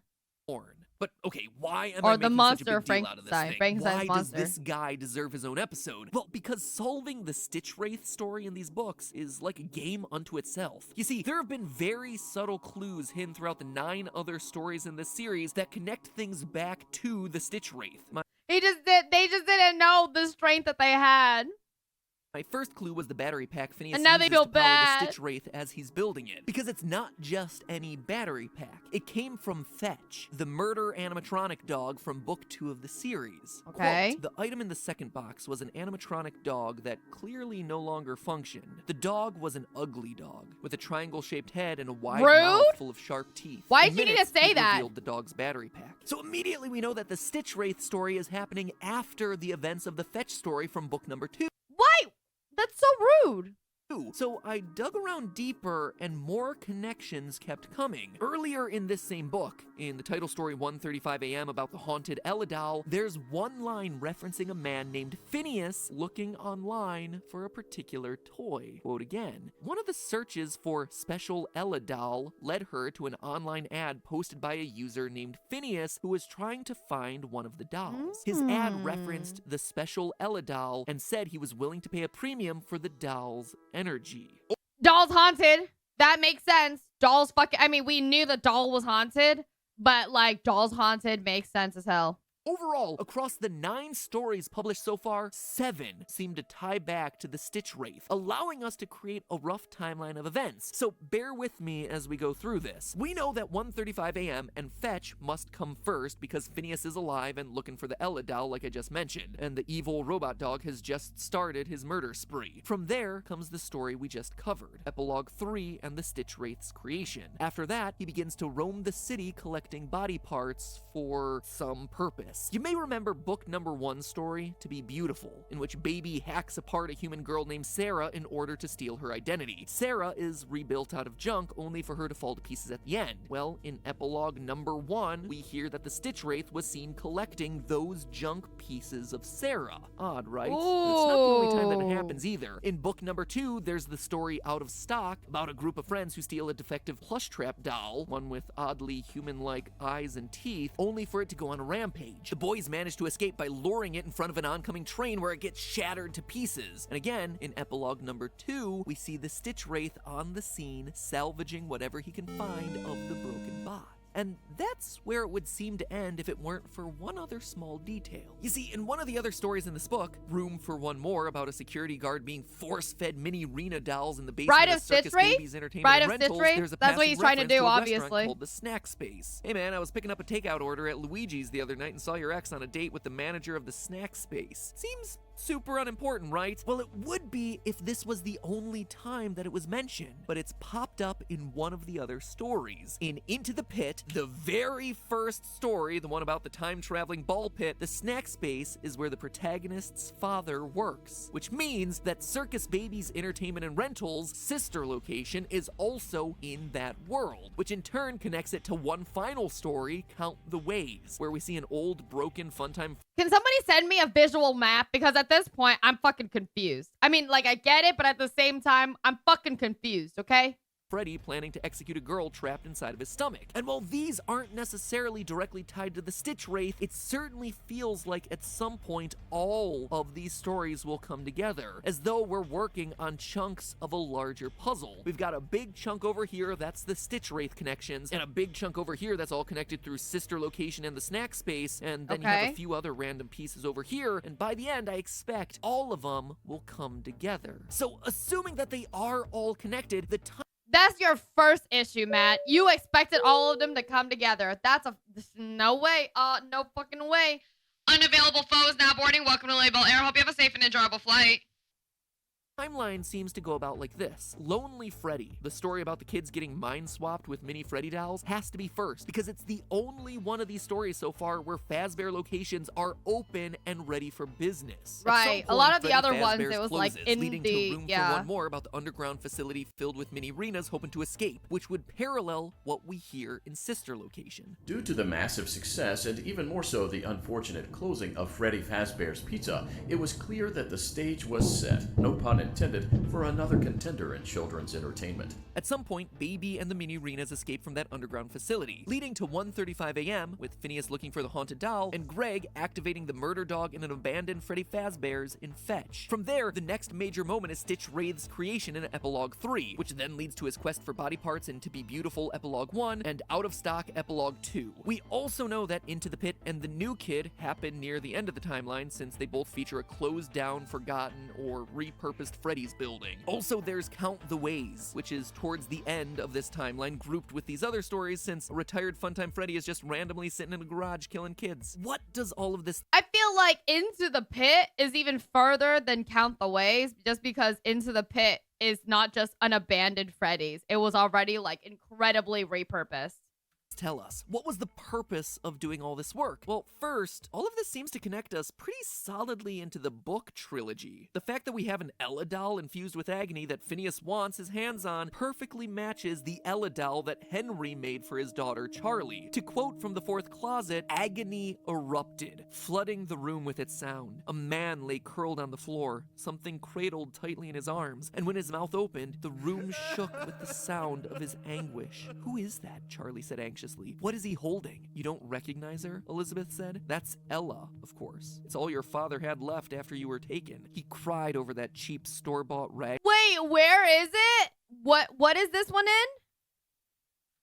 But okay, why am Or I the making monster such a big deal out of this Frankenstein. thing? Frankenstein's Why monster. does this guy deserve his own episode? Well, because solving the Stitch Wraith story in these books is like a game unto itself. You see, there have been very subtle clues hidden throughout the 9 other stories in this series that connect things back to the Stitch Wraith. They just didn't know the strength that they had. My first clue was the battery pack Phineas And now they uses feel to power bad. the Stitch Wraith as he's building it. Because it's not just any battery pack. It came from Fetch, the murder animatronic dog from book 2 of the series. Okay. Quote, the item in the second box was an animatronic dog that clearly no longer functioned. The dog was an ugly dog, with a triangle-shaped head and a wide mouth full of sharp teeth. Why In did you need minutes, to say he that? revealed the dog's battery pack. So immediately we know that the Stitch Wraith story is happening after the events of the Fetch story from book number 2. Why? That's so rude. So I dug around deeper and more connections kept coming. Earlier in this same book, in the title story 1:35 a.m. about the haunted Ella doll, there's one line referencing a man named Phineas looking online for a particular toy. Quote again, one of the searches for special Ella doll led her to an online ad posted by a user named Phineas who was trying to find one of the dolls. His ad referenced the special Ella doll and said he was willing to pay a premium for the doll's energy. Doll's haunted. That makes sense. Doll's fucking. I mean, we knew the doll was haunted, but like, doll's haunted makes sense as hell. Overall, across the 9 stories published so far, 7 seem to tie back to the Stitch Wraith, allowing us to create a rough timeline of events. So bear with me as we go through this. We know that 1:35 a.m. and Fetch must come first because Phineas is alive and looking for the Ella doll like I just mentioned, and the evil robot dog has just started his murder spree. From there comes the story we just covered, Epilogue 3 and the Stitch Wraith's creation. After that, he begins to roam the city collecting body parts for some purpose. You may remember book number 1 story to be Beautiful, in which Baby hacks apart a human girl named Sarah in order to steal her identity. Sarah is rebuilt out of junk only for her to fall to pieces at the end. Well, in epilogue number 1, we hear that the Stitch Wraith was seen collecting those junk pieces of Sarah. Odd, right? And it's not the only time that it happens either. In book number 2, there's the story Out of Stock about a group of friends who steal a defective Plushtrap doll, one with oddly human-like eyes and teeth, only for it to go on a rampage. The boys manage to escape by luring it in front of an oncoming train where it gets shattered to pieces. And again, in epilogue number 2, we see the Stitch Wraith on the scene salvaging whatever he can find of the broken bot. And that's where it would seem to end if it weren't for one other small detail. You see, in one of the other stories in this book, Room for One More, about a security guard being force-fed mini Rena dolls in the basement of Circus Baby's Entertainment and Rentals, there's a That's what he's trying to do, obviously. Called the Snack Space. Hey man, I was picking up a takeout order at Luigi's the other night and saw your ex on a date with the manager of the Snack Space. Seems super unimportant, right? Well, it would be if this was the only time that it was mentioned, but it's popped up in one of the other stories. In Into the Pit, the very first story, the one about the time-traveling ball pit, the Snack Space is where the protagonist's father works, which means that Circus Baby's Entertainment and Rentals' sister location is also in that world, which in turn connects it to one final story, Count the Ways, where we see an old, broken Funtime. Can somebody send me a visual map? Because at this point, I'm fucking confused. I mean, like, I get it, but at the same time, I'm fucking confused, okay? Freddy planning to execute a girl trapped inside of his stomach. And while these aren't necessarily directly tied to the Stitch Wraith, it certainly feels like at some point all of these stories will come together, as though we're working on chunks of a larger puzzle. We've got a big chunk over here, that's the Stitch Wraith connections, and a big chunk over here that's all connected through Sister Location and the Snack Space, and then you have a few other random pieces over here, and by the end I expect all of them will come together. So assuming that they are all connected, the time. That's your first issue, Matt. You expected all of them to come together. That's no way. No fucking way. Unavailable foes now boarding. Welcome to Lilybelle Air. Hope you have a safe and enjoyable flight. Timeline seems to go about like this. Lonely Freddy, the story about the kids getting mind swapped with mini Freddy dolls, has to be first because it's the only one of these stories so far where Fazbear locations are open and ready for business. Right. A lot of the other ones, it was closes, like in leading the to Room for One More about the underground facility filled with mini Renas hoping to escape, which would parallel what we hear in Sister Location. Due to the massive success and even more so the unfortunate closing of Freddy Fazbear's Pizza, it was clear that the stage was set, no pun intended, for another contender in children's entertainment. At some point, Baby and the mini Renas escape from that underground facility, leading to 1:35 a.m. with Phineas looking for the haunted doll and Greg activating the murder dog in an abandoned Freddy Fazbear's in Fetch. From there, the next major moment is Stitch Wraith's creation in Epilogue 3, which then leads to his quest for body parts in To Be Beautiful Epilogue 1 and Out of Stock Epilogue 2. We also know that Into the Pit and The New Kid happen near the end of the timeline since they both feature a closed down, forgotten, or repurposed Freddy's building. Also, there's Count the Ways, which is towards the end of this timeline, grouped with these other stories since a retired Funtime Freddy is just randomly sitting in a garage killing kids. What does all of this... I feel like Into the Pit is even further than Count the Ways, just because Into the Pit is not just an abandoned Freddy's. It was already, like, incredibly repurposed. tell us. What was the purpose of doing all this work? Well, first, all of this seems to connect us pretty solidly into the book trilogy. The fact that we have an Ella doll infused with Agony that Phineas wants his hands on perfectly matches the Ella doll that Henry made for his daughter Charlie. To quote from the fourth closet, Agony erupted, flooding the room with its sound. A man lay curled on the floor, something cradled tightly in his arms, and when his mouth opened, the room shook with the sound of his anguish. Who is that? Charlie said anxiously. What is he holding? You don't recognize her? Elizabeth said. That's Ella, of course. It's all your father had left after you were taken. He cried over that cheap store-bought rag. Wait, where is it? What is this one in?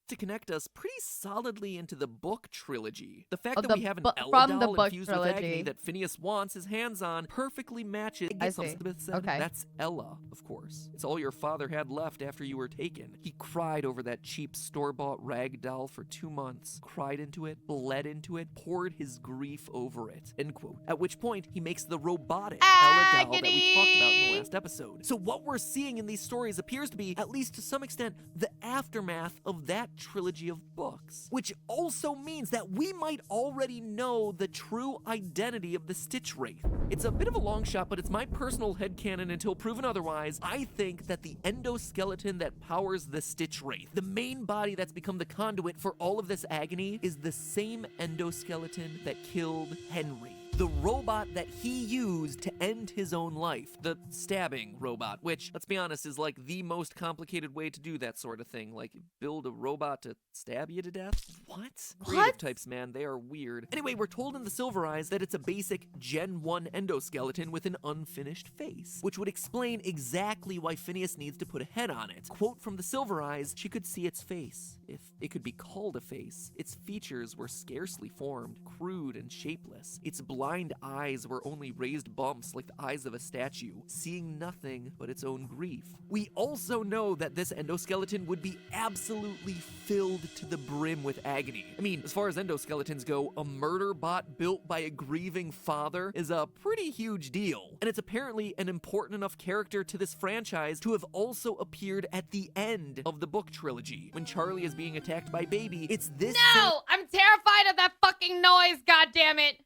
To connect us pretty solidly into the book trilogy. The fact that we have an Ella from the doll book infused with trilogy. Agony that Phineas wants his hands on perfectly matches. I see. Elizabeth said. Okay. That's Ella, of course. It's all your father had left after you were taken. He cried over that cheap store-bought rag doll for 2 months, cried into it, bled into it, poured his grief over it. End quote. At which point, he makes the robotic Ella doll that we talked about in the last episode. So what we're seeing in these stories appears to be, at least to some extent, the aftermath of that trilogy of books, which also means that we might already know the true identity of the Stitch Wraith. It's a bit of a long shot, but it's my personal headcanon until proven otherwise. I think that the endoskeleton that powers the Stitch Wraith, the main body that's become the conduit for all of this agony, is the same endoskeleton that killed Henry. The robot that he used to end his own life. The stabbing robot, which, let's be honest, is like the most complicated way to do that sort of thing. Like, build a robot to stab you to death? What? Creative types, man, they are weird. Anyway, we're told in the Silver Eyes that it's a basic Gen 1 endoskeleton with an unfinished face, which would explain exactly why Phineas needs to put a head on it. Quote from the Silver Eyes, she could see its face, if it could be called a face. Its features were scarcely formed, crude and shapeless. Its blind eyes were only raised bumps like the eyes of a statue, seeing nothing but its own grief. We also know that this endoskeleton would be absolutely filled to the brim with agony. I mean, as far as endoskeletons go, a murder bot built by a grieving father is a pretty huge deal. And it's apparently an important enough character to this franchise to have also appeared at the end of the book trilogy. When Charlie is being attacked by Baby, it's this No! I'm terrified of that fucking noise, goddammit!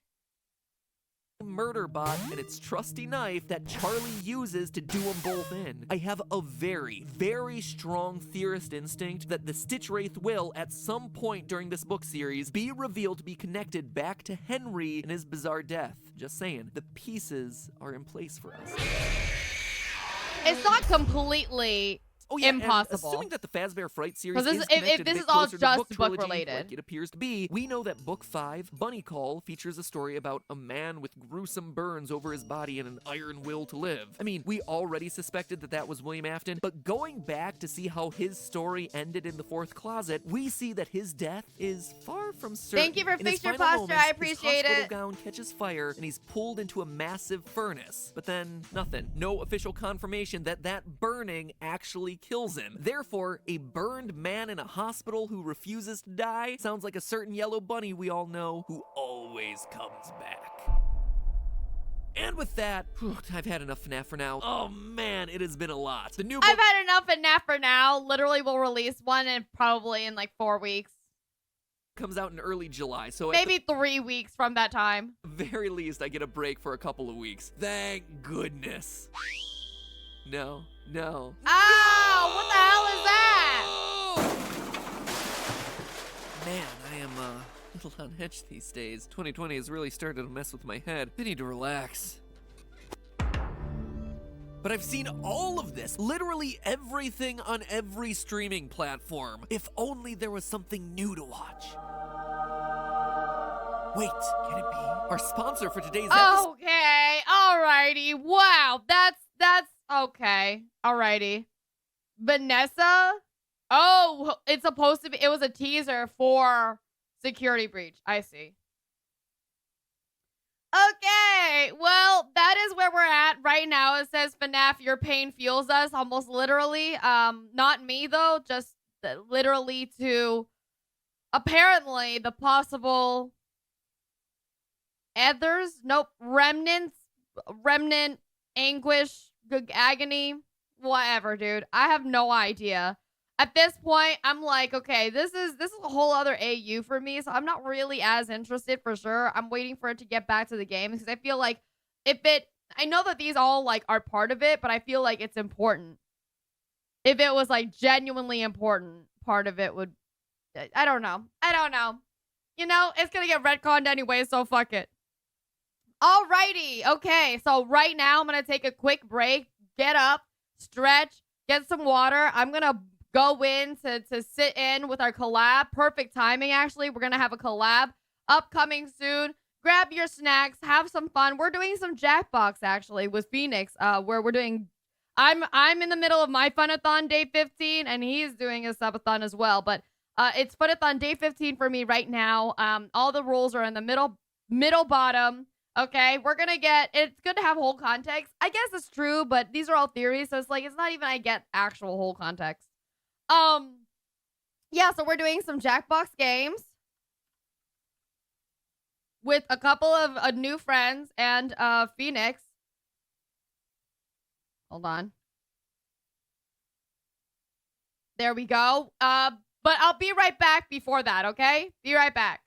murder bot and its trusty knife that Charlie uses to do them both in. I have a very, very strong theorist instinct that the Stitch Wraith will, at some point during this book series, be revealed to be connected back to Henry and his bizarre death. Just saying, the pieces are in place for us. It's not completely impossible. Assuming that the Fazbear Frights series this, is connected if this a bit is all closer to the just book book trilogy, related, like it appears to be, we know that Book 5, Bunny Call, features a story about a man with gruesome burns over his body and an iron will to live. I mean, we already suspected that that was William Afton, but going back to see how his story ended in the fourth closet, we see that his death is far from certain. Thank you for In his fixing your final posture. moments, I appreciate his hospital it. gown catches fire and he's pulled into a massive furnace. But then, nothing. No official confirmation that that burning actually kills him. Therefore, a burned man in a hospital who refuses to die sounds like a certain yellow bunny we all know who always comes back. And with that, I've had enough FNAF for now. Oh man, it has been a lot. The new book I've had enough FNAF for now. Literally, we'll release one probably in like 4 weeks. Comes out in early July, so maybe 3 weeks from that time. At the very least, I get a break for a couple of weeks. Thank goodness. No. Ow! What the hell is that? Man, I am a little on edge these days. 2020 has really started to mess with my head. I need to relax. But I've seen all of this, literally everything on every streaming platform. If only there was something new to watch. Wait, can it be? Our sponsor for today's episode. Okay, alrighty. Wow, that's okay. Alrighty. Vanessa? Oh, it's supposed to be, it was a teaser for Security Breach. I see. Okay, well, that is where we're at right now. It says, FNAF, your pain fuels us, almost literally. Not me, though, just literally to, apparently, the possible others. Nope, remnant, anguish, agony, whatever, dude. I have no idea. At this point, I'm like, okay, this is a whole other AU for me, so I'm not really as interested for sure. I'm waiting for it to get back to the game because I feel like I know that these all like are part of it, but I feel like it's important. If it was like genuinely important, part of it would, I don't know. You know, it's gonna get retconned anyway, so fuck it. Alrighty, okay, so right now I'm gonna take a quick break, get up, stretch, get some water. I'm gonna go in to sit in with our collab. Perfect timing, actually. We're gonna have a collab upcoming soon. Grab your snacks, have some fun. We're doing some Jackbox actually with Phoenix, where we're doing. I'm in the middle of my funathon day 15, and he's doing a subathon as well. But it's funathon day 15 for me right now. All the rules are in the middle bottom. Okay, we're gonna get. It's good to have whole context. I guess it's true, but these are all theories, so it's like it's not even I get actual whole context. Yeah, so we're doing some Jackbox games with a couple of new friends and Phoenix. Hold on. There we go. But I'll be right back before that, okay? Be right back.